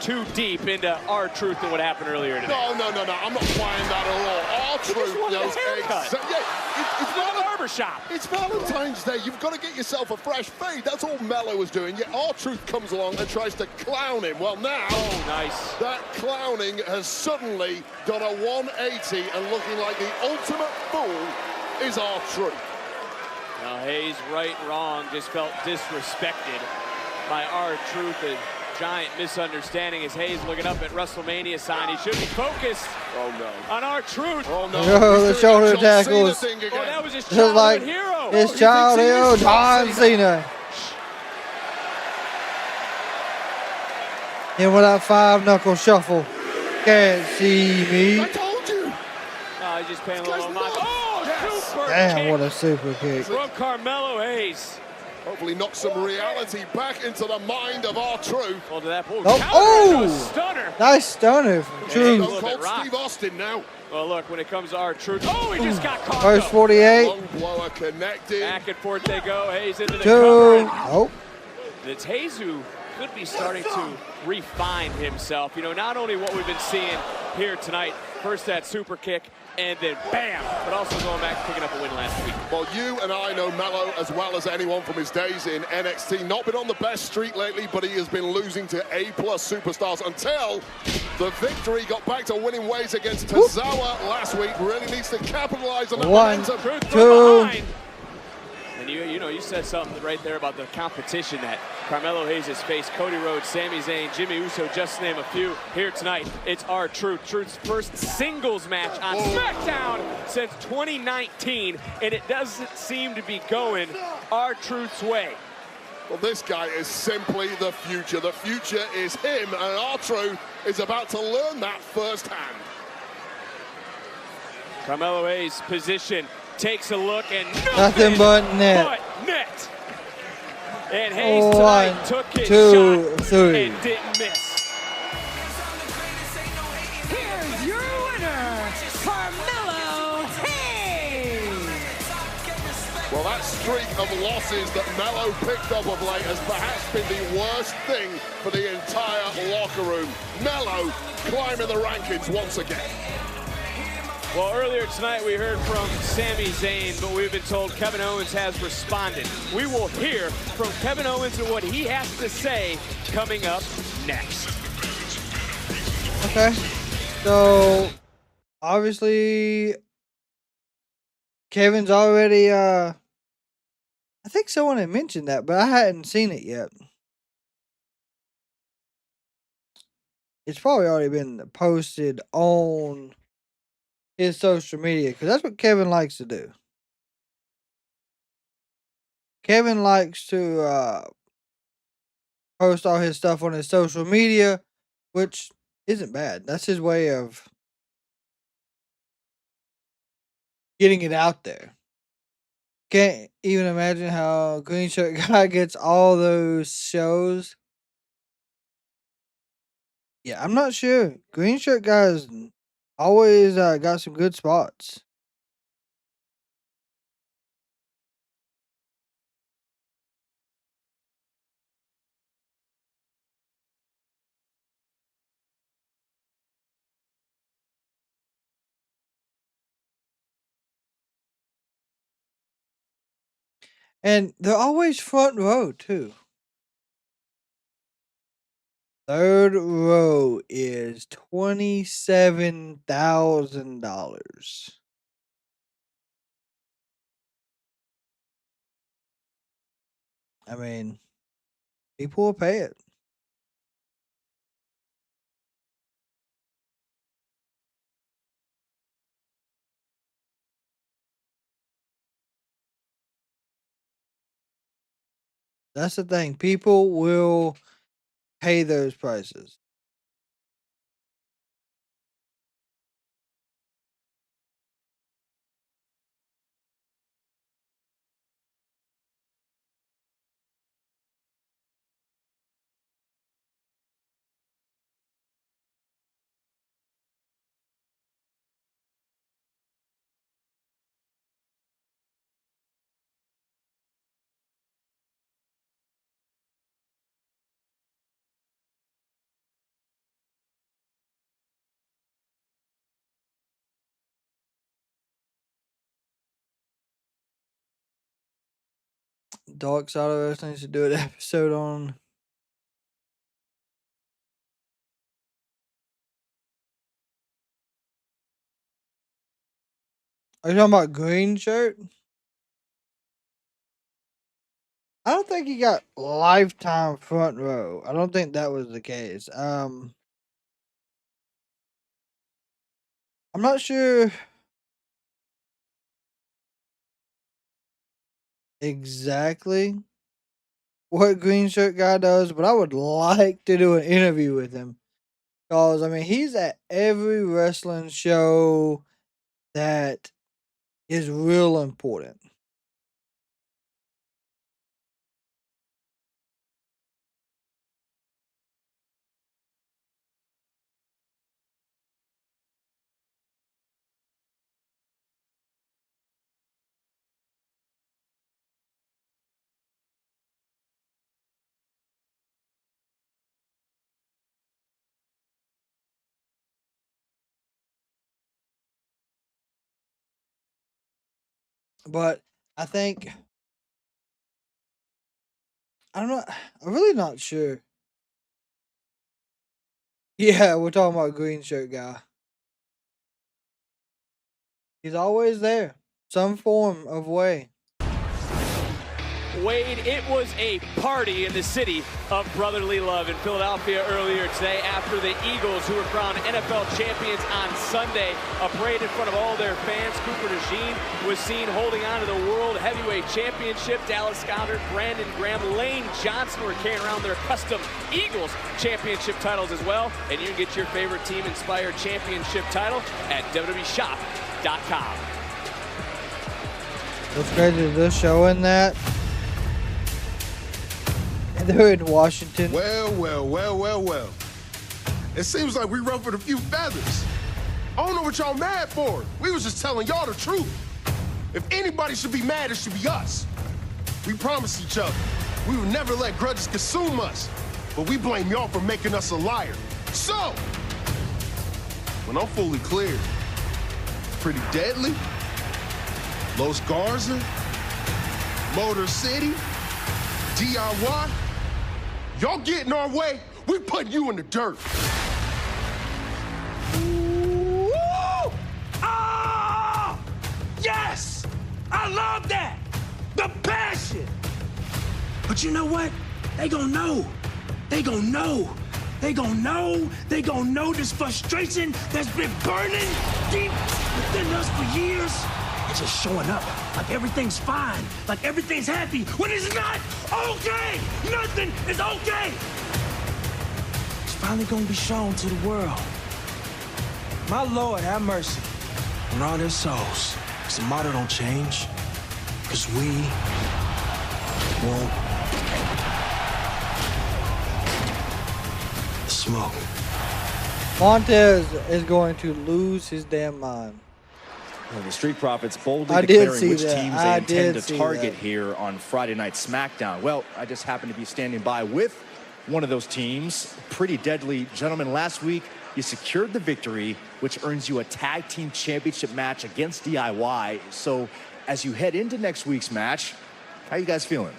too deep into R-Truth than what happened earlier today? No. I'm not buying that at all. R-Truth knows exactly. Yeah, it's not a barbershop. It's Valentine's Day. You've got to get yourself a fresh fade. That's all Mello was doing. Yet R-Truth comes along and tries to clown him. Well, now, nice. That clowning has suddenly done a 180 and looking like the ultimate fool is R-Truth. Now Hayes, right, wrong, just felt disrespected by R-Truth. A giant misunderstanding as Hayes looking up at WrestleMania sign. He should be focused on R-Truth. Oh no! Oh, the shoulder tackles. Thing again. Oh, that was his Just childhood like hero. his He child thinks he hero, is John Cena. And with that 5-knuckle shuffle, can't see me. I told you. Oh, he's just paying a little homage. Oh, super Damn, kick what a super kick. from Carmelo Hayes. Hopefully knock some reality back into the mind of R-Truth. Well, to that point. Oh, Stunner. nice stunner from Truth. Stone Cold Steve Austin now. Well, look, when it comes to R-Truth, oh, he just got caught. First though. 48. Long blower connected. Back and forth they go. Hayes into the Two. cover. And Oh, it's Hayes who could be starting to refine himself. You know, not only what we've been seeing here tonight. First that super kick, and then bam, but also going back and picking up a win last week. Well, you and I know Melo as well as anyone from his days in NXT. Not been on the best streak lately, but he has been losing to A-plus superstars until the victory. Got back to winning ways against Tozawa last week. Really needs to capitalize on that momentum. Two. And you said something right there about the competition that Carmelo Hayes has faced. Cody Rhodes, Sami Zayn, Jimmy Uso, just to name a few. Here tonight, it's R-Truth. Truth's first singles match on Smackdown since 2019, and it doesn't seem to be going R-Truth's way. Well, this guy is simply the future. The future is him, and R-Truth is about to learn that firsthand. Carmelo Hayes' position. Takes a look and nothing but net. And Hayes tonight took his shot and didn't miss. Here's your winner, Carmelo Hayes. Well, that streak of losses that Melo picked up of late has perhaps been the worst thing for the entire locker room. Melo climbing the rankings once again. Well, earlier tonight we heard from Sami Zayn, but we've been told Kevin Owens has responded. We will hear from Kevin Owens and what he has to say coming up next. Okay. So, obviously, Kevin's already, I think someone had mentioned that, but I hadn't seen it yet. It's probably already been posted on his social media, because that's what Kevin likes to do. Kevin likes to post all his stuff on his social media, which isn't bad. That's his way of getting it out there. Can't even imagine how Green Shirt Guy gets all those shows. Yeah, I'm not sure. Green Shirt Guy's always got some good spots. And they're always front row, too. Third row is $27,000. I mean, people will pay it. That's the thing. People will pay those prices. Dark Side of Us needs to do an episode on. Are you talking about Green Shirt? I don't think he got lifetime front row. I don't think that was the case. I'm not sure exactly what Green Shirt Guy does, but I would like to do an interview with him. Because, I mean, he's at every wrestling show that is real important. But I think, I don't know. I'm really not sure. Yeah, we're talking about green shirt guy. He's always there, some form of way. Wade, it was a party in the city of brotherly love in Philadelphia earlier today after the Eagles, who were crowned NFL champions on Sunday, a parade in front of all their fans. Cooper DeJean was seen holding on to the World Heavyweight Championship. Dallas Goddard, Brandon Graham, Lane Johnson were carrying around their custom Eagles championship titles as well. And you can get your favorite team-inspired championship title at WWEshop.com. What's crazy, they're showing that. They're in Washington. Well. It seems like we ruffled a few feathers. I don't know what y'all mad for. We was just telling y'all the truth. If anybody should be mad, it should be us. We promised each other we would never let grudges consume us, but we blame y'all for making us a liar. So, when I'm fully clear, Pretty Deadly, Los Garza, Motor City, DIY, y'all get in our way, we putting you in the dirt. Woo! Ah! Yes! I love that! The passion! But you know what? They gonna know. They gonna know. They gonna know. They gonna know this frustration that's been burning deep within us for years. It's just showing up like everything's fine, like everything's happy, when it's not okay! Nothing is okay! It's finally gonna be shown to the world. My Lord, have mercy on all their souls. Because the motto don't change. Because we won't smoke. Montez is going to lose his damn mind. Well, the Street Profits boldly I did declaring see which that. teams I they intend did to see target that. here on Friday Night SmackDown. Well, I just happened to be standing by with one of those teams. Pretty Deadly. Gentlemen, last week you secured the victory, which earns you a tag team championship match against DIY. So as you head into next week's match, how you guys feeling?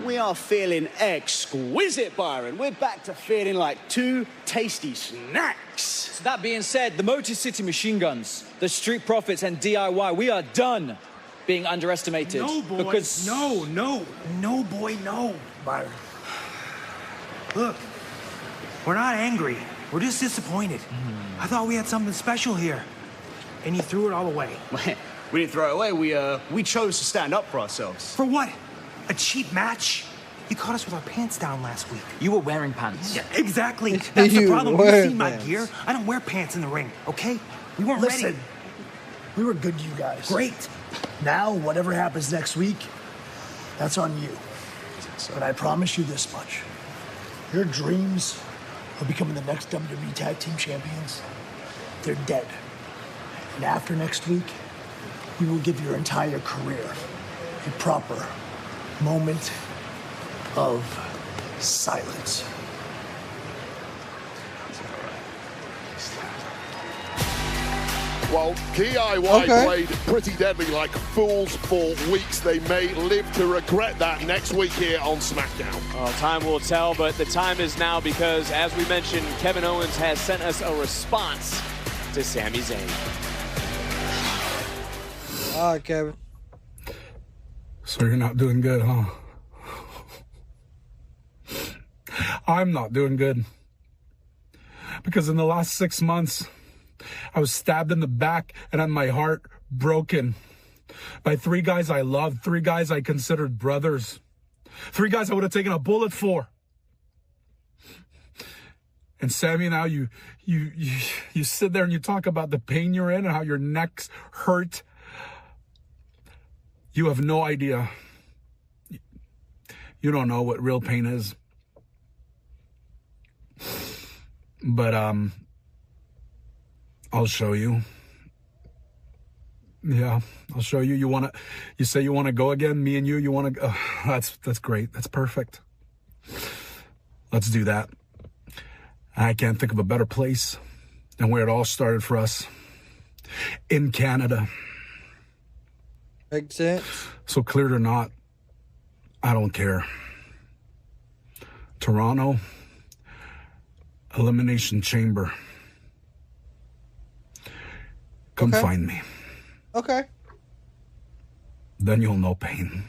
We are feeling exquisite, Byron. We're back to feeling like two tasty snacks. So that being said, the Motor City Machine Guns, the Street Profits, and DIY, we are done being underestimated. No, boy. Because No, boy, no, Byron. Look, we're not angry. We're just disappointed. I thought we had something special here. And you threw it all away. We didn't throw it away. We chose to stand up for ourselves. For what? A cheap match? You caught us with our pants down last week. you were wearing pants. Yeah, exactly. That's the You problem. were You see my pants. gear? I don't wear pants in the ring, okay? We weren't Listen, ready. we were good to you guys. Great. Now, whatever happens next week, that's on you. But I promise you this much. Your dreams of becoming the next WWE Tag Team Champions, they're dead. And after next week, we will give your entire career a proper moment of silence. Well, DIY played Pretty Deadly like fools for weeks. They may live to regret that next week here on SmackDown. Well, time will tell, but the time is now because, as we mentioned, Kevin Owens has sent us a response to Sami Zayn. All right, Kevin. So you're not doing good, huh? I'm not doing good. Because in the last 6 months, I was stabbed in the back and had my heart broken by 3 guys I loved, 3 guys I considered brothers, 3 guys I would have taken a bullet for. And Sammy, now you sit there and you talk about the pain you're in and how your neck's hurt. You have no idea. You don't know what real pain is. But I'll show you. Yeah, I'll show you. You say you want to go again? Me and you want to? That's great. That's perfect. Let's do that. I can't think of a better place than where it all started for us. In Canada. Makes sense. So cleared or not, I don't care. Toronto, Elimination Chamber. Come find me. Okay. Then you'll know pain.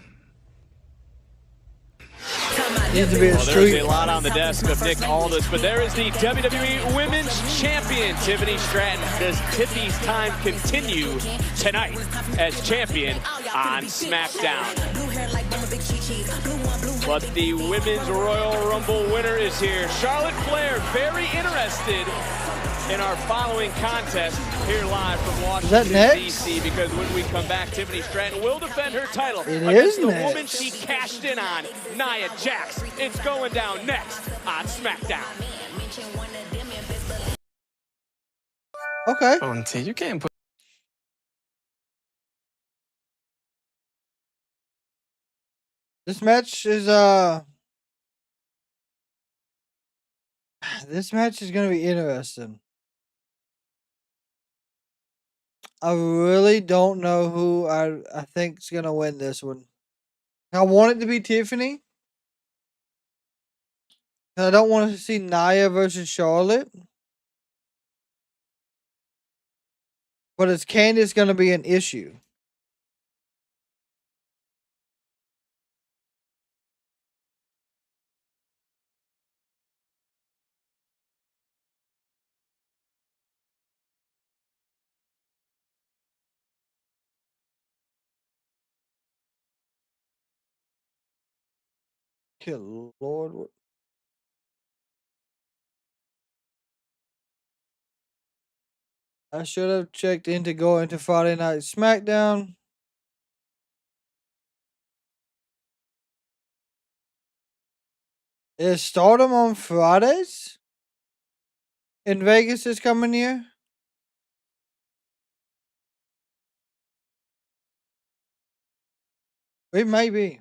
Needs to be a There's street. a lot on the desk of Nick Aldis, but there is the WWE Women's Champion, Tiffany Stratton. Does Tiffany's time continue tonight as champion on SmackDown? But the Women's Royal Rumble winner is here. Charlotte Flair, very interested in our following contest here live from Washington, D.C. Because when we come back, Tiffany Stratton will defend her title against the woman she cashed in on, Nia Jax. It's going down next on SmackDown. Okay. Oh, T, you can't put. This match is this match is gonna be interesting. I really don't know who I think is gonna win this one. I want it to be Tiffany. I don't want to see Nia versus Charlotte. But is Candice gonna be an issue? Good Lord. I should have checked into going to Friday Night SmackDown. Is Stardom on Fridays? In Vegas this coming year? It may be.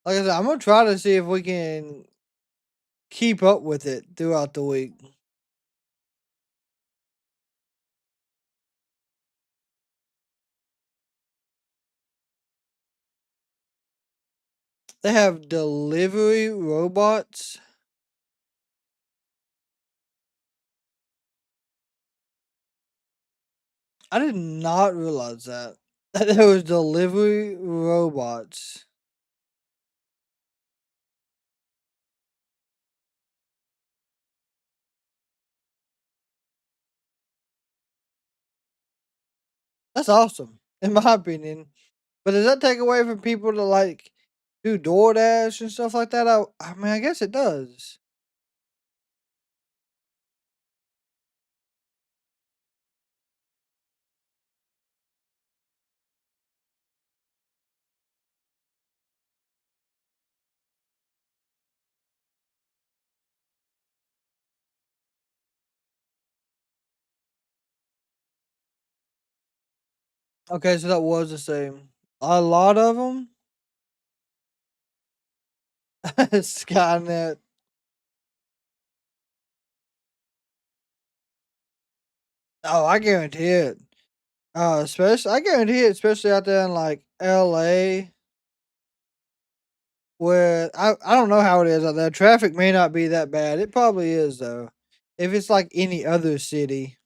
Like I said, I'm going to try to see if we can keep up with it throughout the week. They have delivery robots. I did not realize that there was delivery robots. That's awesome, in my opinion. But does that take away from people to like do DoorDash and stuff like that? I mean, I guess it does. Okay, so that was the same. A lot of them. Skynet. Oh, I guarantee it. I guarantee it, especially out there in like LA, where I don't know how it is out there. Traffic may not be that bad. It probably is though. If it's like any other city.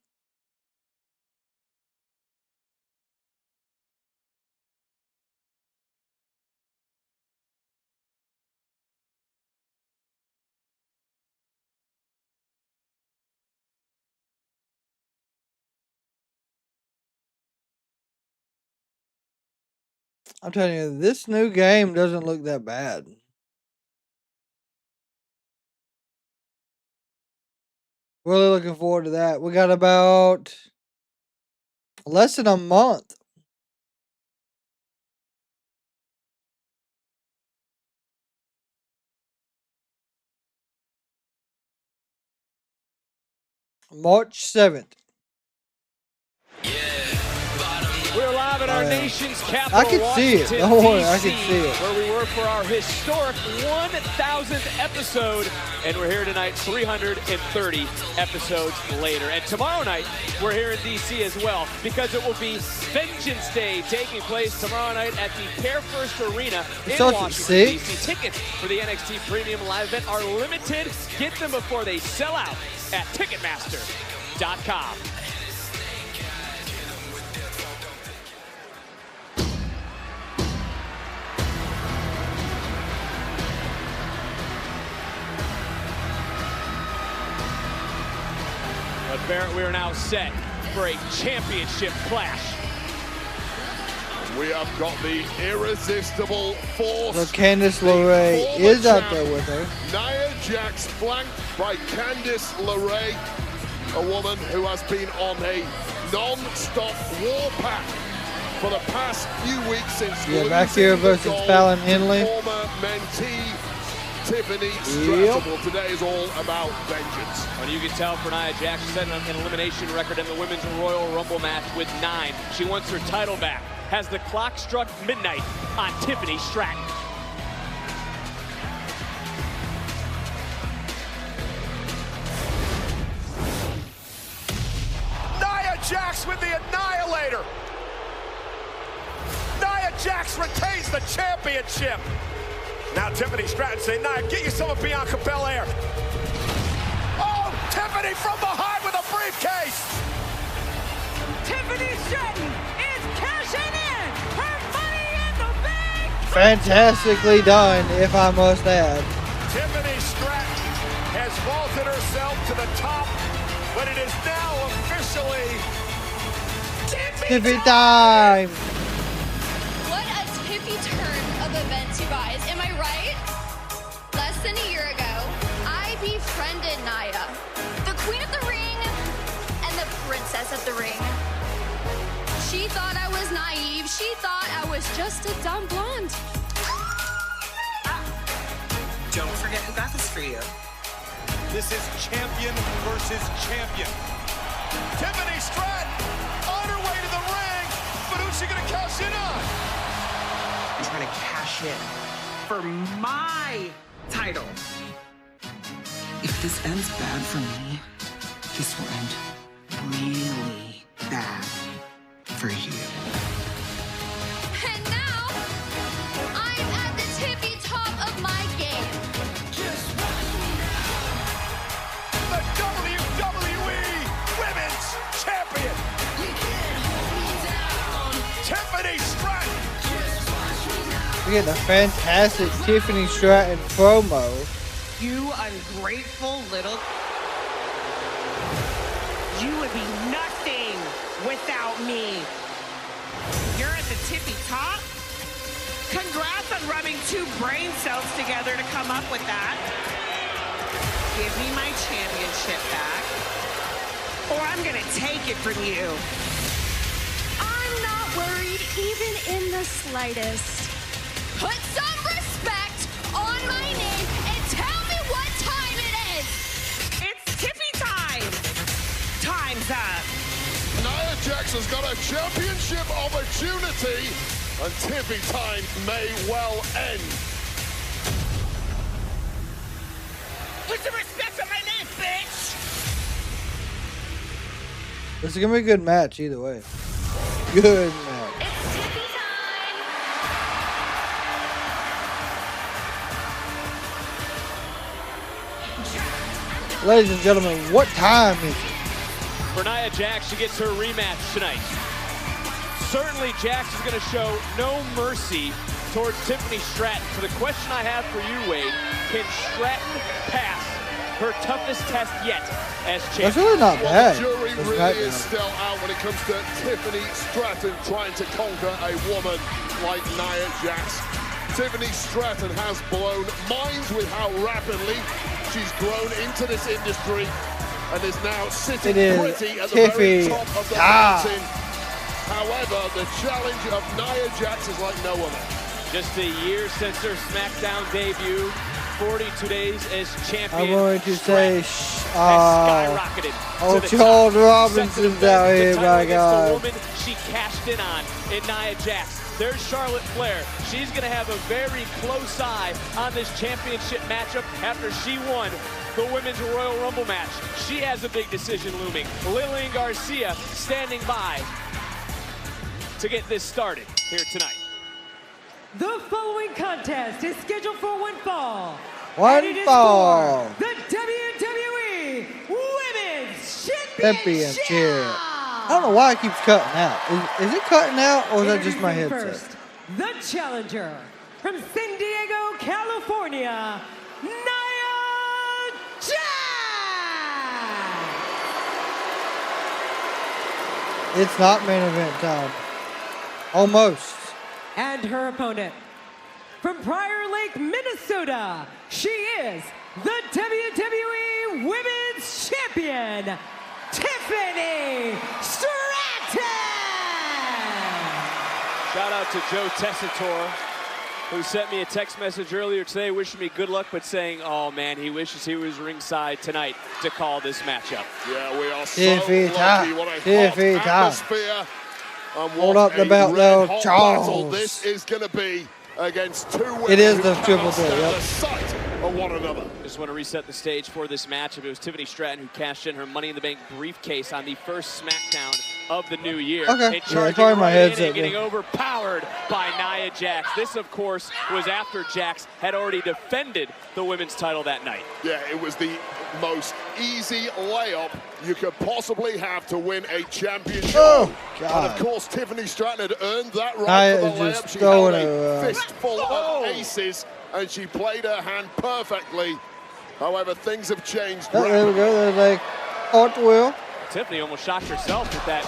I'm telling you, this new game doesn't look that bad. Really looking forward to that. We got about less than a month. March 7th. We're live in our our man. nation's capital, I can see it. Washington, Don't worry, I DC, can see it. where we were for our historic 1,000th episode, and we're here tonight 330 episodes later. And tomorrow night, we're here in DC as well, because it will be Vengeance Day taking place tomorrow night at the Care First Arena in Washington, DC. Tickets for the NXT Premium Live event are limited. Get them before they sell out at Ticketmaster.com. But Barrett, we are now set for a championship clash. We have got the irresistible force. So Candice LeRae is out there with her. Nia Jax, flanked by Candice LeRae, a woman who has been on a non-stop warpath for the past few weeks since back here versus Fallon Henley. Former mentee Tiffany Stratton. Well, today is all about vengeance. And you can tell for Nia Jax, she's setting an elimination record in the Women's Royal Rumble match with 9. She wants her title back. Has the clock struck midnight on Tiffany Stratton. Nia Jax with the Annihilator. Nia Jax retains the championship. Now Tiffany Stratton saying, Nia, get yourself a Bianca Belair. Oh, Tiffany from behind with a briefcase. Tiffany Stratton is cashing in her money in the bank. Fantastically done, if I must add. Tiffany Stratton has vaulted herself to the top, but it is now officially Tiffy time! What a tippy turn of events, you guys. Am I right? Less than a year ago, I befriended Nia, the queen of the ring and the princess of the ring. She thought I was naive. She thought I was just a dumb blonde. Don't forget who got this for you. This is champion versus champion. Tiffany Stratton on her way to the ring, but who's she gonna cash in on? I'm trying to cash in for my title. If this ends bad for me, this will end really bad for you. And now, I'm at the tippy top of my game. The WWE Women's Champion. Tiffany Stratton. We get a fantastic Tiffany Stratton promo. You ungrateful little... You would be nothing without me. You're at the tippy top? Congrats on rubbing 2 brain cells together to come up with that. Give me my championship back, or I'm gonna take it from you. I'm not worried even in the slightest. Put some respect on my name and tell me what time it is. It's tippy time. Time's up. Nia Jax has got a championship opportunity, and Tiffy time may well end. Put some respect on my name, bitch. This is gonna be a good match either way. Good match. Ladies and gentlemen, what time is it? For Nia Jax, she gets her rematch tonight. Certainly, Jax is going to show no mercy towards Tiffany Stratton. So the question I have for you, Wade, can Stratton pass her toughest test yet as champion? That's really not bad. The jury really is still out when it comes to Tiffany Stratton trying to conquer a woman like Nia Jax. Tiffany Stratton has blown minds with how rapidly she's grown into this industry and is now sitting pretty at the very top of the mountain. However, the challenge of Nia Jax is like no other. Just a year since her Smackdown debut, 42 days as champion. I'm going to say, skyrocketed oh, to the Charles top. Robinson's out here, my God. she cashed in on in Nia Jax. There's Charlotte Flair. She's going to have a very close eye on this championship matchup after she won the Women's Royal Rumble match. She has a big decision looming. Lillian Garcia standing by to get this started here tonight. The following contest is scheduled for one fall. One and it is fall. for the WWE Women's Championship. I don't know why it keeps cutting out. Is it cutting out or is that just my headset? First, the challenger from San Diego, California, Nia Jax. It's not main event time. Almost. And her opponent from Prior Lake, Minnesota, she is the WWE Women's Champion, Tiffany Stratton. Shout out to Joe Tessitore, who sent me a text message earlier today wishing me good luck, but saying, oh man, he wishes he was ringside tonight to call this matchup. Yeah, we are so lucky. What a hot atmosphere. Hold up the belt, though, Charles. This is going to be against two women. It is the triple threat. Yep. The sight of one another. Just want to reset the stage for this matchup. It was Tiffany Stratton who cashed in her Money in the Bank briefcase on the first SmackDown of the new year. Okay, and charging probably my right headset. In and getting overpowered by Nia Jax. This, of course, was after Jax had already defended the women's title that night. Yeah, it was the most easy layup you could possibly have to win a championship. Oh, God. And of course, Tiffany Stratton had earned that right Nia for the is layup. just She held throwing a her, fistful of aces, and she played her hand perfectly. However, things have changed. Oh, there we go. There's like cartwheel. Tiffany almost shocked herself with that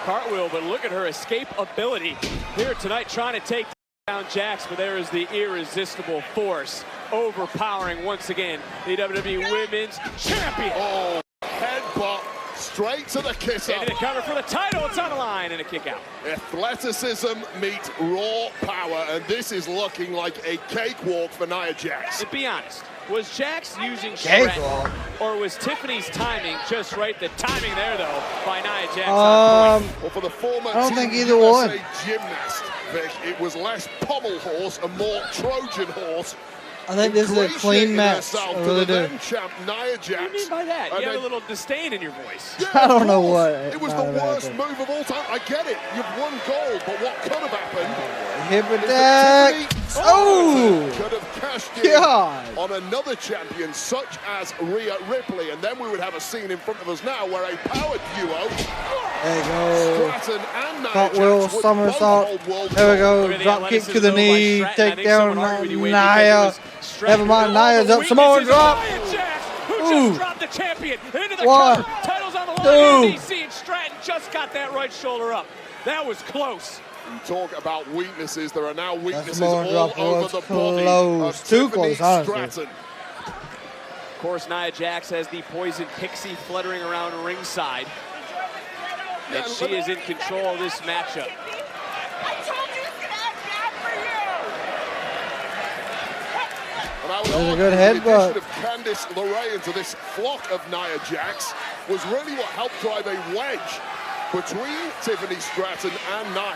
cartwheel, but look at her escape ability here tonight, trying to take down Jax, but there is the irresistible force overpowering once again the WWE Women's Champion. Oh, headbutt straight to the kisser. Into the cover for the title. It's on the line and a kick out. Athleticism meets raw power, and this is looking like a cakewalk for Nia Jax. To be honest, was Jax using Stratton, or was Tiffany's timing just right? The timing there, though, by Nia Jax on point. Well, for the former I don't think Team either USA one. gymnast, Vic, it was less pommel horse and more Trojan horse. I think this is a clean match. I really do. Champ, Nia Jax. What do you mean by that? You have a little disdain in your voice. Yeah, I don't know what. It was the worst move of all time. I get it. You've won gold, but what could have happened? Hip attack. Oh! Could have cashed in on another champion such as Rhea Ripley, and then we would have a scene in front of us now where a power duo. There you go. Stratton and Nia Cartwheel, Jax would somersault. both hold world There we go. Look at the Drop kick to the athleticism kney. by Stratton. I Take think down someone argued with you, Wade, because Nia. it was Stratton. Never mind. All Nia's the up. Samoan weaknesses drop. of Nia Jax, who Ooh. just dropped the champion into the One. cover. Title's on the line. Two. DC and Stratton just got that right shoulder up. That was close. You talk about weaknesses. There are now weaknesses Samoan all drop over was the body close. of Too Tiffany close, honestly. Stratton. Of course, Nia Jax has the poison pixie fluttering around ringside. And she is in control of this matchup. And I would That was a argue good the headbutt. addition of Candice LeRae into this flock of Nia Jax was really what helped drive a wedge between Tiffany Stratton and Nia.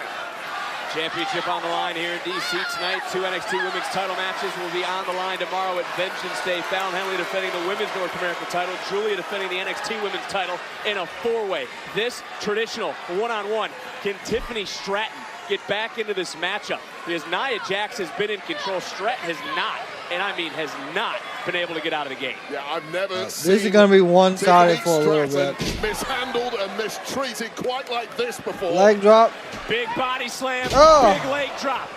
Championship on the line here in DC tonight. 2 NXT women's title matches will be on the line tomorrow at Vengeance Day. Fallon Henley defending the women's North American title. Julia defending the NXT women's title in a 4-way. This traditional one-on-one. Can Tiffany Stratton get back into this matchup? Because Nia Jax has been in control. Stratton has not, and I mean has not, been able to get out of the gate. Yeah, I've never seen This is going to be one-sided for a little Stratton bit. mishandled and mistreated quite like this before. Leg drop. Big body slam, Oh. big leg drop.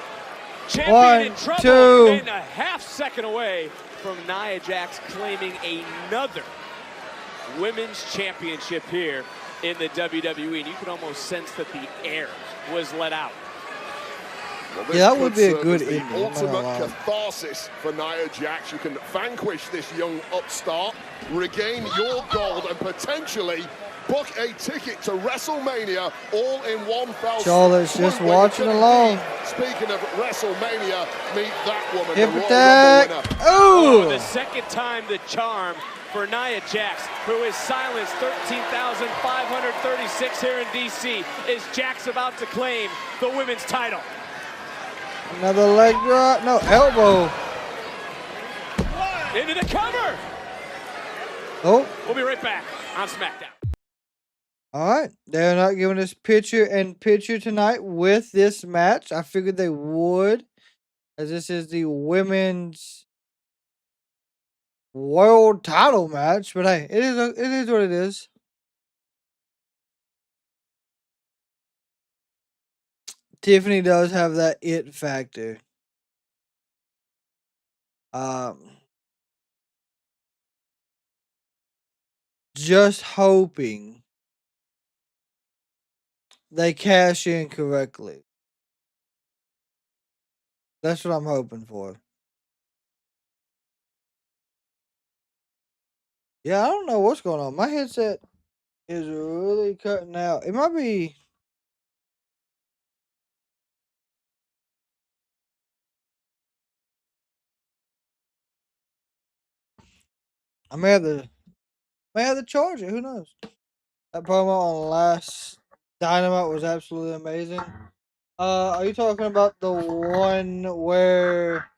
Champion 1, in trouble, 2. and a half second away from Nia Jax claiming another women's championship here in the WWE. And you could almost sense that the air was let out. Well, this Yeah, that would could be a serve good as the ending, I'm not ultimate gonna lie. catharsis for Nia Jax. You can vanquish this young upstart, regain your gold, and potentially book a ticket to WrestleMania all in one fell Charlotte's swoop. just When you watching can along. indeed, speaking of WrestleMania, meet that woman, Hip the Royal attack. Rumble winner. Oh! The second time the charm for Nia Jax, who is silenced 13,536 here in DC. Is Jax about to claim the women's title? Another leg drop. No, elbow. Into the cover. Oh. We'll be right back on SmackDown. All right. They're not giving us picture tonight with this match. I figured they would, as this is the women's world title match. But hey, it is what it is. Tiffany does have that it factor. Just hoping they cash in correctly. That's what I'm hoping for. Yeah, I don't know what's going on. My headset is really cutting out. It might be... I may have to charge it. Who knows? That promo on last Dynamite was absolutely amazing. Are you talking about the one where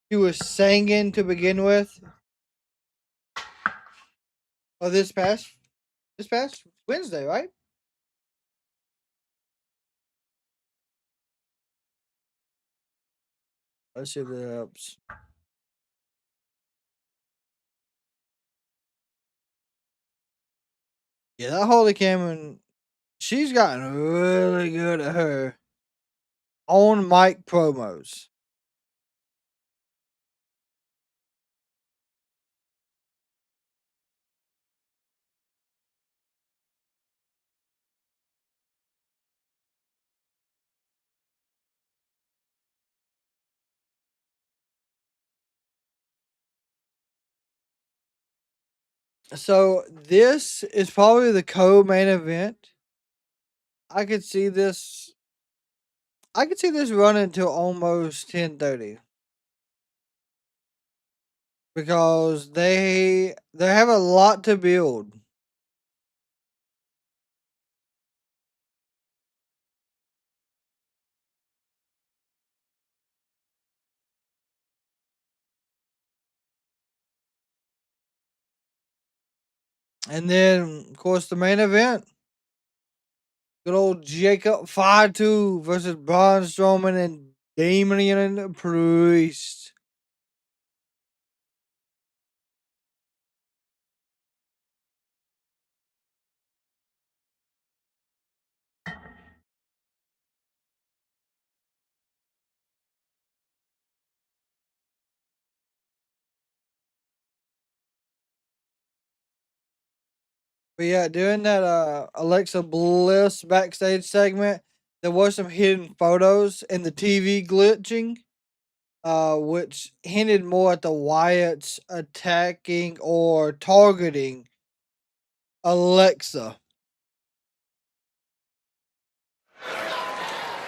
he was singing to begin with? Oh, this past Wednesday, right? Let's see if that helps. Yeah, that Holy Cameron, she's gotten really good at her on mic promos. So this is probably the co-main event. I could see this running until almost 10:30. Because they have a lot to build. And then, of course, the main event. Good old Jacob Fatu versus Braun Strowman and Damian and the Priest. But yeah, during that Alexa Bliss backstage segment, there was some hidden photos and the TV glitching, which hinted more at the Wyatts attacking or targeting Alexa.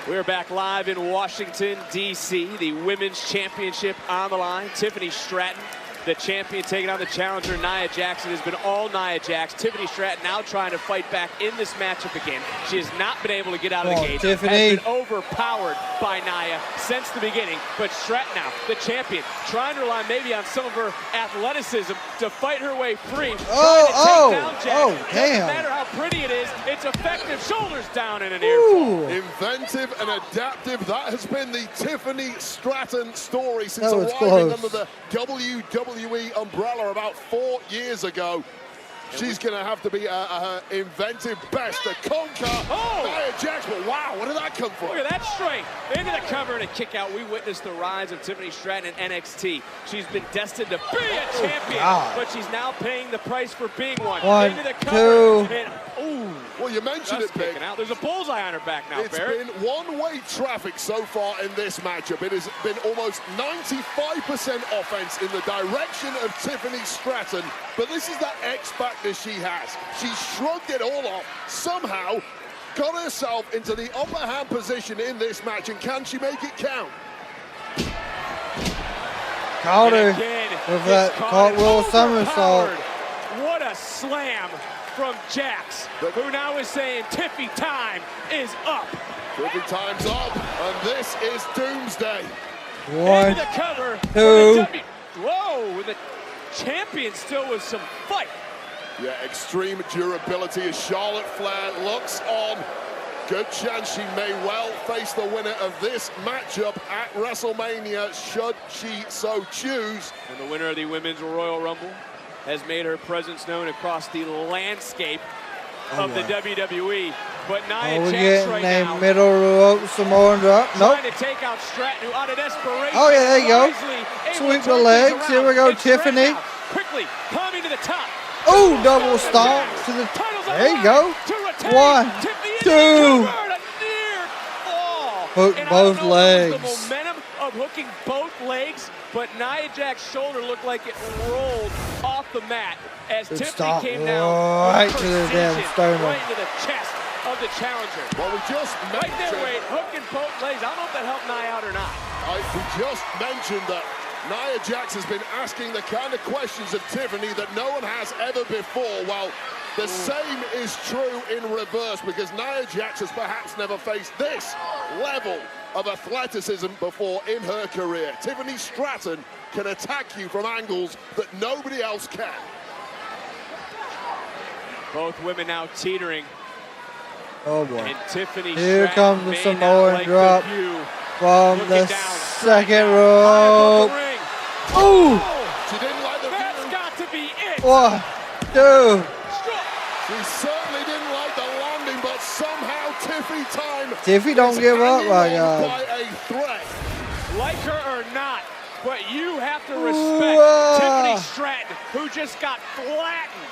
We're back live in Washington, D.C. The Women's Championship on the line. Tiffany Stratton, the champion, taking on the challenger, Nia Jax. It has been all Nia Jax. Tiffany Stratton now trying to fight back in this matchup again. She has not been able to get out of the gate. Tiffany has been overpowered by Nia since the beginning. But Stratton now, the champion, trying to rely maybe on some of her athleticism to fight her way free. Oh, damn. Damn. Doesn't matter how pretty it is, it's effective. Shoulders down and an earful. Inventive and adaptive. That has been the Tiffany Stratton story since That was arriving close. under the WWE umbrella about 4 years ago. She's going to have to be her inventive best to conquer Nia Jax. But wow, where did that come from? Look at that strength. Into the cover and a kick out. We witnessed the rise of Tiffany Stratton in NXT. She's been destined to be a champion, but she's now paying the price for being one. Into the cover. Well, you mentioned it, Big. Out. There's a bullseye on her back now, It's Barrett. been one-way traffic so far in this matchup. It has been almost 95% offense in the direction of Tiffany Stratton, but this is that X factor she has. She shrugged it all off, somehow got herself into the upper hand position in this match, and can she make it count? Caught her with that cartwheel somersault. a slam from Jax, who now is saying Tiffy time is up. Tiffy time's up, and this is Doomsday. One, into the cover. two. Whoa, with the champion still with some fight. Yeah, extreme durability as Charlotte Flair looks on. Good chance she may well face the winner of this matchup at WrestleMania, should she so choose. And the winner of the Women's Royal Rumble has made her presence known across the landscape of the WWE. But Nia we're Jax getting right a now middle rope Samoan drop. Nope. trying to take out Stratton, who out of desperation. Oh yeah, there you go. wisely able Sweep to the turn legs. things Here we around. go, It's Stratton Tiffany. now, quickly climbing to the top. Oh, double stomp to the. There you go. One, two. Hook both legs. The momentum of hooking both legs, but Nia Jax's shoulder looked like it rolled off the mat as Good Tiffany stomp came down right with to the damn precision, sternum. right into the chest of the challenger. Well, we just right there, mentioned- Wade, hooking both legs. I don't know if that helped Nia out or not. We just mentioned that Nia Jax has been asking the kind of questions of Tiffany that no one has ever before. Well, the same is true in reverse, because Nia Jax has perhaps never faced this level of athleticism before in her career. Tiffany Stratton can attack you from angles that nobody else can. Both women now teetering. Oh boy. And Tiffany Here Stratton comes the may Samoan not like drop the view. from the second rope. Ooh! She didn't like the That's got to be it. One, two. She certainly didn't like the landing, but somehow Tiffy time. Tiffy don't give up, my God. By a threat. Like her or not, but you have to respect Tiffany Stratton, who just got flattened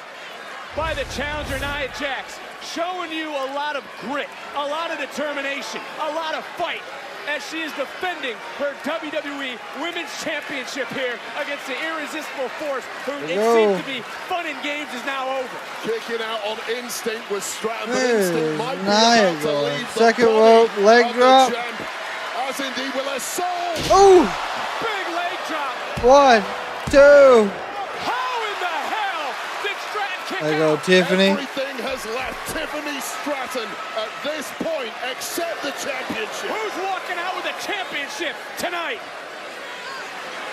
by the challenger Nia Jax, showing you a lot of grit, a lot of determination, a lot of fight, as she is defending her WWE Women's Championship here against the irresistible force, who it seems to be fun and games is now over. Kicking out on instinct with Stratton, but There instinct is might be Nia about to going. leave the Second body rope, leg of the drop. champ, as indeed will her soul. Ooh! Big leg drop. One, two. How in the hell did Stratton kick There you go, out? Tiffany. Everything has left Tiffany Stratton at this point except the championship. Who's walking out with the championship tonight?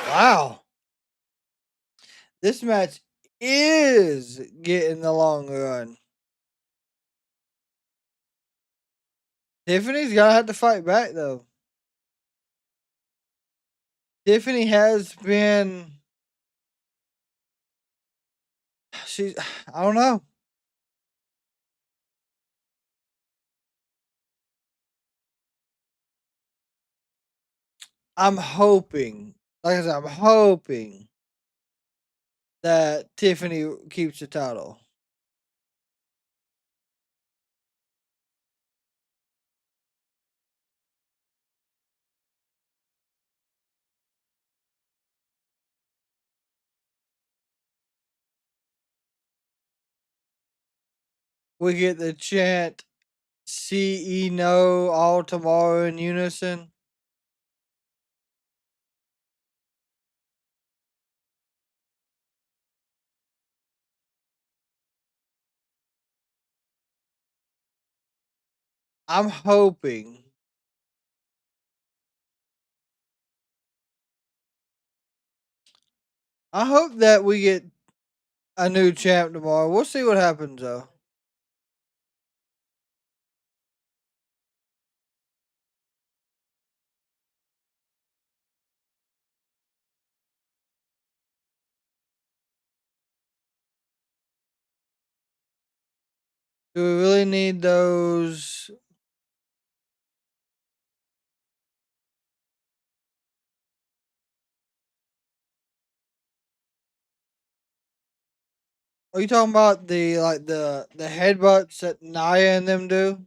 Wow. This match is getting the long run. Tiffany's gonna have to fight back though. Tiffany has been. I don't know. I'm hoping, like I said, I'm hoping that Tiffany keeps the title. We get the chant, "CE no all tomorrow" in unison. I'm hoping I hope that we get a new champ tomorrow. We'll see what happens though. Do we really need those? Are you talking about the the headbutts that Nia and them do?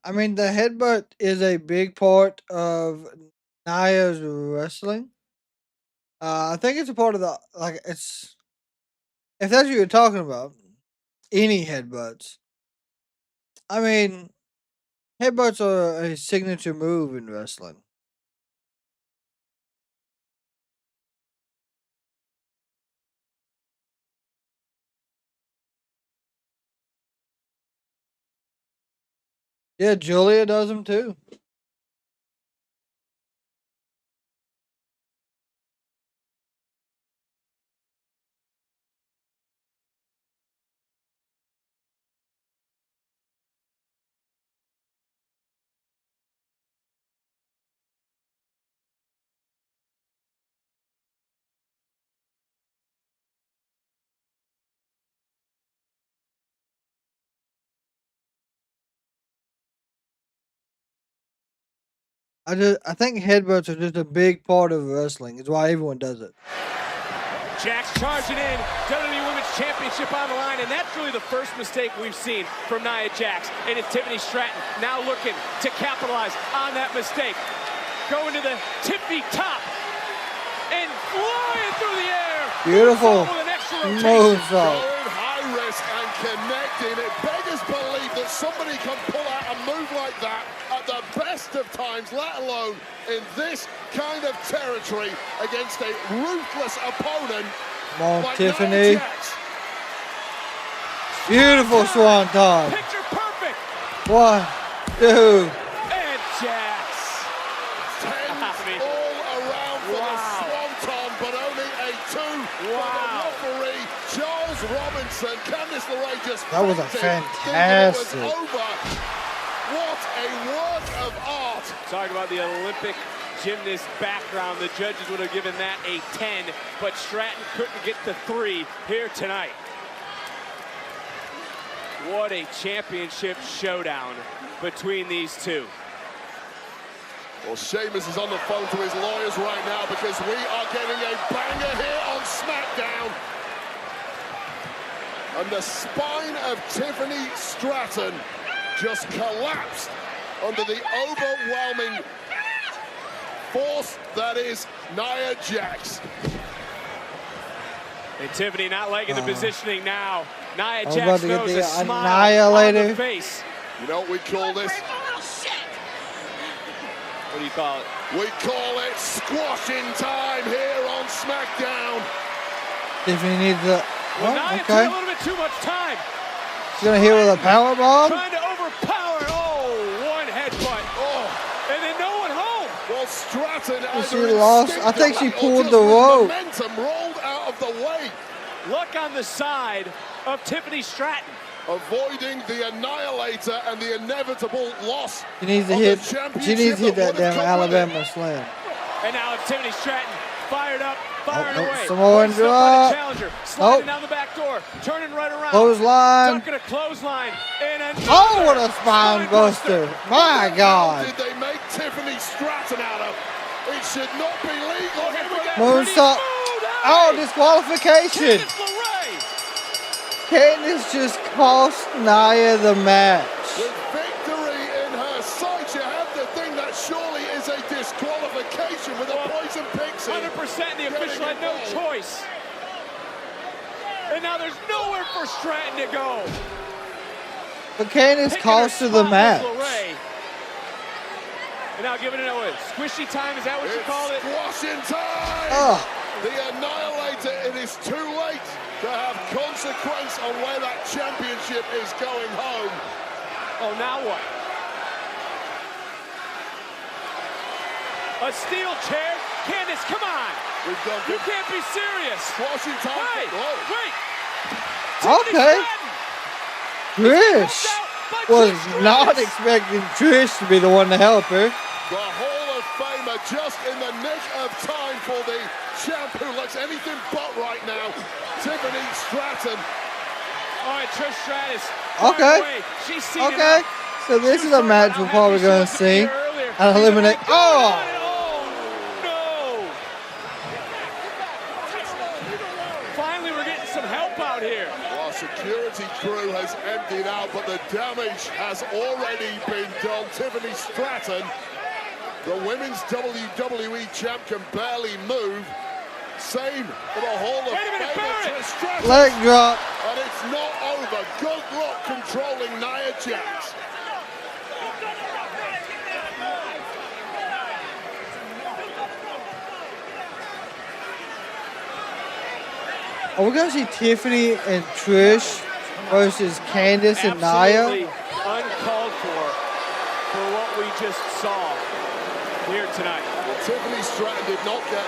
I mean, the headbutt is a big part of Nia's wrestling. I think it's a part of the it's if that's what you're talking about, any headbutts. I mean, headbutts are a signature move in wrestling. Yeah, Julia does them too. I think headbutts are just a big part of wrestling. It's why everyone does it. Jax charging in, WWE Women's Championship on the line, and that's really the first mistake we've seen from Nia Jax. And it's Tiffany Stratton now looking to capitalize on that mistake. Going to the tippy top and flying through the air. Beautiful moonsault. Going high risk and connecting. It beggars belief that somebody can pull out a move like that at the best of times, let alone in this kind of territory against a ruthless opponent. Come on, like Tiffany. Nia Jax. Beautiful swanton. Picture perfect. 1, 2. And Jax. All around for the swanton, but only a 2 for the referee, Charles Robinson. Candice LeRae just That was a fantastic. it was over. What a work of art. Talking about the Olympic gymnast background, the judges would have given that a 10, but Stratton couldn't get the 3 here tonight. What a championship showdown between these two. Well, Sheamus is on the phone to his lawyers right now because we are getting a banger here on SmackDown. And the spine of Tiffany Stratton just collapsed under the overwhelming force that is Nia Jax. And Tiffany not liking the positioning now. Nia I'm Jax about to get knows the a smile on annihilator. the face. You know what we call this? What do you call it? We call it squashing time here on SmackDown. Tiffany needs the. Well, Oh, Nia okay. took a little bit too much time. She's gonna hit with a power bomb. Trying to overpower. Oh, one headbutt. Oh, and then no one home. Well, Stratton She either lost. I think she instinctively or pulled just the with rope. momentum rolled out of the way. Luck on the side of Tiffany Stratton. Avoiding the Annihilator and the inevitable loss. She needs to of hit. the She championship needs to hit that would have damn come with it. Alabama slam. And now it's Tiffany Stratton fired up, firing nope, away. Samoan Hoisted up by the drop. challenger, sliding Nope. down the back door, turning right around. Clothesline. Ducking a clothesline. And another Oh, what a spine buster! My God. What did they make Tiffany Stratton out of? It should not be legal. Here we go. Moonsault. Oh, disqualification. Candice just cost Nia the match. With victory in her sights, you have the thing that surely is a disqualification with a poison pixie. 100%, the official had no choice. And now there's nowhere for Stratton to go. But Candice Picking cost her her the spot match. with LeRae. And now giving it away. Squishy time, is that what you call it? Squashing time! Oh. The Annihilator, it is too late to have consequence on where that championship is going home. Oh, now what? A steel chair? Candice, come on! We've done You can't be serious! Squashing time. Wait, wait! Okay. Trish was not expecting Trish to be the one to help her. The Hall of Famer just in the nick of time for the champ who looks anything but right now, Tiffany Stratton. All right, Trish Stratus. Okay. She's seen Okay. So this is a match we're probably going to see and eliminate. Oh! No! Finally, we're getting some help out here. Our security crew has emptied out, but the damage has already been done. Tiffany Stratton, the women's WWE champ, can barely move. Same for the Hall of Famer Trish Stratton. Leg drop. And it's not over. Good luck controlling Nia Jax. Are we going to see Tiffany and Trish versus Candice and Absolutely Nia? uncalled for what we just saw here tonight. Well, Tiffany Stratton did not get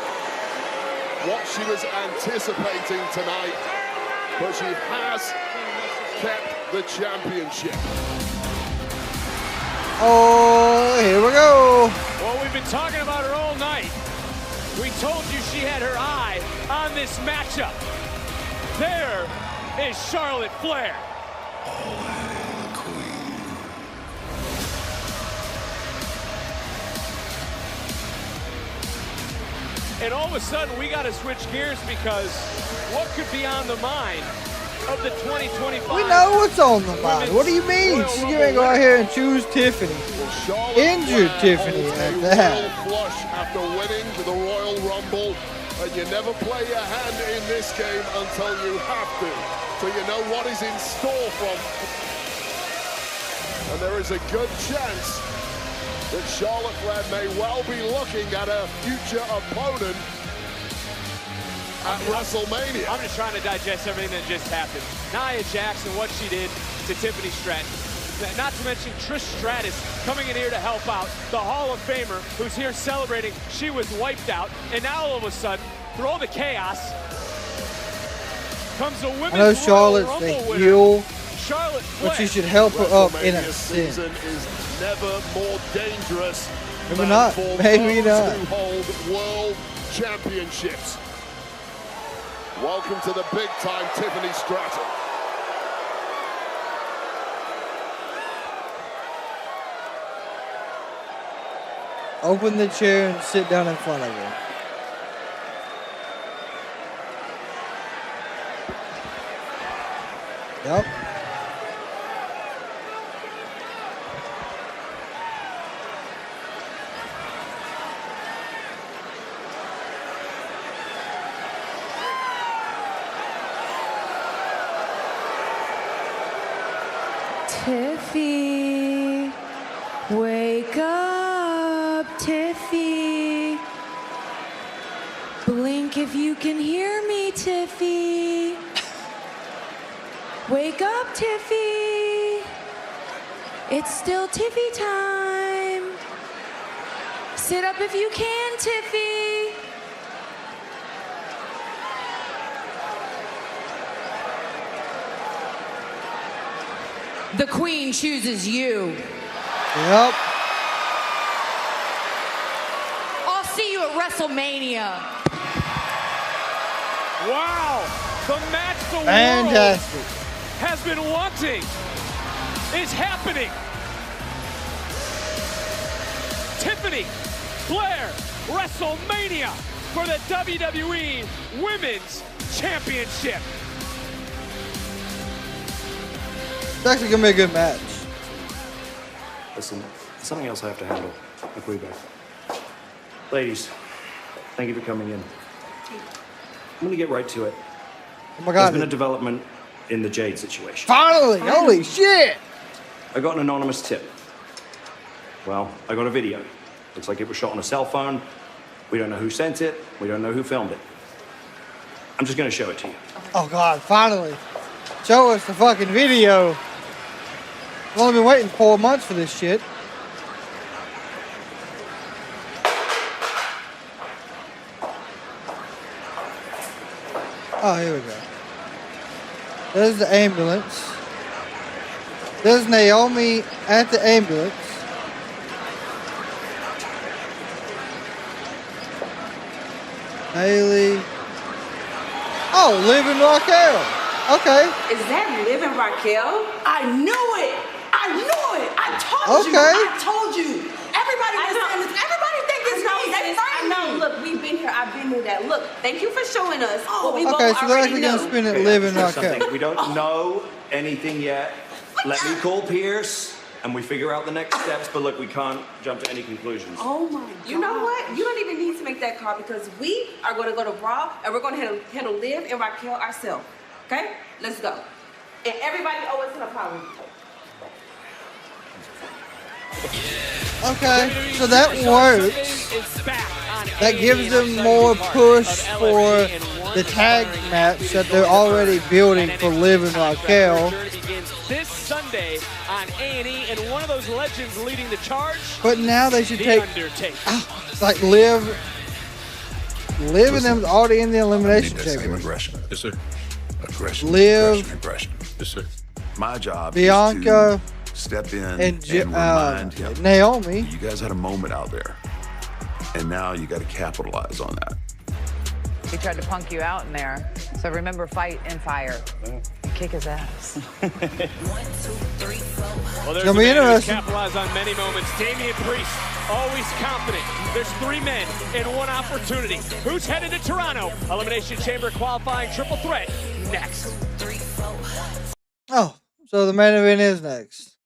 what she was anticipating tonight, but she has kept the championship. Oh, here we go. Well, we've been talking about her all night. We told you she had her eye on this matchup. There is Charlotte Flair. And all of a sudden, we got to switch gears because what could be on the mind of the 2025? We know what's on the mind. What do you mean? She's going to go out here and choose Tiffany. Injured Tiffany at that. Flush after winning the Royal Rumble, and you never play your hand in this game until you have to, so you know what is in store from. And there is a good chance that Charlotte Flair may well be looking at a future opponent at WrestleMania. I'm just trying to digest everything that just happened. Nia Jax and what she did to Tiffany Stratton. Not to mention Trish Stratus coming in here to help out. The Hall of Famer who's here celebrating. She was wiped out. And now all of a sudden, through all the chaos, comes a women's I know Charlotte's Royal the Rumble winner, heel, Charlotte Flair. but you should help her up in a WrestleMania sin. season is never more dangerous Maybe than not. for Maybe those not. who hold world championships. Welcome to the big time, Tiffany Stratton. Open the chair and sit down in front of her. Yep. Tiffy, wake up, Tiffy. Blink if you can hear me, Tiffy. Wake up, Tiffy. It's still Tiffy time. Sit up if you can, Tiffy. The queen chooses you. Yep. I'll see you at WrestleMania. Wow, the match the Fantastic. world has been wanting is happening. Tiffany Flair, WrestleMania for the WWE Women's Championship. It's actually going to be a good match. Listen, there's something else I have to handle. I'll call you back. Ladies, thank you for coming in. I'm going to get right to it. Oh my God. There's been a development in the Jade situation. Finally! Holy shit! I got an anonymous tip. Well, I got a video. Looks like it was shot on a cell phone. We don't know who sent it. We don't know who filmed it. I'm just going to show it to you. Oh God, finally. Show us the fucking video. I've only been waiting 4 months for this shit. Oh, here we go. There's the ambulance. There's Naomi at the ambulance. Haley. Oh, Liv and Raquel. Okay. Is that Liv and Raquel? I knew it! I knew it! I told you! Okay. I told you! Everybody was saying this. Everybody think it's me. They I know. Look, we've been here. I've been through that. Look, thank you for showing us what we Okay, both so they're already actually going know. to spin it Okay, Liv and here's something. Raquel. We don't know anything yet. Let me call Pierce. and we figure out the next steps. But look, we can't jump to any conclusions. Oh my God. You know what? You don't even need to make that call because we are going to go to Raw and we're going to handle Liv and Raquel ourselves. Okay? Let's go. And everybody owe us an apology. Okay, so that works. That gives them more push for the tag match that they're already building for Liv and Raquel. This Sunday on A&E, and one of those legends leading the charge. But now they should take Undertaker. like Liv and them's already in the Elimination Chamber. Aggression. Yes, sir. Aggression. Liv, aggression. Yes, sir. My job Bianca, is to step in and remind him. Naomi. You guys had a moment out there, and now you got to capitalize on that. He tried to punk you out in there. So remember, fight and fire. And kick his ass. Well, there's Gonna a be man who has interesting. capitalized on many moments. Damian Priest, always confident. There's 3 men and 1 opportunity. Who's headed to Toronto? Elimination Chamber qualifying triple threat next. Oh, so the main event is next.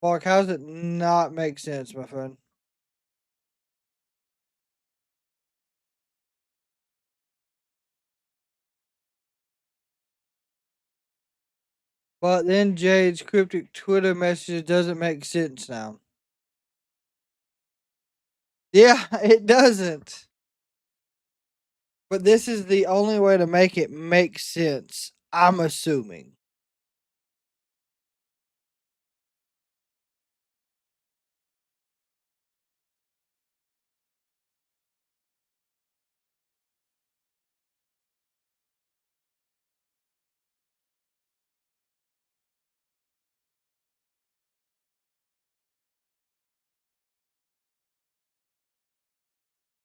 Mark, how does it not make sense, my friend? But then Jade's cryptic Twitter message doesn't make sense now. Yeah, it doesn't. But this is the only way to make it make sense, I'm assuming.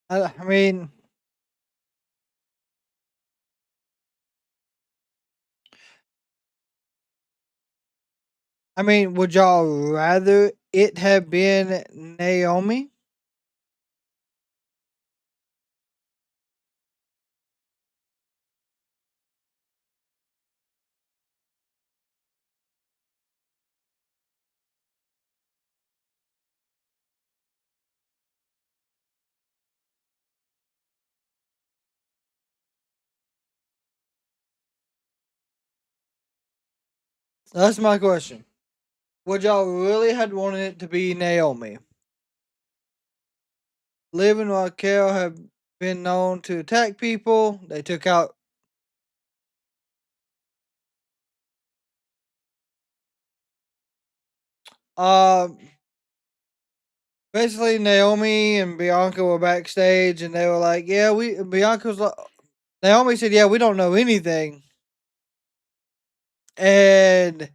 I mean, would y'all rather it have been Naomi? That's my question. Would y'all really have wanted it to be Naomi? Liv and Raquel have been known to attack people. They took out basically Naomi and Bianca were backstage and they were like, yeah, Bianca was like, Naomi said, yeah, we don't know anything. And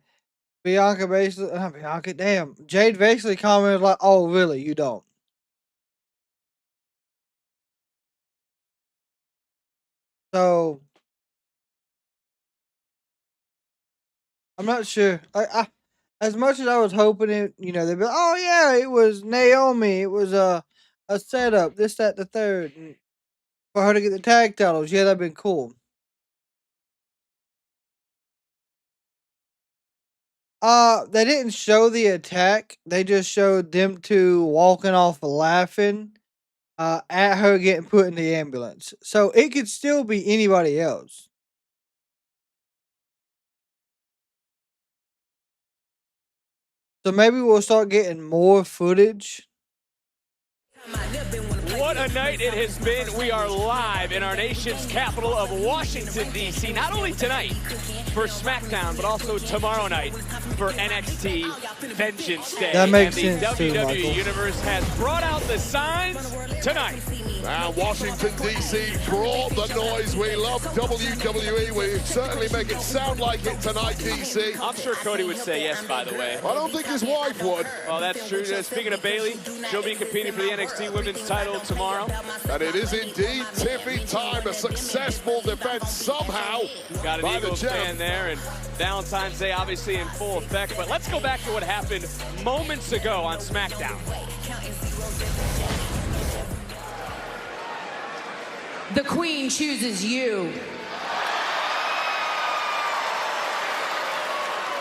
Bianca basically, not Bianca, damn. Jade basically commented like, oh, really? You don't? So, I'm not sure. I as much as I was hoping it, they'd be like, oh, yeah, it was Naomi. It was a setup, this, that, the third. And for her to get the tag titles, yeah, that'd been cool. They didn't show the attack. They just showed them two walking off laughing at her getting put in the ambulance. So it could still be anybody else. So maybe we'll start getting more footage. What what a night it has been. We are live in our nation's capital of Washington, D.C. Not only tonight for Smackdown, but also tomorrow night for NXT Vengeance Day. That makes and sense the too, WWE Michael. Universe has brought out the signs tonight. And Washington, D.C. brought the noise. We love WWE. We certainly make it sound like it tonight, D.C. I'm sure Cody would say yes, by the way. I don't think his wife would. Well, that's true. Speaking of Bayley, she'll be competing for the NXT Women's title tomorrow. And it is indeed Tiffy time. A successful defense somehow. Got an by Eagles the champ. fan there, and Valentine's Day obviously in full effect. But let's go back to what happened moments ago on SmackDown. The Queen chooses you.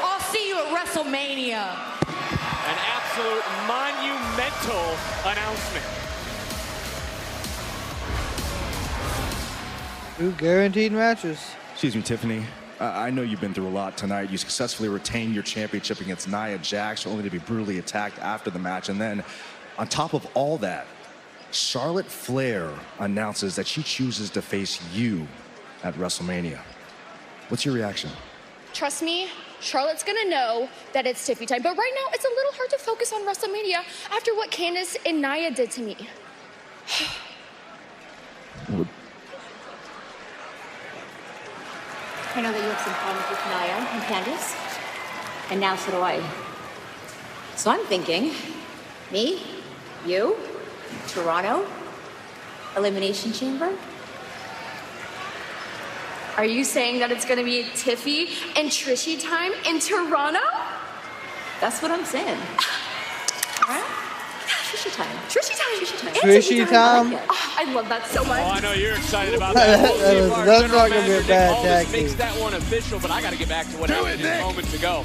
I'll see you at WrestleMania. An absolute monumental announcement. 2 guaranteed matches. Excuse me, Tiffany. I know you've been through a lot tonight. You successfully retained your championship against Nia Jax, only to be brutally attacked after the match. And then, on top of all that, Charlotte Flair announces that she chooses to face you at WrestleMania. What's your reaction? Trust me, Charlotte's gonna know that it's Tiffy time. But right now, it's a little hard to focus on WrestleMania after what Candice and Nia did to me. I know that you have some problems with Nia and Candice, and now so do I. So I'm thinking, me, you, Toronto, Elimination Chamber. Are you saying that it's gonna be Tiffy and Trishy time in Toronto? That's what I'm saying. Alright? Trishy time. Trishy time. Trishy time. Trishy time. I like it. Oh, I love that so much. Oh, I know you're excited about that. We'll see if our That's general not gonna be a manager, bad Nick tag Aldis, makes team. that one official, but I got to get back to what happened just moments ago.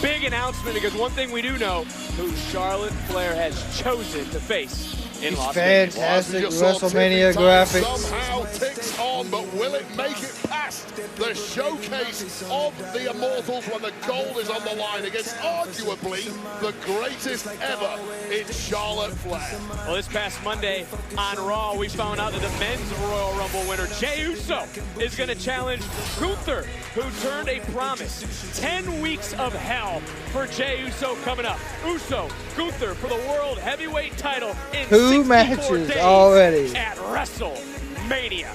Big announcement, because one thing we do know, who Charlotte Flair has chosen to face in Las Vegas. Fantastic You saw WrestleMania Tiffy time graphics. Somehow ticks on, but will it make it past the showcase of the Immortals when the gold is on the line against arguably the greatest ever in Charlotte Flair? Well, this past Monday on Raw, we found out that the men's Royal Rumble winner, Jey Uso, is going to challenge Gunther, who turned a promise. 10 weeks of hell for Jey Uso coming up. Uso, Gunther for the World Heavyweight title in 2 64 matches days already. at WrestleMania.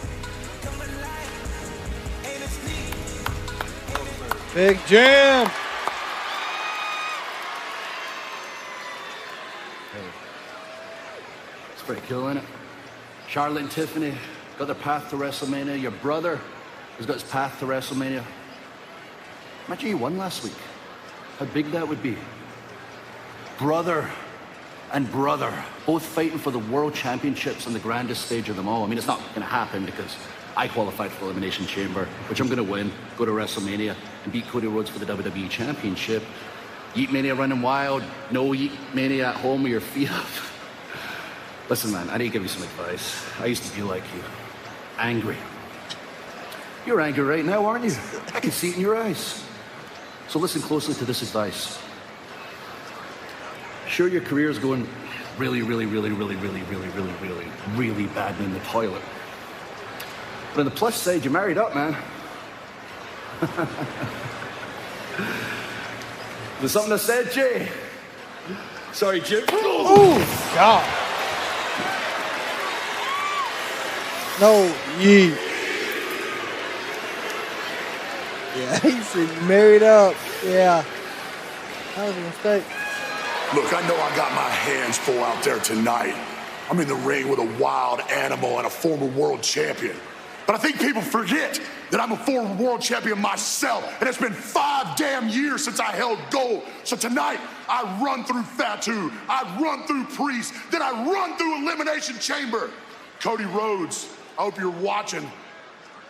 Big Jam. It's pretty cool, isn't it? Charlotte and Tiffany got their path to WrestleMania. Your brother has got his path to WrestleMania. Imagine you won last week. How big that would be. Brother and brother, both fighting for the World Championships on the grandest stage of them all. I mean, it's not going to happen because I qualified for the Elimination Chamber, which I'm going to win, go to WrestleMania, and beat Cody Rhodes for the WWE Championship. Yeet Mania running wild, no Yeet Mania at home with your feet up. Listen, man, I need to give you some advice. I used to be like you, angry. You're angry right now, aren't you? I can see it in your eyes. So listen closely to this advice. Sure, your career is going really bad in the toilet. But on the plus side, you're married up, man. There's something I said, Jay. Sorry, Jim. Oh, God. No, yeet. Yeah, he's married up. Yeah. That was a mistake. Look, I know I got my hands full out there tonight. I'm in the ring with a wild animal and a former world champion. But I think people forget that I'm a former world champion myself, and it's been 5 damn years since I held gold. So tonight, I run through Fatu, I run through Priest, then I run through Elimination Chamber. Cody Rhodes, I hope you're watching,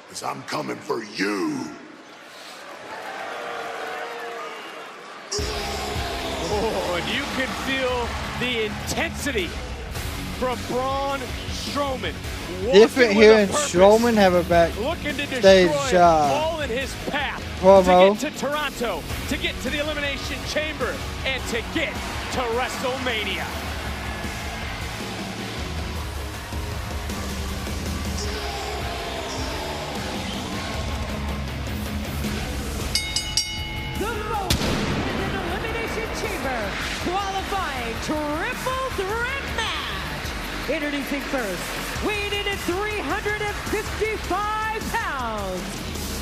because I'm coming for you. Oh, and you can feel the intensity from Braun Strowman. Different hearing Strowman have a backstage all in his path promo. to get to Toronto, to get to the Elimination Chamber, and to get to WrestleMania. qualifying triple threat match. Introducing first, weighing in at 355 pounds,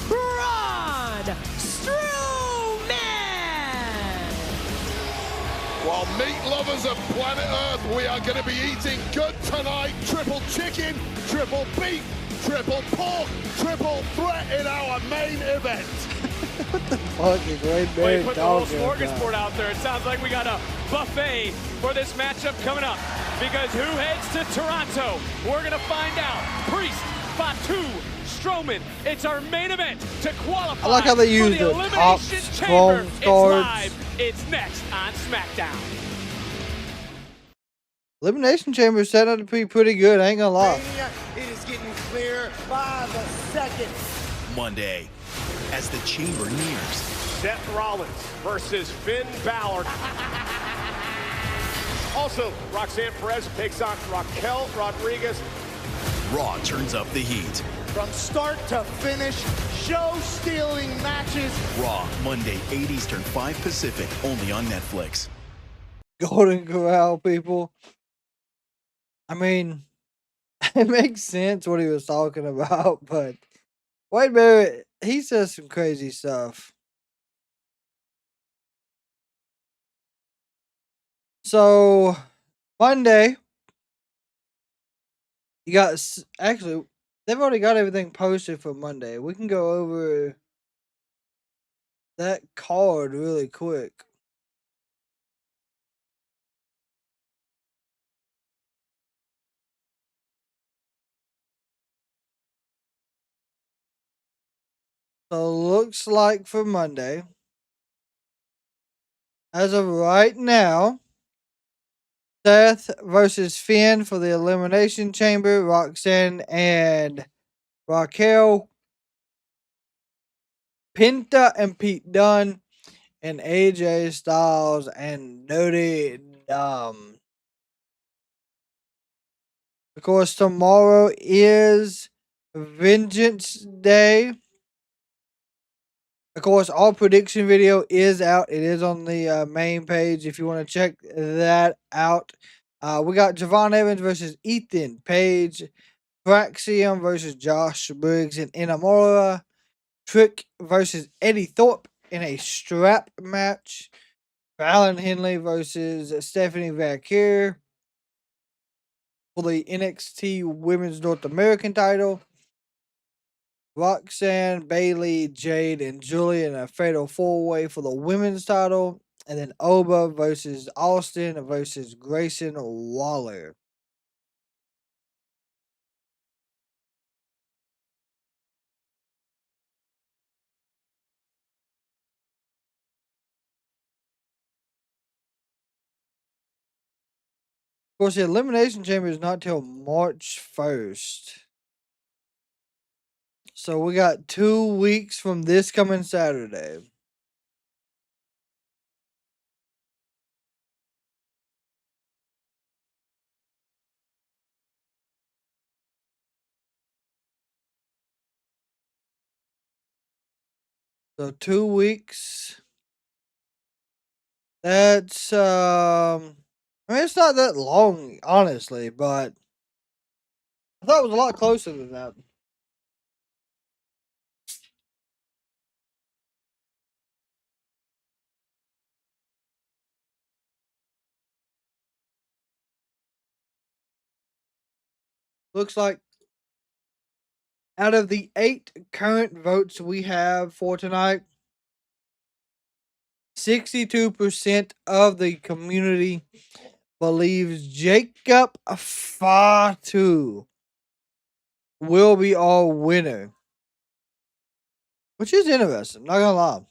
Braun Strowman. While meat lovers of planet Earth, we are going to be eating good tonight. Triple chicken, triple beef, triple pork, triple threat in our main event. Fuck is Wade Barrett Wait, put the whole talking smorgasbord about? out there. It sounds like we got a buffet for this matchup coming up. Because who heads to Toronto? We're going to find out. Priest, Fatu, Strowman. It's our main event to qualify I like how they use for the the top Elimination strong Chamber. It's cards. live. It's next on Smackdown. Elimination Chamber is set up to be pretty good, I ain't gonna lie. It is getting clear by the second. Monday, as the chamber nears. Seth Rollins versus Finn Balor. Also, Roxanne Perez takes on Raquel Rodriguez. Raw turns up the heat. From start to finish, show-stealing matches. Raw, Monday, 8 Eastern, 5 Pacific, only on Netflix. Golden Corral, people. I mean, it makes sense what he was talking about, but Wade Barrett, he says some crazy stuff. So, Monday, you got, actually, they've already got everything posted for Monday. We can go over that card really quick. So, looks like for Monday, as of right now, Seth versus Finn for the Elimination Chamber, Roxanne and Raquel, Penta and Pete Dunne, and AJ Styles and Notre Dame. Of course, tomorrow is Vengeance Day. Of course, our prediction video is out. It is on the main page if you want to check that out. We got Javon Evans versus Ethan Page. Praxium versus Josh Briggs and Inamura. Trick versus Eddie Thorpe in a strap match. Fallon Henley versus Stephanie Vaquer for the NXT Women's North American title. Roxanne, Bailey, Jade, and Julie in a fatal four-way for the women's title. And then Oba versus Austin versus Grayson Waller. Of course, the Elimination Chamber is not till March 1st. So we got 2 weeks from this coming Saturday. So 2 weeks. That's I mean, it's not that long, honestly, but I thought it was a lot closer than that. Looks like out of the 8 current votes we have for tonight, 62% of the community believes Jacob Fatu will be our winner. Which is interesting, not gonna lie.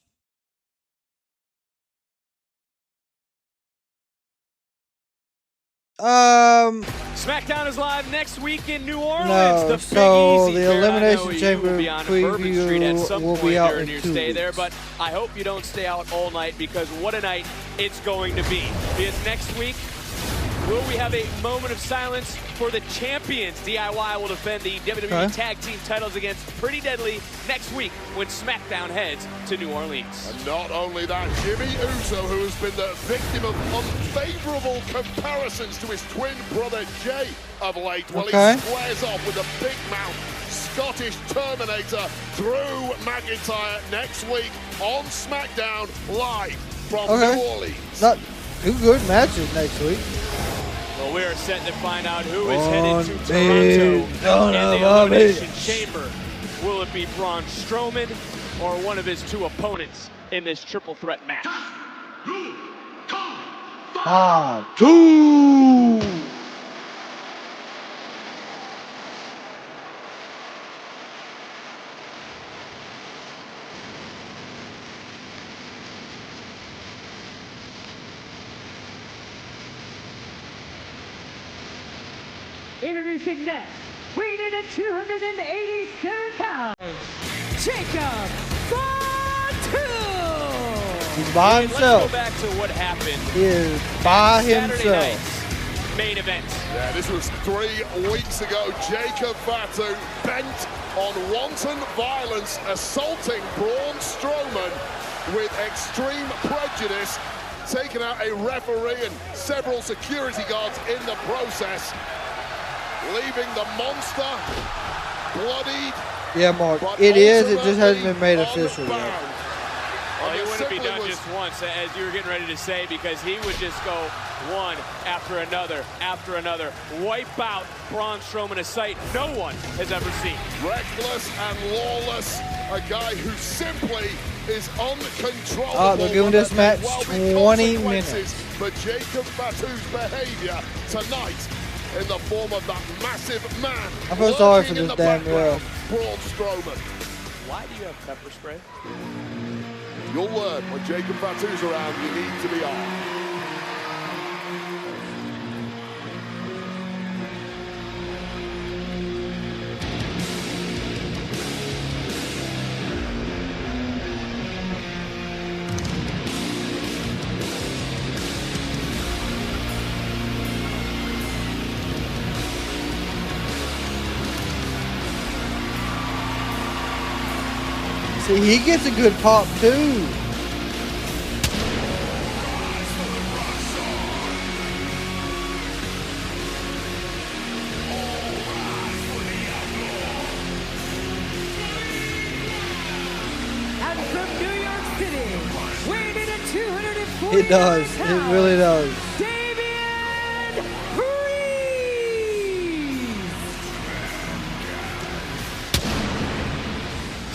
SmackDown is live next week in New Orleans. No, the so Big Easy the Fair. Elimination I know Chamber you will be on Bourbon Street at preview some will point be out during in your 2 stay there, weeks. but I hope you don't stay out all night because what a night it's going to be. Because next week Will we have a moment of silence for the champions? DIY will defend the WWE Tag Team titles against Pretty Deadly next week when Smackdown heads to New Orleans. And not only that, Jimmy Uso, who has been the victim of unfavorable comparisons to his twin brother Jay of late, well, he squares off with a big mouth Scottish Terminator Drew McIntyre next week on Smackdown live from New Orleans. Not two good matches next week. Well, we are set to find out who is headed to Toronto in the Elimination Chamber. Will it be Braun Strowman or one of his two opponents in this triple threat match? 2. Introducing next, weighing in at 287 pounds, Jacob Fatu. He's by himself. Let's go back to what happened. He is by Saturday himself. night's main event. Yeah, this was 3 weeks ago. Jacob Fatu bent on wanton violence, assaulting Braun Strowman with extreme prejudice, taking out a referee and several security guards in the process, leaving the monster bloodied. Yeah, Mark, it is. It just hasn't been made official yet. Well, he wouldn't be done just once, as you were getting ready to say, because he would just go one after another, wipe out Braun Strowman, a sight no one has ever seen. Reckless and lawless, a guy who simply is uncontrollable. They're giving this match 20 minutes. For Jacob Fatu's behavior tonight, in the form of that massive man. I feel sorry for this damn girl. Braun Strowman. Why do you have pepper spray? You'll learn when Jacob Fatu's around, you need to be on. See, he gets a good pop too. And from New York City, weighing in at 240. It does. It really does. Damian Priest.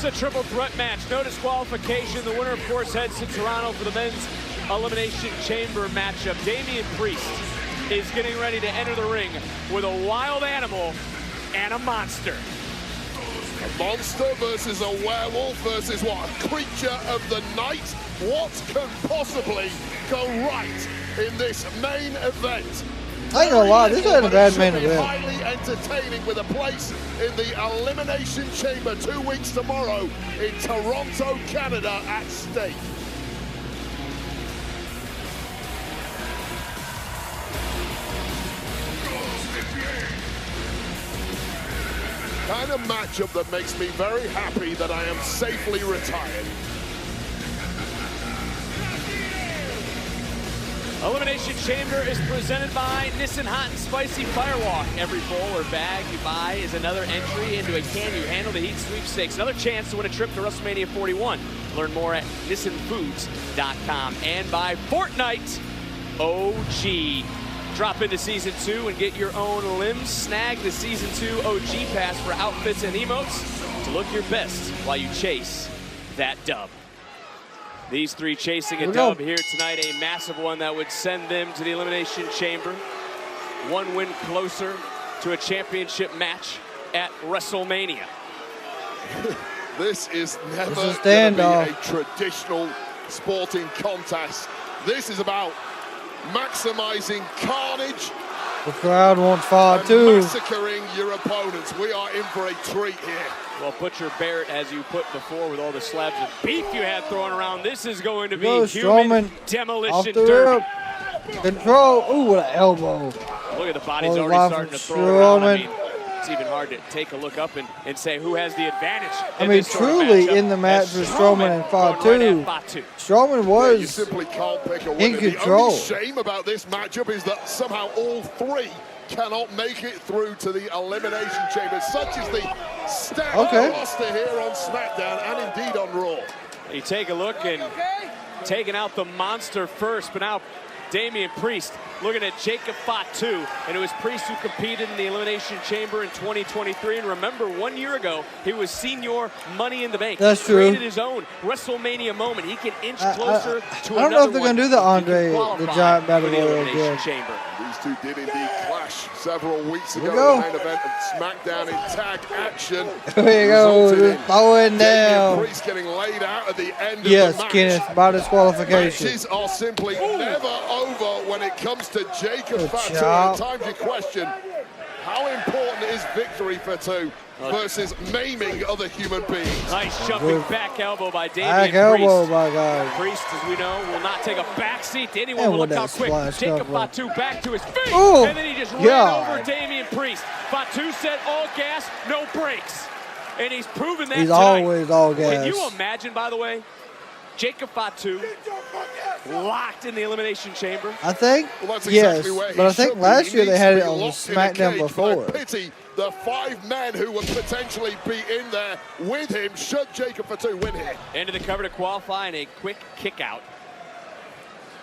It's a triple threat match. No disqualification. The winner, of course, heads to Toronto for the men's Elimination Chamber matchup. Damian Priest is getting ready to enter the ring with a wild animal and a monster. A monster versus a werewolf versus what? A creature of the night? What can possibly go right in this main event? I ain't gonna lie, this ain't a bad main event. Highly entertaining, with a place in the Elimination Chamber 2 weeks tomorrow in Toronto, Canada at stake. Kind of matchup that makes me very happy that I am safely retired. Elimination Chamber is presented by Nissan Hot and Spicy Firewalk. Every bowl or bag you buy is another entry into a Can You Handle the Heat sweepstakes. Another chance to win a trip to WrestleMania 41. Learn more at nissanfoods.com. And by Fortnite OG. Drop into Season 2 and get your own limbs. Snag the Season 2 OG Pass for outfits and emotes to look your best while you chase that dub. These three chasing a dub here tonight, a massive one that would send them to the Elimination Chamber. One win closer to a championship match at WrestleMania. This is never going to be a traditional sporting contest. This is about maximizing carnage. The crowd wants Fatu. Massacring your opponents. We are in for a treat here. Well, Butcher Barrett, as you put before, with all the slabs of beef you had thrown around, this is going to be human demolition derby. Control. Ooh, what an elbow. Look at the body's Oh, already line starting to from throw around. I Strowman. mean, it's even hard to take a look up and say who has the advantage. I mean, truly in the match with Strowman and Fatu. Strowman Yeah, you was simply can't pick a in winner. control. The only shame about this matchup is that somehow all three cannot make it through to the Elimination Chamber. Such is the stacked roster here on SmackDown and indeed on Raw. You take a look and taking out the monster first, but now Damian Priest looking at Jacob Fatu, and it was Priest who competed in the Elimination Chamber in 2023. And remember, 1 year ago, he was senior Money in the Bank. That's true. Created his own WrestleMania moment. He can inch closer to I don't know if they're going to do the Andre the Giant Battle Royal again. Chamber. These two did indeed clash several weeks ago in the main event of SmackDown in tag action. Here you go, just throwing down. Priest getting laid out at the end Yes, of the match. Kenneth, by disqualification. Matches are simply never over when it comes to Jacob Fatu. job. Time to question, how important is victory for two versus maiming other human beings? Nice jumping back elbow by Damian Back Priest. elbow, my God. Priest, as we know, will not take a back seat to anyone. And Will with look how that quick splash Jacob cover. Fatu back to his feet, Ooh, and then he just ran God. over Damian Priest. Fatu said all gas, no brakes, and he's proven that He's tonight. always all Can gas. you imagine, by the way, Jacob Fatu locked in the Elimination Chamber? I think, Well, that's yes, exactly where he but I should think be. last He year they needs had to it be on the locked in a SmackDown cage, before. but I pity the 5 men who would potentially be in there with him should Jacob Fatu win here. Into the cover to qualify, and a quick kick out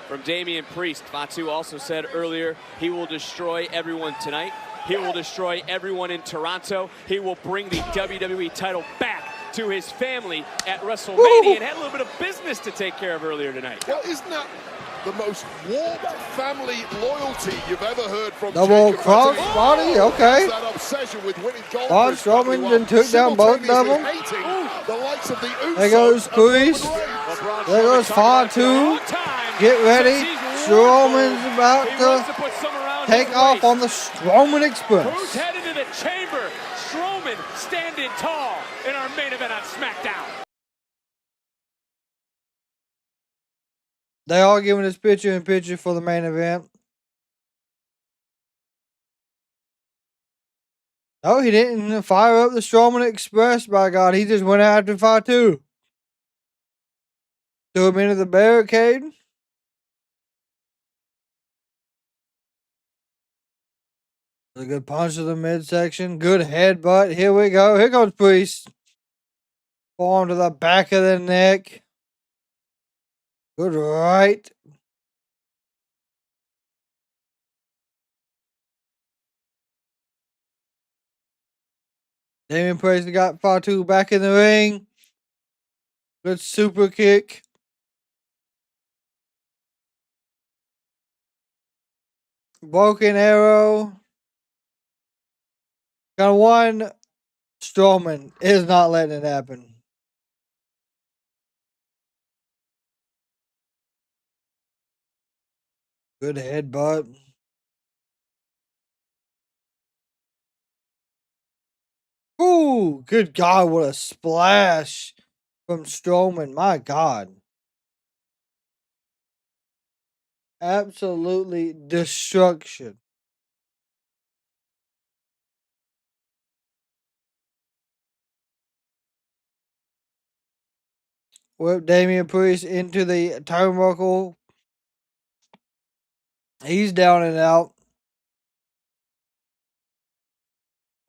from Damian Priest. Fatu also said earlier he will destroy everyone tonight. He will destroy everyone in Toronto. He will bring the WWE title back to his family at WrestleMania, and had a little bit of business to take care of earlier tonight. Well, isn't that the most warped family loyalty you've ever heard from Double Jacob cross Fatu? body, okay. That obsession with winning gold Braun for his family Strowman while then took down both of them. simultaneously hating the likes of the Usos There goes and Roman Priest. Reigns. There goes Fatu. Get ready. Strowman's about to take off on the Strowman Express. Who's headed to the chamber? Strowman standing tall in our main event on SmackDown. They all giving us picture-in-picture for the main event. Oh, he didn't fire up the Strowman Express, by God. He just went after Fatu. Threw him into the barricade. A good punch to the midsection. Good headbutt. Here we go. Here comes Priest. Forearm to the back of the neck. Good right. Damian Priest got Fatu back in the ring. Good super kick. Broken arrow. Got one. Strowman is not letting it happen. Good headbutt. Ooh, good God, what a splash from Strowman. My God. Absolutely destruction. Whip Damian Priest into the turnbuckle. He's down and out.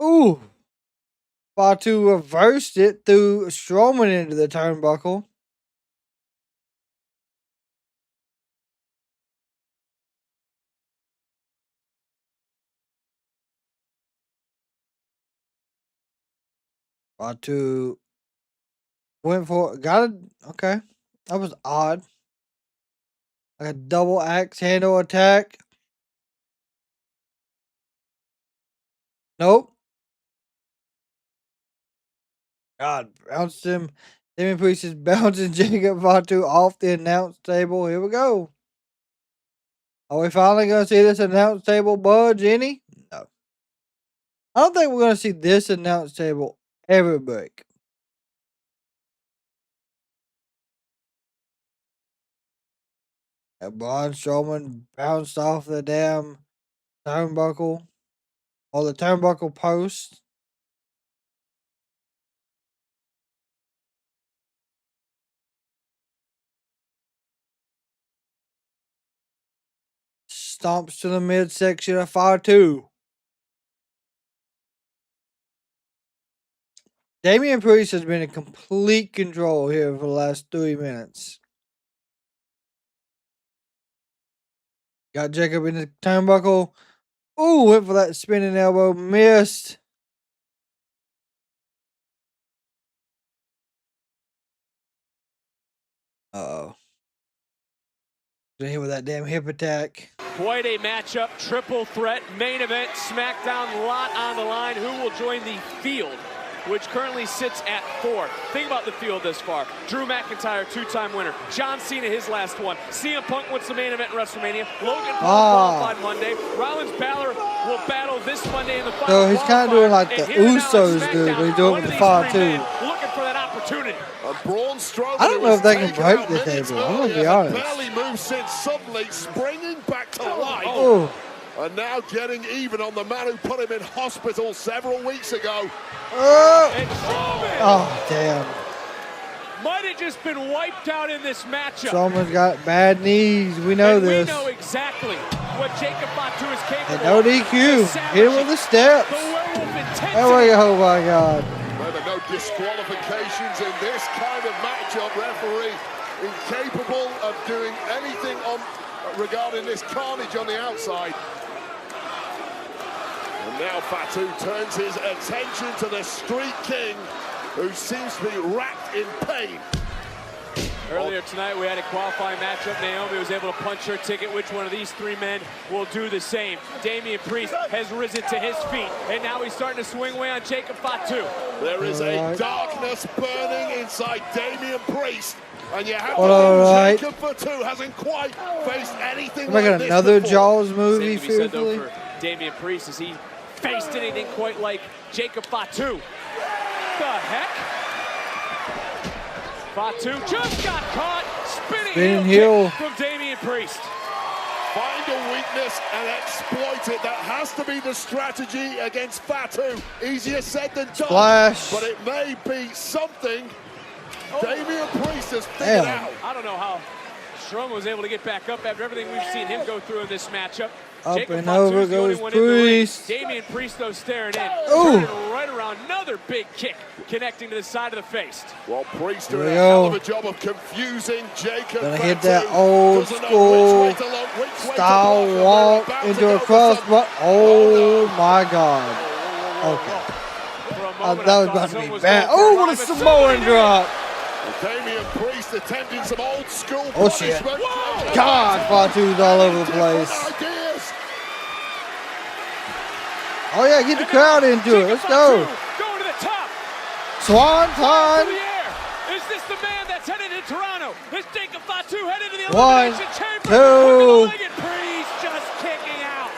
Ooh. Fatu reversed it, threw Strowman into the turnbuckle. Fatu went for, got it. Okay. That was odd. Like a double axe handle attack. Nope. God, bounced him. Damian Priest is bouncing Jacob Fatu off the announce table. Here we go. Are we finally going to see this announce table budge any? No. I don't think we're going to see this announce table ever break. And Braun Strowman bounced off the damn turnbuckle. Or the turnbuckle post. Stomps to the midsection of Fatu. Damian Priest has been in complete control here for the last 3 minutes. Got Jacob in the turnbuckle. Ooh, went for that spinning elbow. Missed. Uh-oh. Hit with that damn hip attack. Quite a matchup, triple threat, main event, Smackdown, lot on the line. Who will join the field, which currently sits at 4? Think about the field this far. Drew McIntyre, 2-time winner. John Cena, his last one. CM Punk wins the main event in WrestleMania. Logan Paul qualified Monday. Rollins Balor will battle this Monday in the final. So he's kind of doing like the Usos do, but he's doing it with the Fatu. Looking for that opportunity. Braun Strowman, I don't know if they can break the table. I'm going to be honest. Barely moved since, suddenly springing back to life. Oh. And now getting even on the man who put him in hospital several weeks ago. Oh, damn. Might have just been wiped out in this matchup. Strowman's got bad knees. We know this. We know exactly what Jacob Fatu is capable and no DQ. Hit him with the steps. There we go. Oh, my God. There are no disqualifications in this kind of matchup. Referee incapable of doing anything regarding this carnage on the outside. And now Fatu turns his attention to the Street King, who seems to be racked in pain. Earlier tonight, we had a qualifying matchup. Naomi was able to punch her ticket. Which one of these 3 men will do the same? Damian Priest has risen to his feet, and now he's starting to swing away on Jacob Fatu. There is a darkness burning inside Damian Priest, and you have to think Jacob Fatu hasn't quite faced anything like this another before. Jaws movie, Same can be said, though, for Damian Priest. Has he faced anything quite like Jacob Fatu? The heck? Fatu just got caught. Spinning heel from Damian Priest. Find a weakness and exploit it. That has to be the strategy against Fatu. Easier said than done. Splash. But it may be something Damian Priest has figured out. I don't know how Strowman was able to get back up after everything we've seen him go through in this matchup. Up Jacob and Fatu's over the only goes one in the ring. Priest. Damian Priest, though, staring in. Ooh. Turning right around. Another big kick connecting to the side of the face. Well, Priest doing a hell of a job of confusing Jacob. Gonna hit that old school style walk into a crossbar. Oh my God. Okay. That was about to be bad. Oh, what a Samoan drop. Damian Priest attempting some old school Oh shit. God, Fatu's all over the place. Oh yeah, get the crowd into it. Let's go. Going to the top. Swanton. Is this the man that's headed to Toronto? Is Jacob Fatu headed to the 1, Elimination Chamber? 2. Priest just kicking out.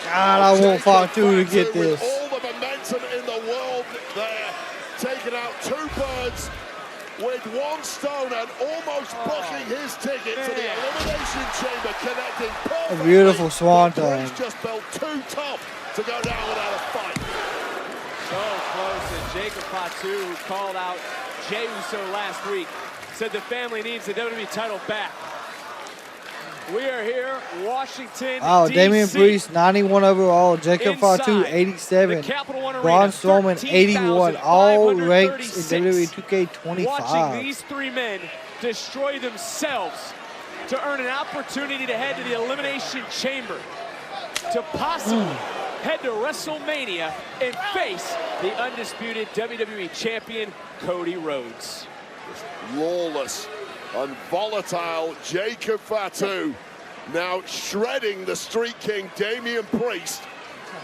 God, I want Fatu to get this. All the momentum in the world there, taking out 2 birds with 1 stone and almost booking his ticket to the Elimination Chamber, connecting perfectly. A beautiful swanton. Priest just felt too tough to go down without a fight. So close, and Jacob Fatu called out Jey Uso last week. Said the family needs the WWE title back. We are here, Washington, Oh, DC. Damian Priest, 91 overall. Jacob Fatu, 87. Braun Strowman, 81. All ranks in WWE 2K25. Watching these 3 men destroy themselves to earn an opportunity to head to the Elimination Chamber, to possibly head to WrestleMania and face the undisputed WWE Champion, Cody Rhodes. Lawless and volatile Jacob Fatu now shredding the Street King Damian Priest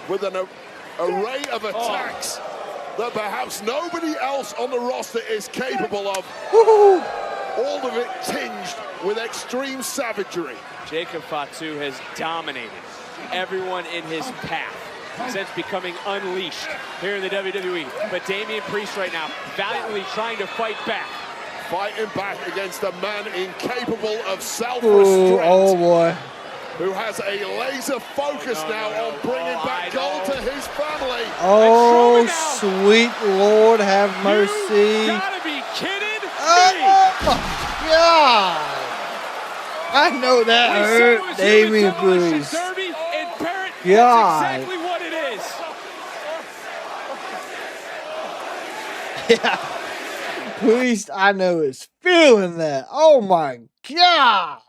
with an array of attacks that perhaps nobody else on the roster is capable of. All of it tinged with extreme savagery. Jacob Fatu has dominated everyone in his path since becoming unleashed here in the WWE. But Damian Priest right now valiantly trying to fight back. Fighting back against a man incapable of self-restraint. Oh boy. Who has a laser focus on bringing back gold to his family. Oh, sweet Lord, have mercy. You gotta be kidding me. Oh, God. I know that hurt Damian Priest. God. That's exactly what it is. Yeah. Priest, I know, is feeling that. Oh my God.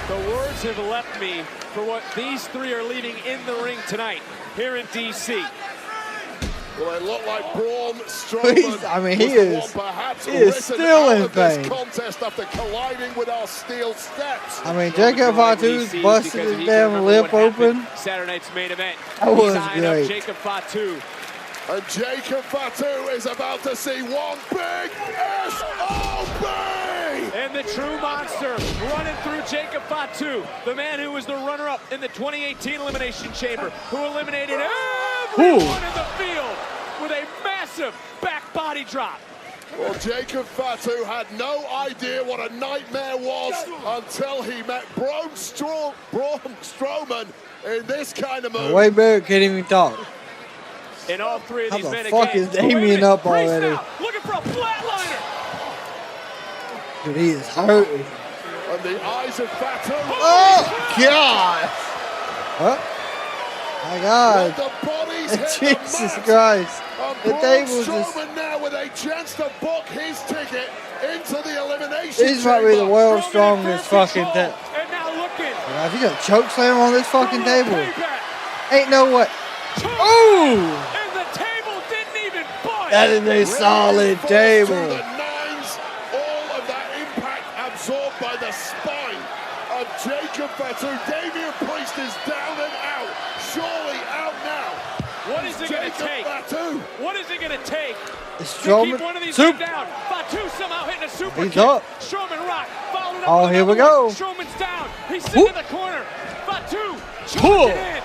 The words have left me for what these three are leaving in the ring tonight here in DC. Well, it looked like Braun Strowman. I mean, he is still in pain. Contest after colliding with our steel steps. I mean, Jacob Fatu's busted his damn lip open. Saturday night's main event. That was great. great. Jacob Fatu. And Jacob Fatu is about to see one big SOB! And the true monster running through Jacob Fatu, the man who was the runner-up in the 2018 Elimination Chamber, who eliminated everyone in the field with a massive back body drop. Well, Jacob Fatu had no idea what a nightmare was until he met Braun Strowman in this kind of move. Wade Barrett can't even talk. And all three of these men How the fuck is Damian up already? Looking for a flatliner. Dude, he is hurting. And the eyes of Fatu. Oh, God. What? My God. The bodies hit Jesus the mat. Christ. The Braun table just... Strowman now with a chance to book his ticket into the elimination This might be the world's strongest fucking table. And now looking. If you got a choke slam on this fucking table, ain't no way. Oh! And the table didn't even budge. That is a solid table. The nines, all of that impact absorbed by the spine of Jacob Fatu. Damian Priest is down and out. Surely out now. What is it going to take? Fatu. What is it going to take Strowman. to keep one of these men down? Fatu somehow hitting a super He's kick. up. Strowman rock. Followed up Oh, with here we another go. one. Strowman's down. He's sitting in the corner. Fatu charging in.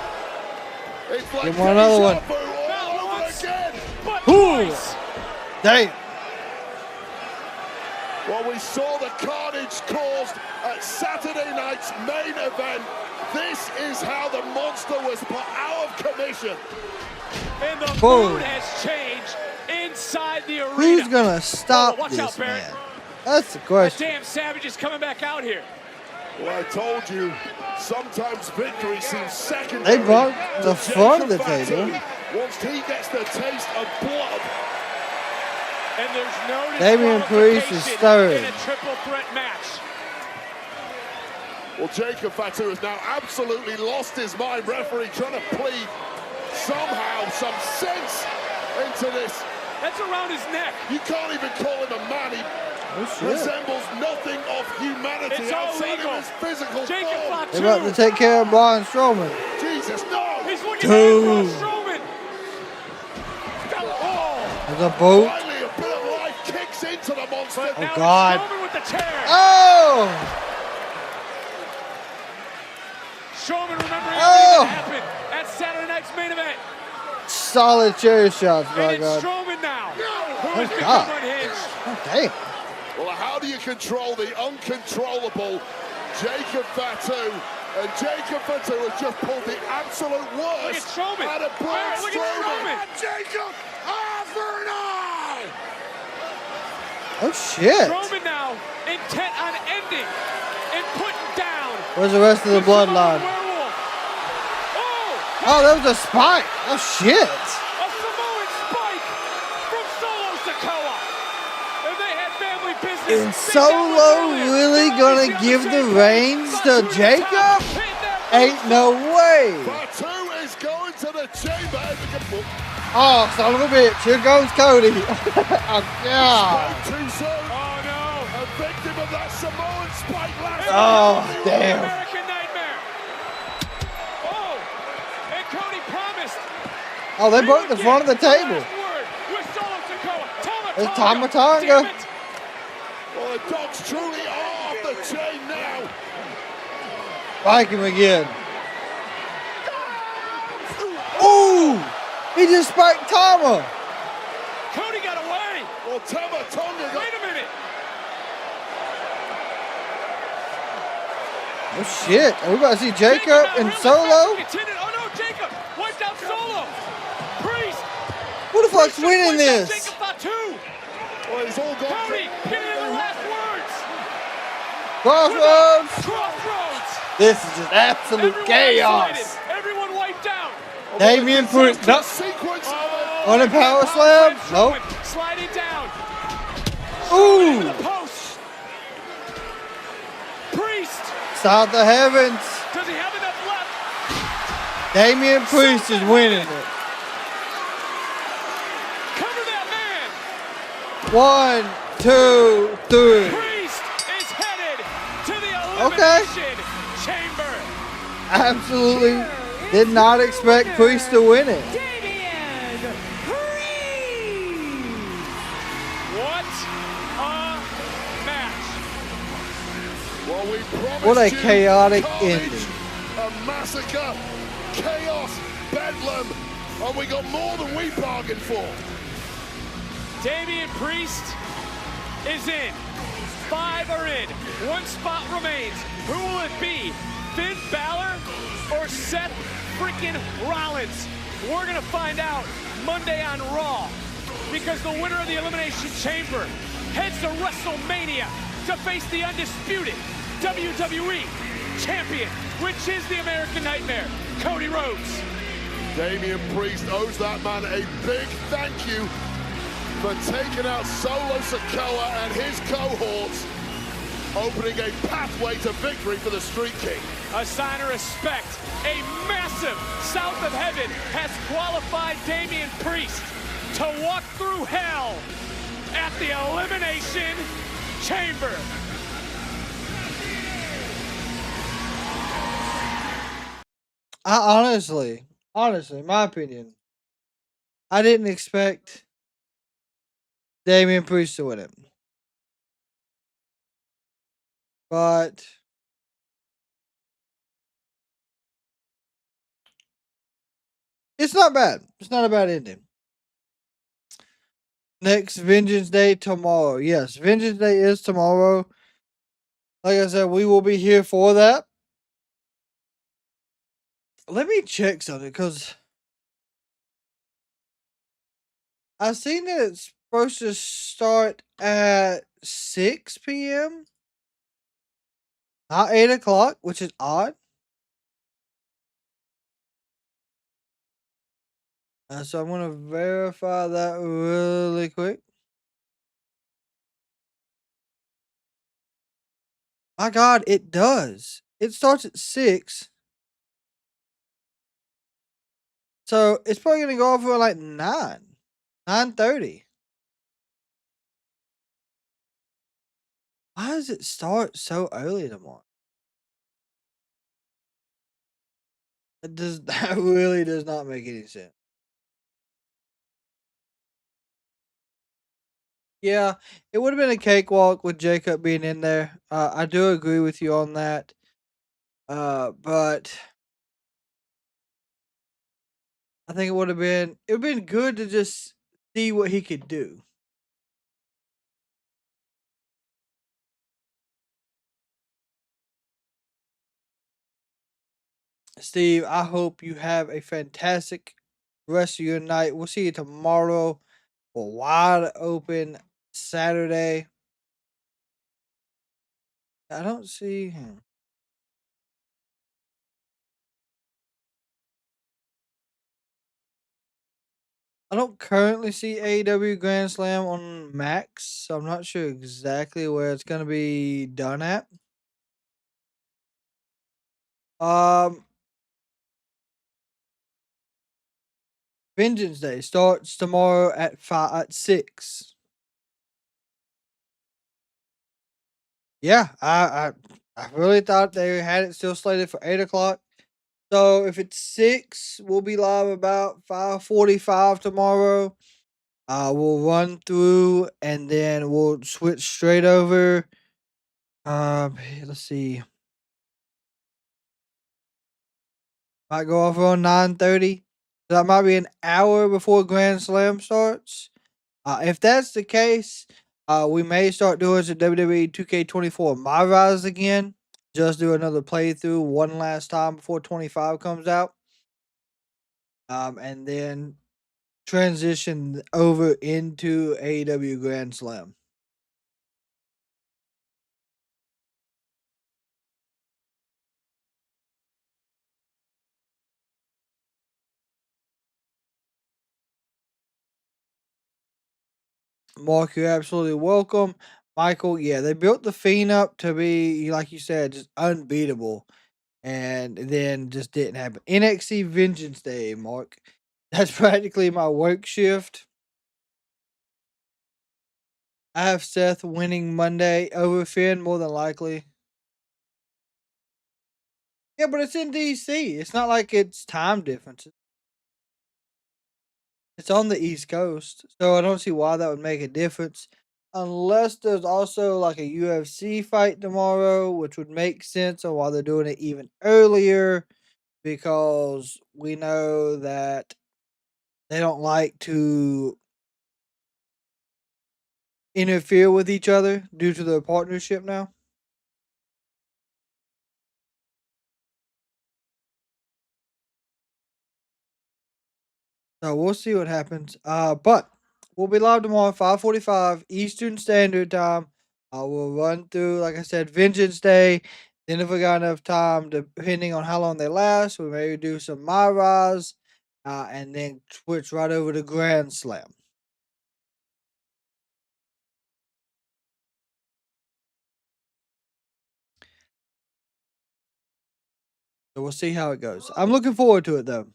It's like Give him another one. All over again. But twice. Damn. Well, we saw the carnage caused at Saturday night's main event. This is how the monster was put out of commission. And the Boom. mood has changed inside the arena. Who's gonna stop Watch this out, Barrett. man? That's the The question. damn Savage is coming back out here. Well, I told you, sometimes victory seems secondary. They brought the to front of the Jacob table. Fatu. Once he gets the taste of blood. And there's no Damian Priest is disqualification third. in a triple threat match. Well, Jacob Fatu has now absolutely lost his mind. Referee trying to plead somehow some sense into this. That's around his neck. You can't even call him a man. He resembles nothing of humanity It's all outside legal. of his physical Jacob form. They're about to take care of Braun Strowman. Jesus, no! He's looking at Braun Dude. Strowman. Oh. There's a boot. Finally, a bit of life kicks into the monster. But now it's God. Strowman with the chair. Oh! Strowman remembering Oh. everything that happened at Saturday night's main event. Solid chair shots, my And it's God. Strowman now, who Oh, has become God. unhinged. Oh, damn. Well, how do you control the uncontrollable Jacob Fatu? And Jacob Fatu has just pulled the absolute Look at worst Strowman. out of Braun Barrett, look at Strowman. Strowman. Jacob, for an eye! Oh, shit. Strowman now intent on ending and putting down. Where's the rest of the bloodline? Werewolf. Oh, Oh, that was a spike. Oh, shit. a Samoan spike from Solo Sikoa. And they had family business. Is Solo really gonna give the reins to Jacob? Ain't no way. Fatu is going to the chamber. Oh, son of a bitch. Here goes Cody. Oh, God. Too soon. Oh, no. A victim of that Samoan spike last Oh, night. damn. American Nightmare. Oh, and Cody promised. Oh, they broke the front of the table. With Solo Sikoa. It's Tama Damn Tonga. it. Well, the dogs truly are off the chain now. Spike him again. Ooh! He just spiked Tama. Cody got away. Well, Oh, Tama Tonga got... Wait a minute. Oh shit! Are we about to see Jacob and Solo? Oh no, Jacob wiped out Solo. Priest. Who the fuck's winning this? Jacob Fatu. Well, he's all gone. Cody, give me the last words. Crossroads. Crossroads. This is just absolute chaos. Isolated. Everyone wiped out. Damian Priest. Nope. On a power slam. Nope. Sliding down. Ooh. The post. Priest. South of heavens. Does he have enough left? Damian Priest is winning it. Cover that man. 1, 2, 3. Priest is headed to the Elimination Chamber. Absolutely did not expect Priest to win it. What a match. Well, we promised What a you chaotic carnage, ending. A massacre, chaos, bedlam, and we got more than we bargained for. Damian Priest is in. 5 are in. 1 spot remains. Who will it be? Finn Balor or Seth freaking Rollins? We're going to find out Monday on Raw, because the winner of the Elimination Chamber heads to WrestleMania to face the undisputed WWE Champion, which is the American Nightmare, Cody Rhodes. Damian Priest owes that man a big thank you for taking out Solo Sikoa and his cohorts, opening a pathway to victory for the Street King. A sign of respect. A massive South of Heaven has qualified Damian Priest to walk through hell at the Elimination Chamber. I honestly, my opinion, I didn't expect Damian Priest to win it. But it's not bad. It's not a bad ending. Next Vengeance Day tomorrow. Yes, Vengeance Day is tomorrow. Like I said, we will be here for that. Let me check something, because I've seen that it's supposed to start at 6 p.m. Not 8 o'clock, which is odd. So I'm going to verify that really quick. My God, it does. It starts at 6. So it's probably going to go off for like 9:30. Why does it start so early tomorrow? That really does not make any sense. Yeah, it would have been a cakewalk with Jacob being in there. I do agree with you on that. But I think it would have been good to just see what he could do. Steve, I hope you have a fantastic rest of your night. We'll see you tomorrow for Wide Open Saturday. I don't see him. I don't currently see AEW Grand Slam on Max, so I'm not sure exactly where it's going to be done at. Vengeance Day starts tomorrow at 6. Yeah, I really thought they had it still slated for 8 o'clock. So if it's 6, we'll be live about 5:45 tomorrow. We'll run through and then we'll switch straight over. Let's see. Might go off around 9:30. That might be an hour before Grand Slam starts. If that's the case, we may start doing some WWE 2K24 My Rise again. Just do another playthrough one last time before 25 comes out. And then transition over into AEW Grand Slam. Mark, you're absolutely welcome. Michael, yeah, they built the Fiend up to be, like you said, just unbeatable. And then just didn't happen. NXT Vengeance Day, Mark. That's practically my work shift. I have Seth winning Monday over Finn, more than likely. Yeah, but it's in DC. It's not like it's time differences. It's on the East Coast, so I don't see why that would make a difference. Unless there's also like a UFC fight tomorrow, which would make sense on why they're doing it even earlier, because we know that they don't like to interfere with each other due to their partnership now. So we'll see what happens. But we'll be live tomorrow, 5:45 Eastern Standard Time. We'll run through, like I said, Vengeance Day. Then if we got enough time, depending on how long they last, we may do some My Rise, and then switch right over to Grand Slam. So we'll see how it goes. I'm looking forward to it though.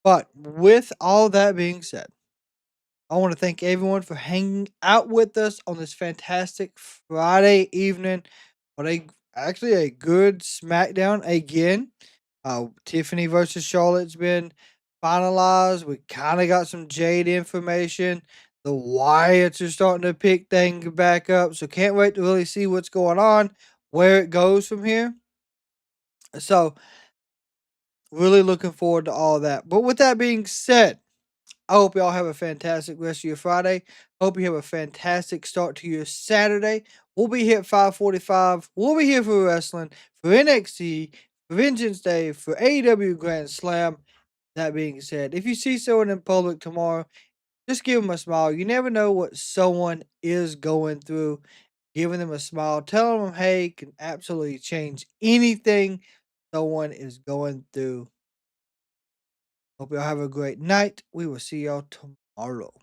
But with all that being said, I want to thank everyone for hanging out with us on this fantastic Friday evening. On actually a good SmackDown again. Tiffany versus Charlotte's been finalized. We kind of got some Jade information. The Wyatts are starting to pick things back up. So can't wait to really see what's going on, where it goes from here. So really looking forward to all that. But with that being said, I hope y'all have a fantastic rest of your Friday. Hope you have a fantastic start to your Saturday. We'll be here at 5:45. We'll be here for wrestling, for NXT, for Vengeance Day, for AEW Grand Slam. That being said, if you see someone in public tomorrow, just give them a smile. You never know what someone is going through. Giving them a smile, telling them, hey, can absolutely change anything someone is going through. Hope y'all have a great night. We will see y'all tomorrow.